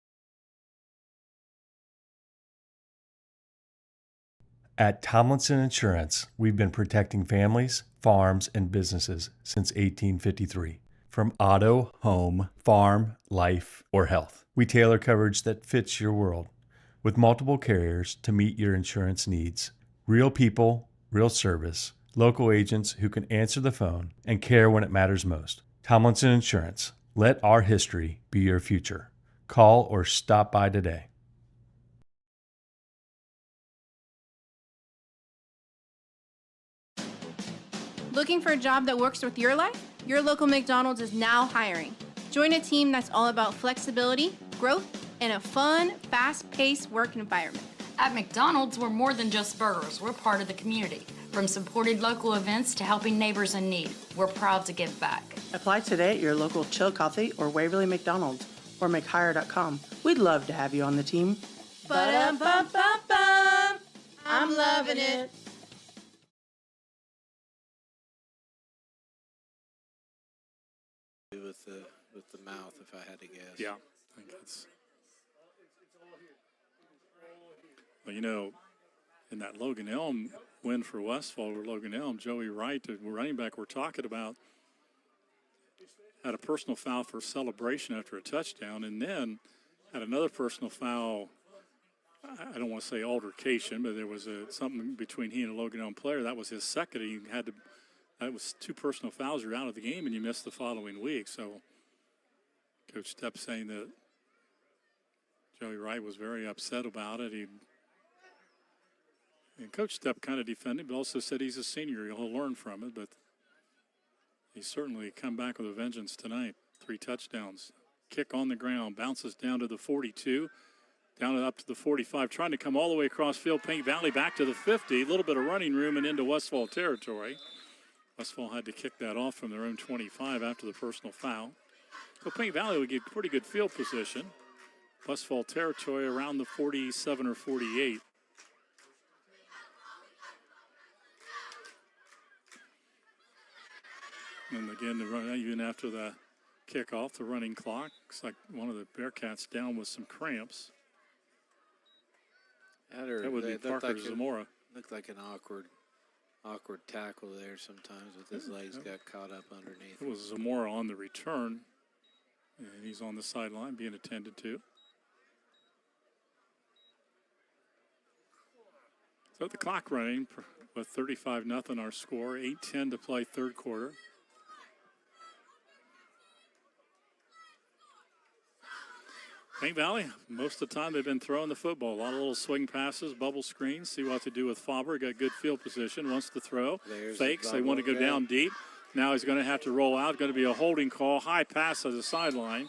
At Tomlinson Insurance, we've been protecting families, farms, and businesses since 1853. From auto, home, farm, life, or health, we tailor coverage that fits your world. With multiple carriers to meet your insurance needs. Real people, real service, local agents who can answer the phone and care when it matters most. Tomlinson Insurance. Let our history be your future. Call or stop by today. Looking for a job that works with your life? Your local McDonald's is now hiring. Join a team that's all about flexibility, growth, and a fun, fast-paced work environment. At McDonald's, we're more than just burgers. We're part of the community. From supported local events to helping neighbors in need, we're proud to give back. Apply today at your local Chillicothe or Waverly McDonald's or makehire.com. We'd love to have you on the team. Ba-dum-bum-bum-bum. I'm loving it. With the mouth, if I had to guess. Yeah, I think it's. Well, you know, in that Logan Elm win for Westfall, where Logan Elm, Joey Wright, the running back we're talking about, had a personal foul for celebration after a touchdown, and then had another personal foul. I don't want to say altercation, but there was something between he and a Logan Elm player. That was his second. He had to. That was 2 personal fouls. You're out of the game, and you missed the following week. So, Coach Stepp saying that Joey Wright was very upset about it. And Coach Stepp kind of defended, but also said he's a senior. He'll learn from it, but he's certainly come back with a vengeance tonight. 3 touchdowns. Kick on the ground, bounces down to the 42, down and up to the 45, trying to come all the way across field. Paint Valley back to the 50, a little bit of running room and into Westfall territory. Westfall had to kick that off from their own 25 after the personal foul. So Paint Valley would get pretty good field position. Westfall territory around the 47 or 48. And again, the run, even after the kickoff, the running clock, looks like one of the Bearcats down with some cramps. That would be Parker Zamora. Looked like an awkward tackle there sometimes with his legs got caught up underneath. It was Zamora on the return, and he's on the sideline being attended to. So the clock running with 35-0 our score, 8:10 to play third quarter. Paint Valley, most of the time they've been throwing the football. A lot of little swing passes, bubble screens, see what to do with Faber. Got good field position, wants to throw. Fakes, they want to go down deep. Now he's going to have to roll out. Going to be a holding call. High pass at the sideline.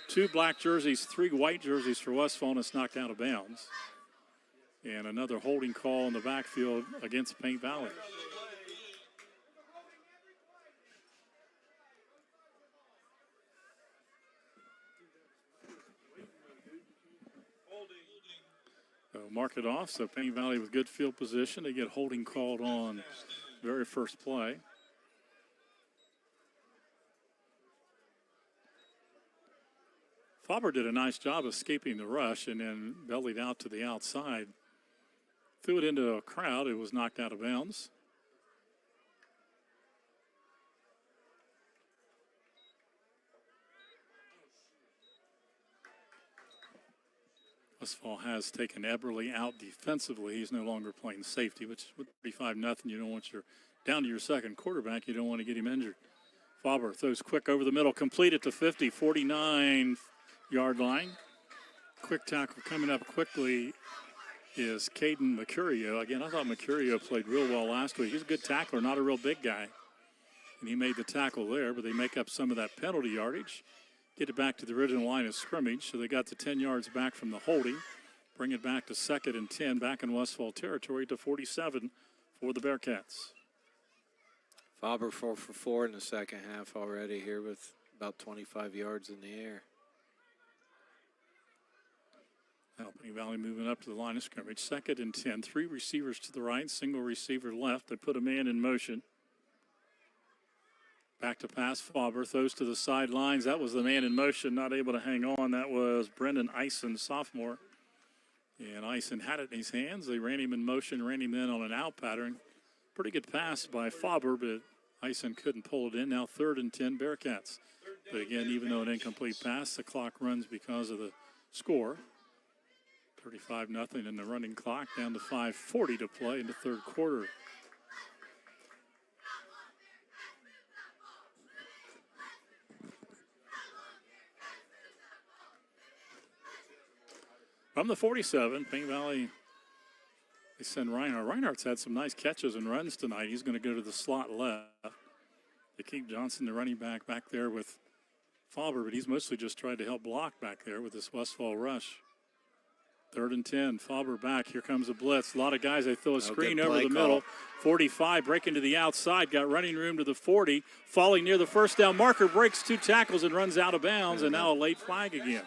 2 black jerseys, 3 white jerseys for Westfall, and it's knocked out of bounds. And another holding call in the backfield against Paint Valley. So mark it off. So Paint Valley with good field position. They get holding called on very first play. Faber did a nice job escaping the rush and then bellied out to the outside. Threw it into a crowd. It was knocked out of bounds. Westfall has taken Eberly out defensively. He's no longer playing safety, which with 35-0, you don't want your down to your second quarterback. You don't want to get him injured. Faber throws quick over the middle, complete at the 50, 49-yard line. Quick tackle coming up quickly is Caden Mercurio. Again, I thought Mercurio played real well last week. He's a good tackler, not a real big guy. And he made the tackle there, but they make up some of that penalty yardage. Get it back to the original line of scrimmage. So they got the 10 yards back from the holding. Bring it back to 2nd and 10, back in Westfall territory to 47 for the Bearcats. Faber 4 for 4 in the second half already here with about 25 yards in the air. Paint Valley moving up to the line of scrimmage. 2nd and 10, 3 receivers to the right, single receiver left. They put a man in motion. Back to pass, Faber throws to the sidelines. That was the man in motion, not able to hang on. That was Brendan Eisen, sophomore. And Eisen had it in his hands. They ran him in motion, ran him in on an out pattern. Pretty good pass by Faber, but Eisen couldn't pull it in. Now 3rd and 10, Bearcats. But again, even though an incomplete pass, the clock runs because of the score. 35-0 in the running clock, down to 5:40 to play in the third quarter. From the 47, Paint Valley, they send Reinhardt. Reinhardt's had some nice catches and runs tonight. He's going to go to the slot left. They keep Johnson, the running back there with Faber, but he's mostly just tried to help block back there with this Westfall rush. 3rd and 10, Faber back. Here comes a blitz. A lot of guys, they throw a screen over the middle. 45, breaking to the outside, got running room to the 40. Falling near the first down marker, breaks 2 tackles and runs out of bounds, and now a late flag again.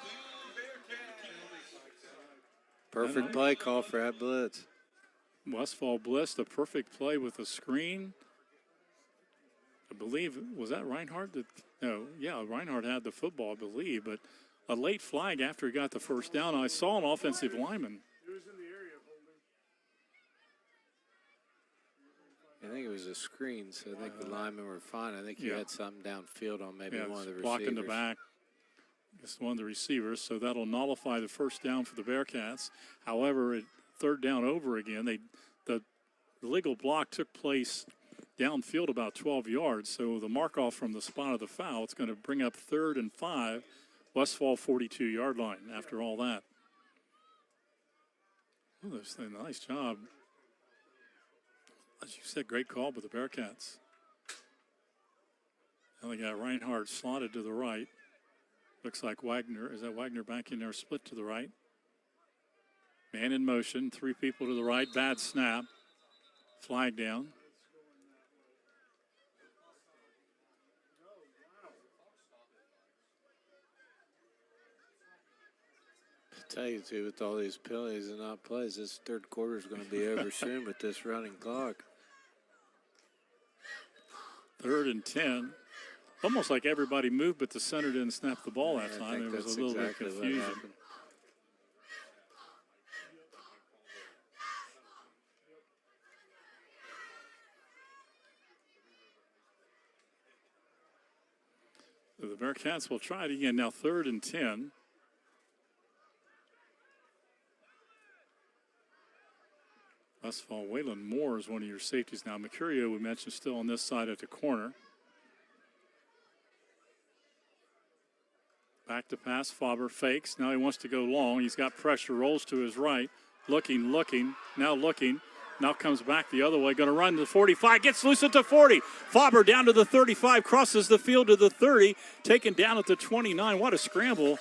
Perfect play call for that blitz. Westfall blitz, the perfect play with a screen. I believe, was that Reinhardt? Reinhardt had the football, I believe, but a late flag after he got the first down. I saw an offensive lineman. I think it was a screen, so I think the linemen were fine. I think you had something downfield on maybe one of the receivers. Blocking the back. Just one of the receivers, so that'll nullify the first down for the Bearcats. However, at 3rd down over again, the illegal block took place downfield about 12 yards, so the mark-off from the spot of the foul, it's going to bring up 3rd and 5, Westfall 42-yard line after all that. Oh, that's a nice job. As you said, great call by the Bearcats. Now they got Reinhardt slotted to the right. Looks like Wagner. Is that Wagner back in there, split to the right? Man in motion, 3 people to the right. Bad snap. Flag down. Tell you too, with all these penalties and not plays, this third quarter is going to be over soon with this running clock. 3rd and 10. Almost like everybody moved, but the center didn't snap the ball that time. There was a little bit of confusion. So the Bearcats will try it again. Now 3rd and 10. Westfall, Waylon Moore is one of your safeties now. Mercurio, we mentioned, still on this side at the corner. Back to pass. Faber fakes. Now he wants to go long. He's got pressure. Rolls to his right. Looking. Now looking. Now comes back the other way. Going to run to the 45. Gets loose at the 40. Faber down to the 35. Crosses the field to the 30. Taken down at the 29. What a scramble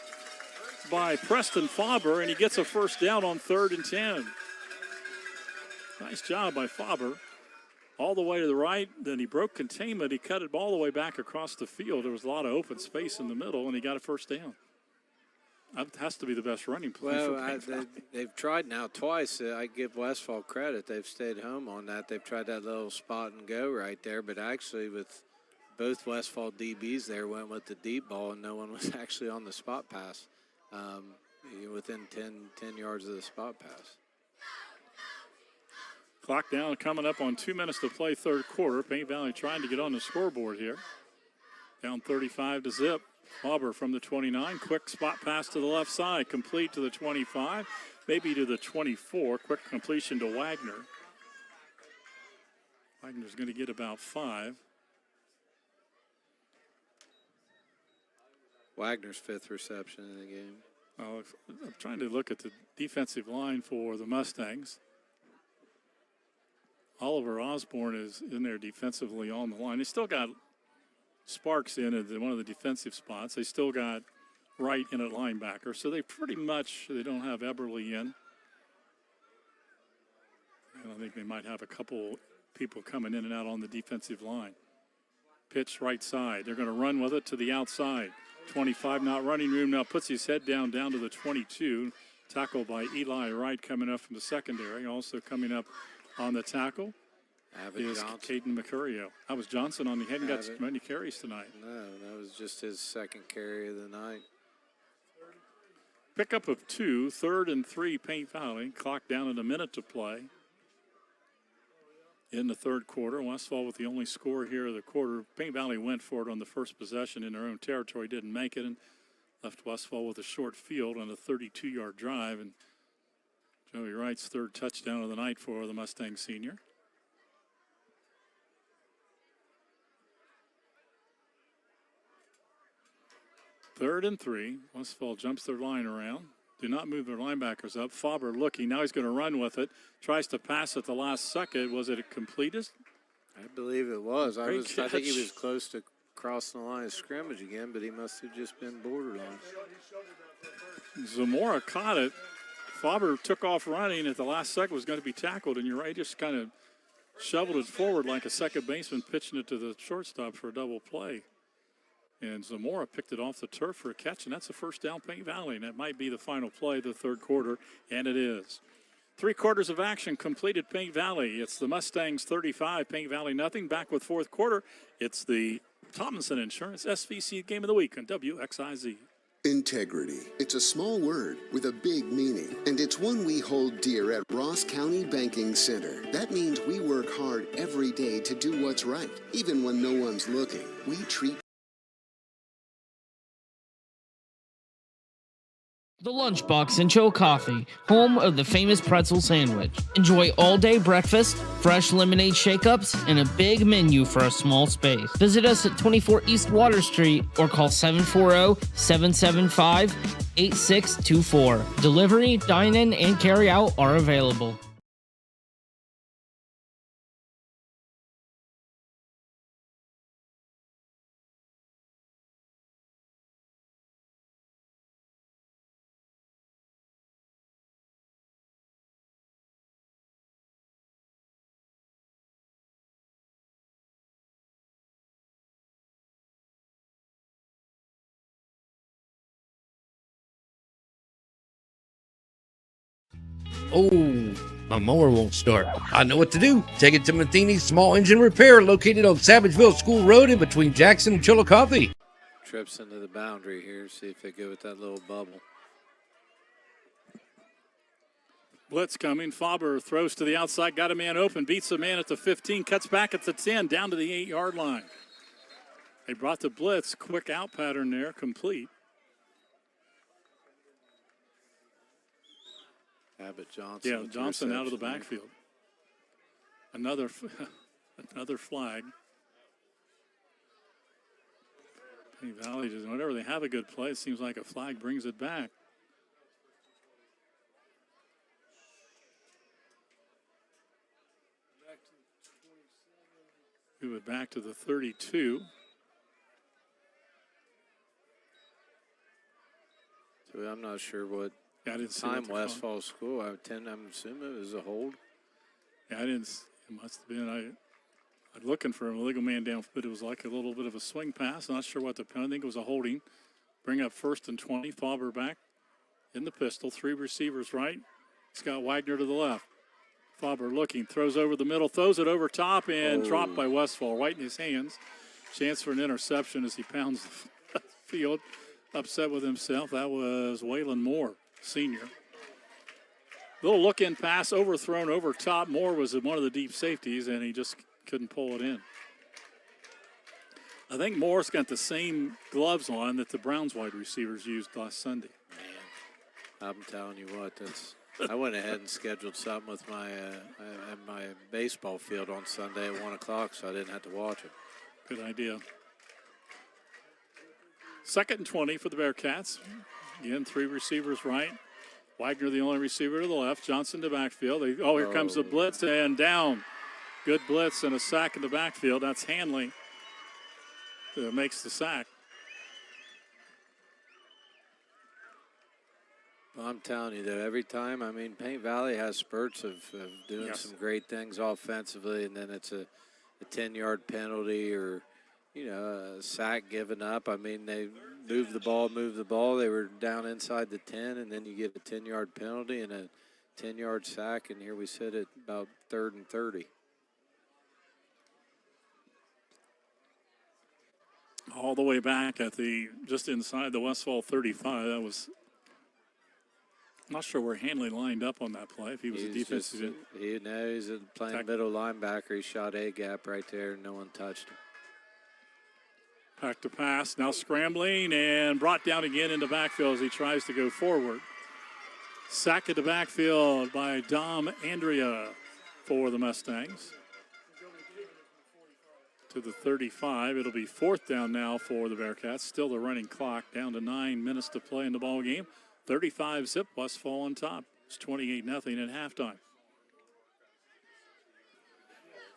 by Preston Faber. And he gets a first down on 3rd and 10. Nice job by Faber. All the way to the right. Then he broke containment. He cut it all the way back across the field. There was a lot of open space in the middle, and he got a first down. That has to be the best running play for they've tried now twice. I give Westfall credit. They've stayed home on that. They've tried that little spot and go right there, but actually with both Westfall DBs there went with the deep ball, and no one was actually on the spot pass within 10 yards of the spot pass. Clock down, coming up on 2 minutes to play 3rd quarter. Paint Valley trying to get on the scoreboard here. Down 35-0. Faber from the 29. Quick spot pass to the left side. Complete to the 25. Maybe to the 24. Quick completion to Wagner. Wagner's going to get about 5. Wagner's 5th reception in the game. I'm trying to look at the defensive line for the Mustangs. Oliver Osborne is in there defensively on the line. They still got Sparks in at one of the defensive spots. They still got Wright in at linebacker. So they don't have Eberly in. And I think they might have a couple people coming in and out on the defensive line. Pitch right side. They're going to run with it to the outside. 25 not running room now, puts his head down to the 22. Tackled by Eli Wright coming up from the secondary. Also coming up on the tackle is Caden Mercurio. That was Johnson on the head and got many carries tonight. No, that was just his 2nd carry of the night. Pickup of 2, 3rd and 3 Paint Valley. Clock down at a minute to play in the 3rd quarter. Westfall with the only score here of the quarter. Paint Valley went for it on the first possession in their own territory, didn't make it, and left Westfall with a short field on a 32-yard drive. And Joey Wright's 3rd touchdown of the night for the Mustang senior. Third and 3. Westfall jumps their line around. Do not move their linebackers up. Faber looking. Now he's going to run with it. Tries to pass at the last second. Was it a completed? I believe it was. I think he was close to crossing the line of scrimmage again, but he must have just been borderline. Zamora caught it. Faber took off running at the last second, was going to be tackled, and you're right, just kind of shoveled it forward like a second baseman pitching it to the shortstop for a double play. And Zamora picked it off the turf for a catch, and that's a first down Paint Valley, and that might be the final play of the 3rd quarter, and it is. 3 quarters of action completed Paint Valley. It's the Mustangs 35, Paint Valley nothing. Back with 4th quarter, it's the Thompson Insurance SVC Game of the Week on WXIZ. Integrity. It's a small word with a big meaning, and it's one we hold dear at Ross County Banking Center. That means we work hard every day to do what's right, even when no one's looking. We treat The Lunchbox and Chillicothe, home of the famous pretzel sandwich. Enjoy all-day breakfast, fresh lemonade shake-ups, and a big menu for a small space. Visit us at 24 East Water Street or call 740-775-8624. Delivery, dine-in, and carry-out are available. Oh, my mower won't start. I know what to do. Take it to Matheny's Small Engine Repair, located on Savageville School Road in between Jackson and Chillicothe. Trips into the boundary here. See if they go with that little bubble. Blitz coming. Faber throws to the outside, got a man open, beats a man at the 15, cuts back at the 10, down to the 8-yard line. They brought the blitz, quick out pattern there, complete. Abbott Johnson. Yeah, Johnson out of the backfield. Another flag. Penny Valley, just whenever they have a good play, it seems like a flag brings it back. Move it back to the 32. So I'm not sure what time Westfall School. I'm assuming it was a hold. Yeah, I didn't. It must have been. I'm looking for a legal man down, but it was like a little bit of a swing pass. Not sure what the penalty. I think it was a holding. Bring up 1st and 20. Faber back in the pistol. 3 receivers right. Scott Wagner to the left. Faber looking, throws over the middle, throws it over top, and dropped by Westfall right in his hands. Chance for an interception as he pounds the field. Upset with himself. That was Waylon Moore, senior. Little look-in pass, overthrown over top. Moore was one of the deep safeties, and he just couldn't pull it in. I think Moore's got the same gloves on that the Browns wide receivers used last Sunday. Man, I'm telling you what, I went ahead and scheduled something with my baseball field on Sunday at 1 o'clock, so I didn't have to watch it. Good idea. 2nd and 20 for the Bearcats. Again, 3 receivers right. Wagner the only receiver to the left. Johnson to backfield. Here comes the blitz and down. Good blitz and a sack in the backfield. That's Hanley that makes the sack. Well, I'm telling you, though, every time, Paint Valley has spurts of doing some great things offensively, and then it's a 10-yard penalty or, a sack given up. They move the ball. They were down inside the 10, and then you get a 10-yard penalty and a 10-yard sack, and here we sit at about 3rd and 30. All the way back at just inside the Westfall 35. That was... I'm not sure where Hanley lined up on that play. If he was a defensive... He's playing middle linebacker. He shot A-gap right there, and no one touched him. Back to pass. Now scrambling and brought down again in the backfield as he tries to go forward. Sack at the backfield by Dom Andrea for the Mustangs. To the 35. It'll be 4th down now for the Bearcats. Still the running clock. Down to 9 minutes to play in the ball game. 35-zip, Westfall on top. It's 28-0 at halftime.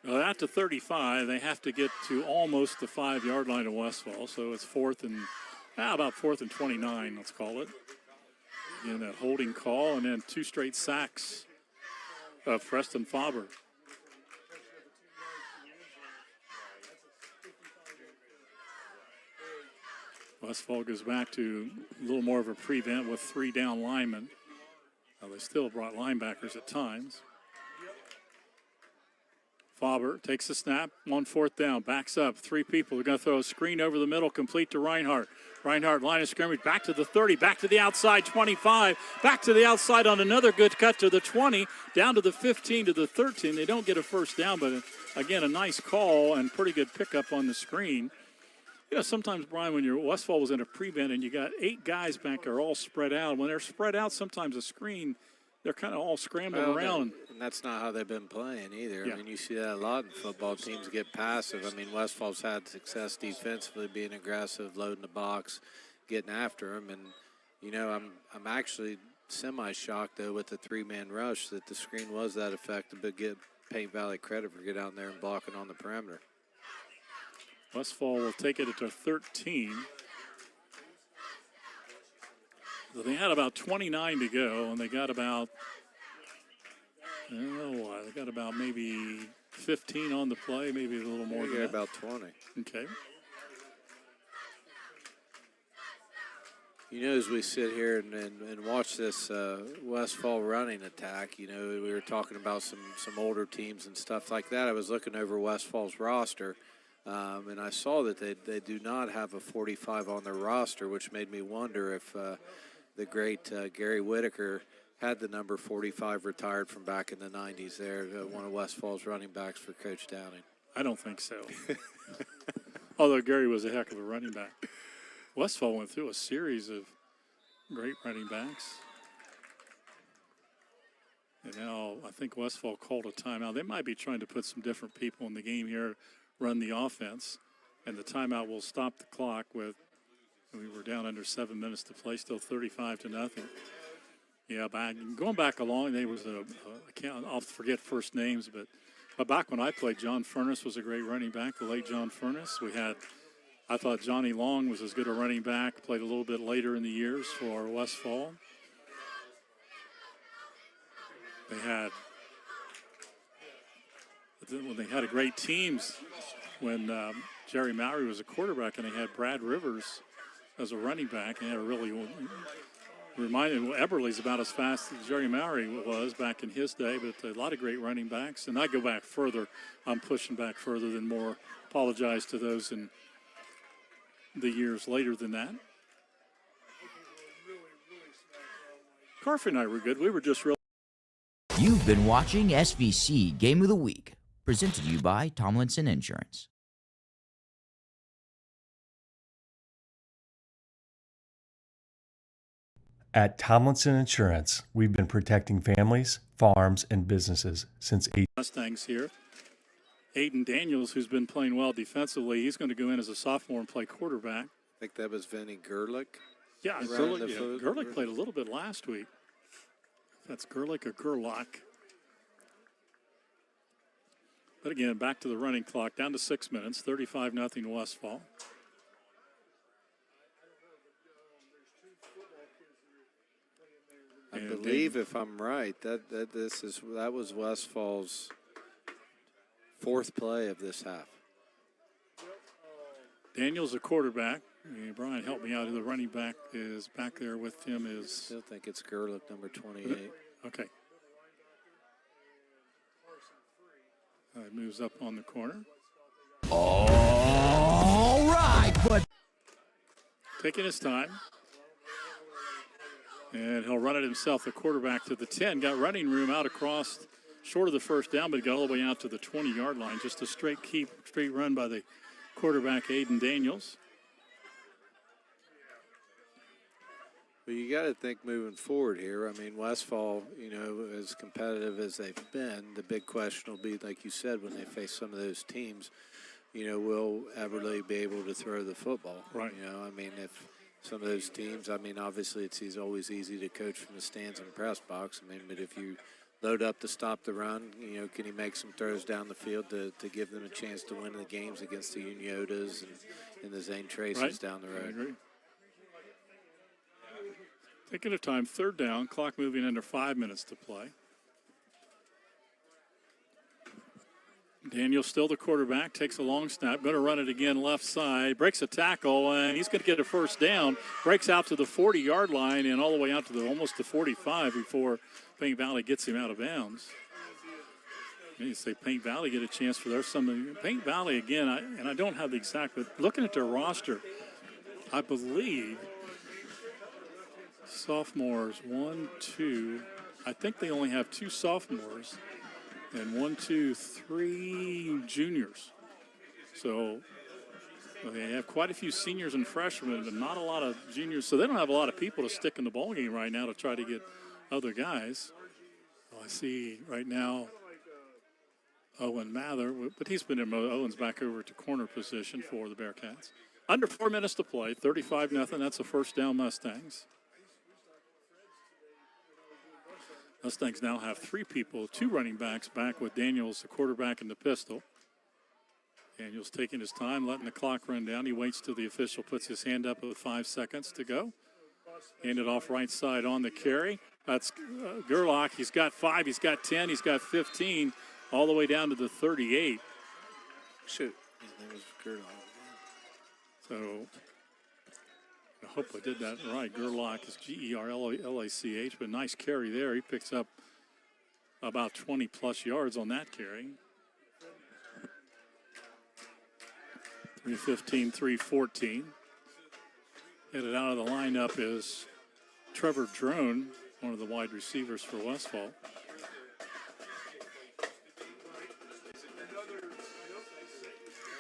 Well, at the 35, they have to get to almost the 5-yard line of Westfall, so it's about 4th and 29, let's call it. Again, that holding call, and then 2 straight sacks of Preston Faber. Westfall goes back to a little more of a prevent with 3 down linemen. They still brought linebackers at times. Faber takes the snap on 4th down, backs up, 3 people. They're going to throw a screen over the middle, complete to Reinhardt. Reinhardt, line of scrimmage, back to the 30, back to the outside 25, back to the outside on another good cut to the 20, down to the 15 to the 13. They don't get a first down, but again, a nice call and pretty good pickup on the screen. Sometimes, Brian, when your Westfall was in a prevent and you got 8 guys back there all spread out, when they're spread out, sometimes a screen, they're kind of all scrambling around. And that's not how they've been playing either. Yeah. You see that a lot in football. Teams get passive. Westfall's had success defensively, being aggressive, loading the box, getting after them. And, I'm actually semi-shocked, though, with the 3-man rush that the screen was that effective, but give Paint Valley credit for getting out there and blocking on the perimeter. Westfall will take it at their 13. So they had about 29 to go, and they got about, maybe 15 on the play, maybe a little more than that. About 20. Okay. You know, as we sit here and watch this Westfall running attack, you know, we were talking about some older teams and stuff like that. I was looking over Westfall's roster, and I saw that they do not have a 45 on their roster, which made me wonder if the great Gary Whitaker had the number 45 retired from back in the 90s there, one of Westfall's running backs for Coach Downing. I don't think so. Although Gary was a heck of a running back. Westfall went through a series of great running backs. And now I think Westfall called a timeout. They might be trying to put some different people in the game here, run the offense. And the timeout will stop the clock with, we were down under 7 minutes to play, still 35-0. Yeah, going back along, there was I'll forget first names, but back when I played, John Furness was a great running back, the late John Furness. I thought Johnny Long was as good a running back, played a little bit later in the years for Westfall. They had a great teams when Jerry Mowry was a quarterback, and they had Brad Rivers as a running back, and had a really reminded Eberle's about as fast as Jerry Mowry was back in his day, but a lot of great running backs. And I go back further. I'm pushing back further than more. Apologize to those in the years later than that. Carf and I were good. We were just real. You've been watching SVC Game of the Week, presented to you by Tomlinson Insurance. At Tomlinson Insurance, we've been protecting families, farms, and businesses since Mustangs here. Aiden Daniels, who's been playing well defensively, he's going to go in as a sophomore and play quarterback. I think that was Vinny Gerlich. Yeah, Gerlich played a little bit last week. That's Gerlich or Gerlach. But again, back to the running clock, down to 6 minutes, 35-0 Westfall. I believe, if I'm right, that was Westfall's fourth play of this half. Daniel's a quarterback. Brian, help me out. The running back is back there with him. I still think it's Gerlich, number 28. Okay. Moves up on the corner. All right, but taking his time. And he'll run it himself, the quarterback to the 10. Got running room out across, short of the first down, but got all the way out to the 20-yard line. Just a straight run by the quarterback, Aiden Daniels. Well, you got to think moving forward here. I mean, Westfall, you know, as competitive as they've been, the big question will be, like you said, when they face some of those teams, you know, will Everly be able to throw the football? Right. You know, I mean, if some of those teams, I mean, obviously it's always easy to coach from the stands and press box. I mean, but if you load up to stop the run, you know, can he make some throws down the field to give them a chance to win the games against the Uniotas and the Zane Traces down the road? I agree. Taking a time, third down, clock moving under 5 minutes to play. Daniel still the quarterback, takes a long snap, going to run it again left side, breaks a tackle, and he's going to get a first down, breaks out to the 40-yard line and all the way out to almost the 45 before Paint Valley gets him out of bounds. You say Paint Valley get a chance for there's some Paint Valley again, I don't have the exact, but looking at their roster, I believe sophomores, 1, 2, I think they only have 2 sophomores. And 1, 2, 3 juniors. So they have quite a few seniors and freshmen, but not a lot of juniors. So they don't have a lot of people to stick in the ballgame right now to try to get other guys. Well, I see right now Owen Mather, but he's been in. Owen's back over to corner position for the Bearcats. Under 4 minutes to play, 35-0. That's a first down Mustangs. Mustangs now have 3 people, 2 running backs back with Daniels, the quarterback, and the pistol. Daniels taking his time, letting the clock run down. He waits till the official puts his hand up with 5 seconds to go. Hand it off right side on the carry. That's Gerlach. He's got 5, he's got 10, he's got 15, all the way down to the 38. Shoot, his name was Gerlach. So hope I did that right. Gerlach is Gerlach, but nice carry there. He picks up about 20-plus yards on that carry. 3:15, 3:14. Headed out of the lineup is Trevor Drone, one of the wide receivers for Westfall.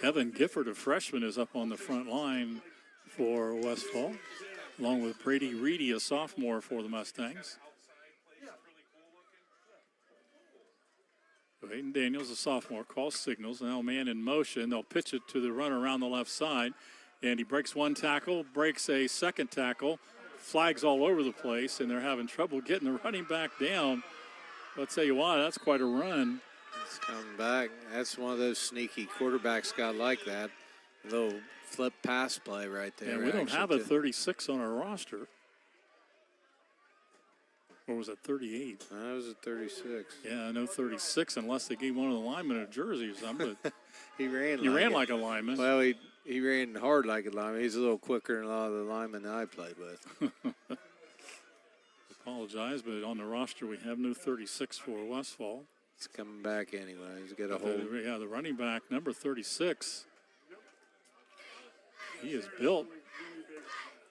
Evan Gifford, a freshman, is up on the front line for Westfall, along with Brady Reedy, a sophomore for the Mustangs. Hayden Daniels, a sophomore, calls signals. Now man in motion. They'll pitch it to the runner around the left side. And he breaks one tackle, breaks a second tackle, flags all over the place, and they're having trouble getting the running back down. I'll tell you what, that's quite a run. It's coming back. That's one of those sneaky quarterbacks got like that. A little flip pass play right there. And we don't have a 36 on our roster. Or was it 38? That was a 36. Yeah, I know 36, unless they gave one of the linemen a jersey or something. But he ran like a lineman. Well, he ran hard like a lineman. He's a little quicker than a lot of the linemen I played with. Apologize, but on the roster we have no 36 for Westfall. It's coming back anyway. He's got a hold. Yeah, the running back, number 36. He is built.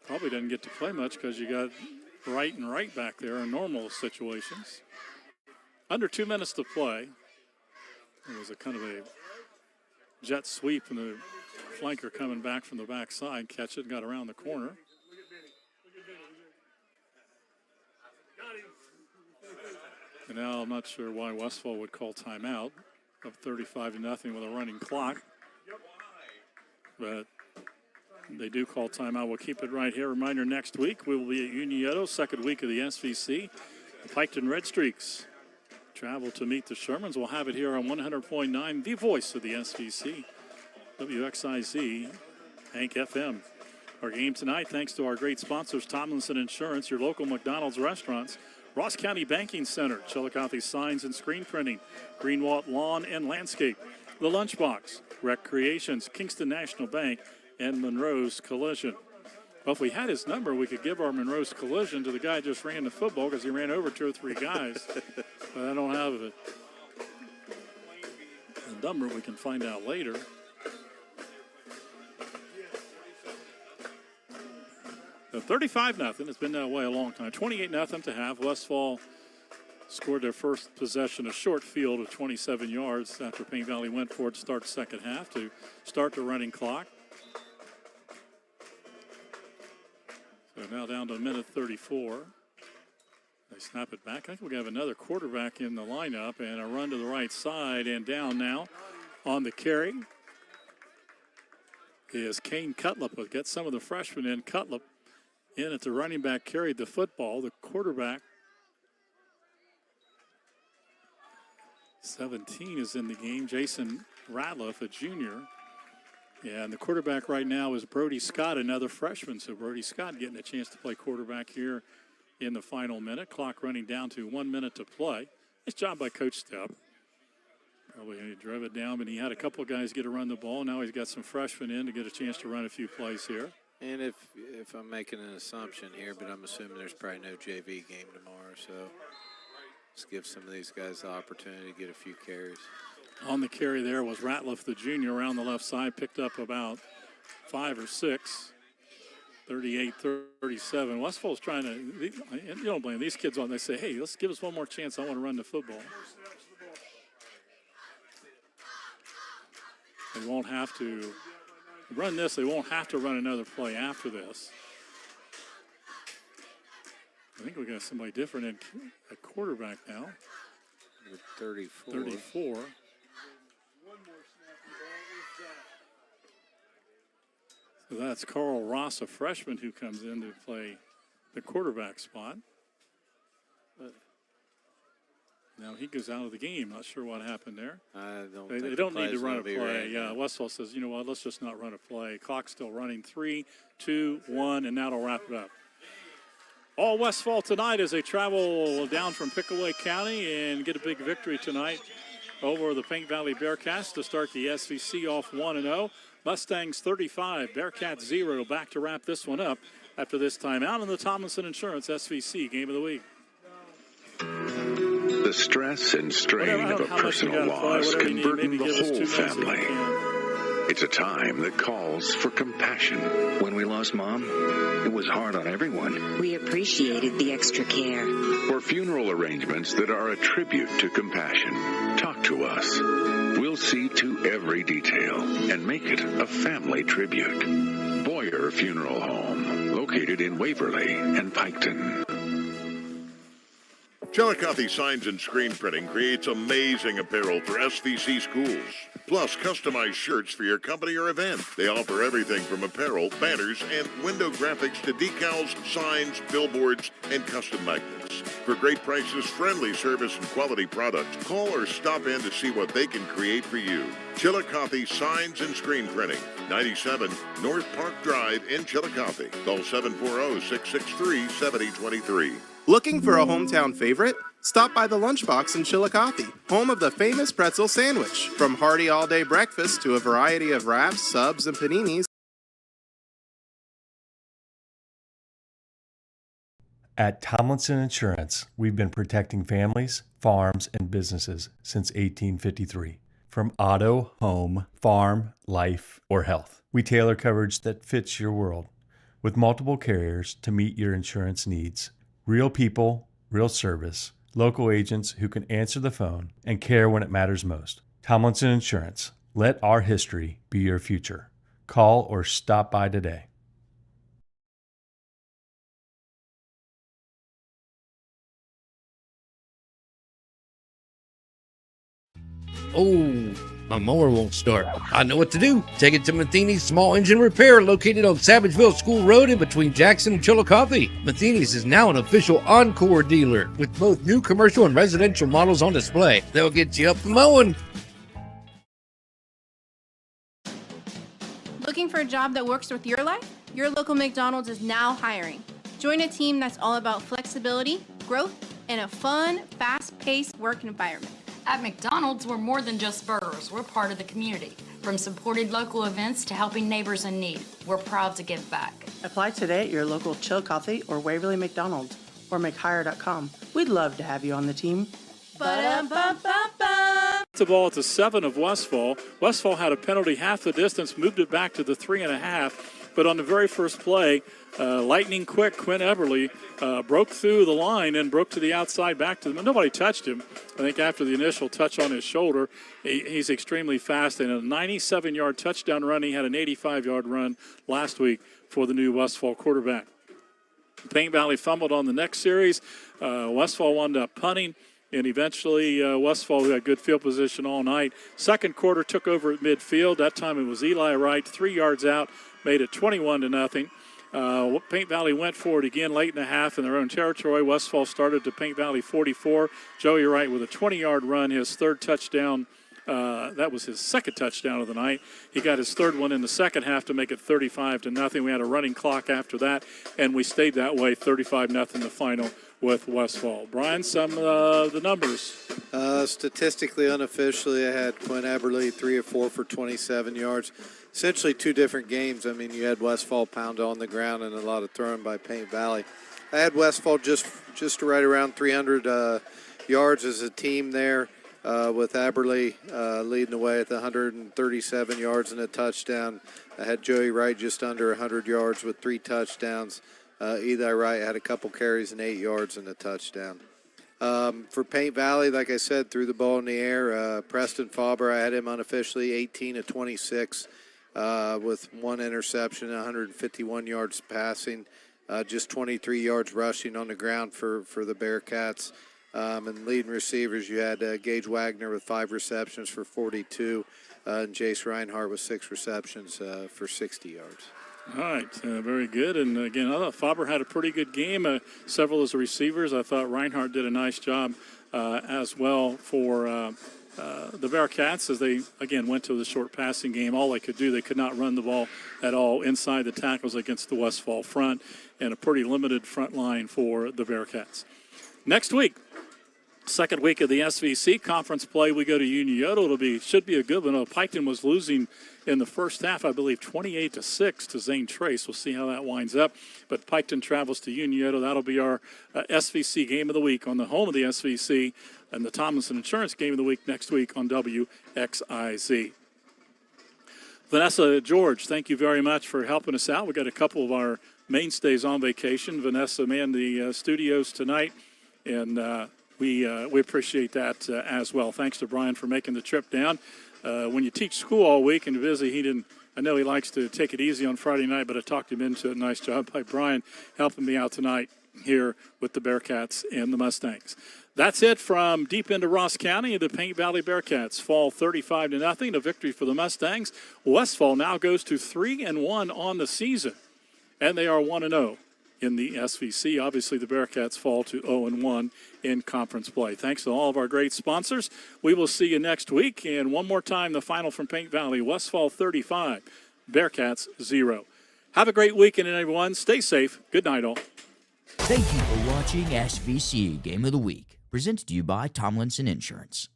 Probably doesn't get to play much because you got right and right back there in normal situations. Under 2 minutes to play. It was a kind of a jet sweep, and the flanker coming back from the backside, catch it, got around the corner. And now I'm not sure why Westfall would call timeout, up 35-0 with a running clock. But they do call timeout. We'll keep it right here. Reminder, next week we will be at Unioto, second week of the SVC. The Piketon Red Streaks travel to meet the Shermans. We'll have it here on 100.9, the voice of the SVC, WXIZ, Hank FM. Our game tonight, thanks to our great sponsors, Tomlinson Insurance, your local McDonald's restaurants, Ross County Banking Center, Chillicothe Signs and Screen Printing, Greenwald Lawn and Landscape, The Lunchbox, Recreations, Kingston National Bank, and Monroe's Collision. Well, if we had his number, we could give our Monroe's Collision to the guy who just ran the football because he ran over 2 or 3 guys. But I don't have it. The number we can find out later. So 35-0. It's been that way a long time. 28-0 to have. Westfall scored their first possession, a short field of 27 yards after Paint Valley went for it to start the second half to start the running clock. So now down to a minute 34. They snap it back. I think we have another quarterback in the lineup, and a run to the right side and down now on the carry is Kane Cutlip. We'll get some of the freshmen in. Cutlip in at the running back, carried the football. The quarterback, 17, is in the game. Jason Ratliff, a junior. Yeah, and the quarterback right now is Brody Scott, another freshman. So Brody Scott getting a chance to play quarterback here in the final minute. Clock running down to 1 minute to play. Nice job by Coach Stepp. Probably he drove it down, but he had a couple of guys get to run the ball. Now he's got some freshmen in to get a chance to run a few plays here. And if I'm making an assumption here, but I'm assuming there's probably no JV game tomorrow, so let's give some of these guys the opportunity to get a few carries. On the carry there was Ratliff, the junior, around the left side, picked up about 5 or 6, 38-37. Westfall's trying to, you don't blame these kids on. They say, hey, let's give us one more chance. I want to run the football. They won't have to run this. They won't have to run another play after this. I think we got somebody different in at quarterback now. With 34. 34. So that's Carl Ross, a freshman, who comes in to play the quarterback spot. But now he goes out of the game. Not sure what happened there. They don't need to run a play. Yeah, Westfall says, you know what, let's just not run a play. Clock's still running. 3, 2, 1, and that'll wrap it up. All Westfall tonight as they travel down from Pickaway County and get a big victory tonight over the Paint Valley Bearcats to start the SVC off 1-0. Mustangs 35, Bearcats 0. Back to wrap this one up after this timeout on the Tomlinson Insurance SVC Game of the Week. The stress and strain of a personal loss can burden the whole family. It's a time that calls for compassion. When we lost Mom, it was hard on everyone. We appreciated the extra care. For funeral arrangements that are a tribute to compassion, talk to us. We'll see to every detail and make it a family tribute. Boyer Funeral Home, located in Waverly and Piketon. Chillicothe Signs and Screen Printing creates amazing apparel for SVC schools, plus customized shirts for your company or event. They offer everything from apparel, banners, and window graphics to decals, signs, billboards, and custom magnets. For great prices, friendly service, and quality products, call or stop in to see what they can create for you. Chillicothe Signs and Screen Printing, 97 North Park Drive in Chillicothe. Call 740-663-7023. Looking for a hometown favorite? Stop by the Lunchbox in Chillicothe, home of the famous pretzel sandwich. From hearty all-day breakfast to a variety of wraps, subs, and paninis. At Tomlinson Insurance, we've been protecting families, farms, and businesses since 1853. From auto, home, farm, life, or health, we tailor coverage that fits your world. With multiple carriers to meet your insurance needs. Real people, real service, local agents who can answer the phone and care when it matters most. Tomlinson Insurance. Let our history be your future. Call or stop by today. Oh, my mower won't start. I know what to do. Take it to Matheny's Small Engine Repair, located on Savageville School Road in between Jackson and Chillicothe. Matheny's is now an official Encore dealer with both new commercial and residential models on display. They'll get you up and mowing. Looking for a job that works with your life? Your local McDonald's is now hiring. Join a team that's all about flexibility, growth, and a fun, fast-paced work environment. At McDonald's, we're more than just burgers. We're part of the community. From supported local events to helping neighbors in need, we're proud to give back. Apply today at your local Chillicothe or Waverly McDonald's or makehire.com. We'd love to have you on the team. Ba-dum-bum-bum-bum. The ball at the 7 of Westfall. Westfall had a penalty half the distance, moved it back to the 3.5. But on the very first play, lightning quick, Quinn Eberly broke through the line and broke to the outside back to them. Nobody touched him. I think after the initial touch on his shoulder, he's extremely fast. And a 97-yard touchdown run. He had an 85-yard run last week for the new Westfall quarterback. Paint Valley fumbled on the next series. Westfall wound up punting. And eventually, Westfall, who had good field position all night, second quarter took over at midfield. That time it was Eli Wright, 3 yards out, made it 21-0. Paint Valley went for it again late in the half in their own territory. Westfall started to Paint Valley 44. Joey Wright with a 20-yard run, his third touchdown. That was his second touchdown of the night. He got his third one in the second half to make it 35-0. We had a running clock after that, and we stayed that way, 35-0 the final with Westfall. Brian, some of the numbers. Statistically, unofficially, I had Quinn Eberly 3 of 4 for 27 yards. Essentially two different games. I mean, you had Westfall pound on the ground and a lot of throwing by Paint Valley. I had Westfall just right around 300 yards as a team there, with Eberly leading the way at the 137 yards and a touchdown. I had Joey Wright just under 100 yards with 3 touchdowns. Eli Wright had a couple carries and 8 yards and a touchdown. For Paint Valley, like I said, threw the ball in the air. Preston Faber, I had him unofficially 18 of 26 with 1 interception, 151 yards passing, just 23 yards rushing on the ground for the Bearcats. And leading receivers, you had Gage Wagner with 5 receptions for 42, and Jace Reinhardt with 6 receptions for 60 yards. All right, very good. And again, I thought Faber had a pretty good game. Several of the receivers, I thought Reinhardt did a nice job as well for the Bearcats as they, again, went to the short passing game. All they could do, they could not run the ball at all inside the tackles against the Westfall front, and a pretty limited front line for the Bearcats. Next week, Second week of the SVC conference play, we go to Unioto. Should be a good one. Piketon was losing in the first half, I believe, 28-6 to Zane Trace. We'll see how that winds up. But Piketon travels to Unioto. That'll be our SVC game of the week on the home of the SVC, and the Tomlinson Insurance game of the week next week on WXIZ. Vanessa, George, thank you very much for helping us out. We got a couple of our mainstays on vacation. Vanessa manned the studios tonight, and we appreciate that as well. Thanks to Brian for making the trip down. When you teach school all week and busy, I know he likes to take it easy on Friday night, but I talked him into a nice job by Brian helping me out tonight here with the Bearcats and the Mustangs. That's it from deep into Ross County. The Paint Valley Bearcats fall 35-0, a victory for the Mustangs. Westfall now goes to 3-1 on the season, and they are 1-0 in the SVC. Obviously, the Bearcats fall to 0-1 in conference play. Thanks to all of our great sponsors. We will see you next week. And one more time, the final from Paint Valley, Westfall 35, Bearcats 0. Have a great weekend, everyone. Stay safe. Good night, all. Thank you for watching SVC Game of the Week, presented to you by Tomlinson Insurance.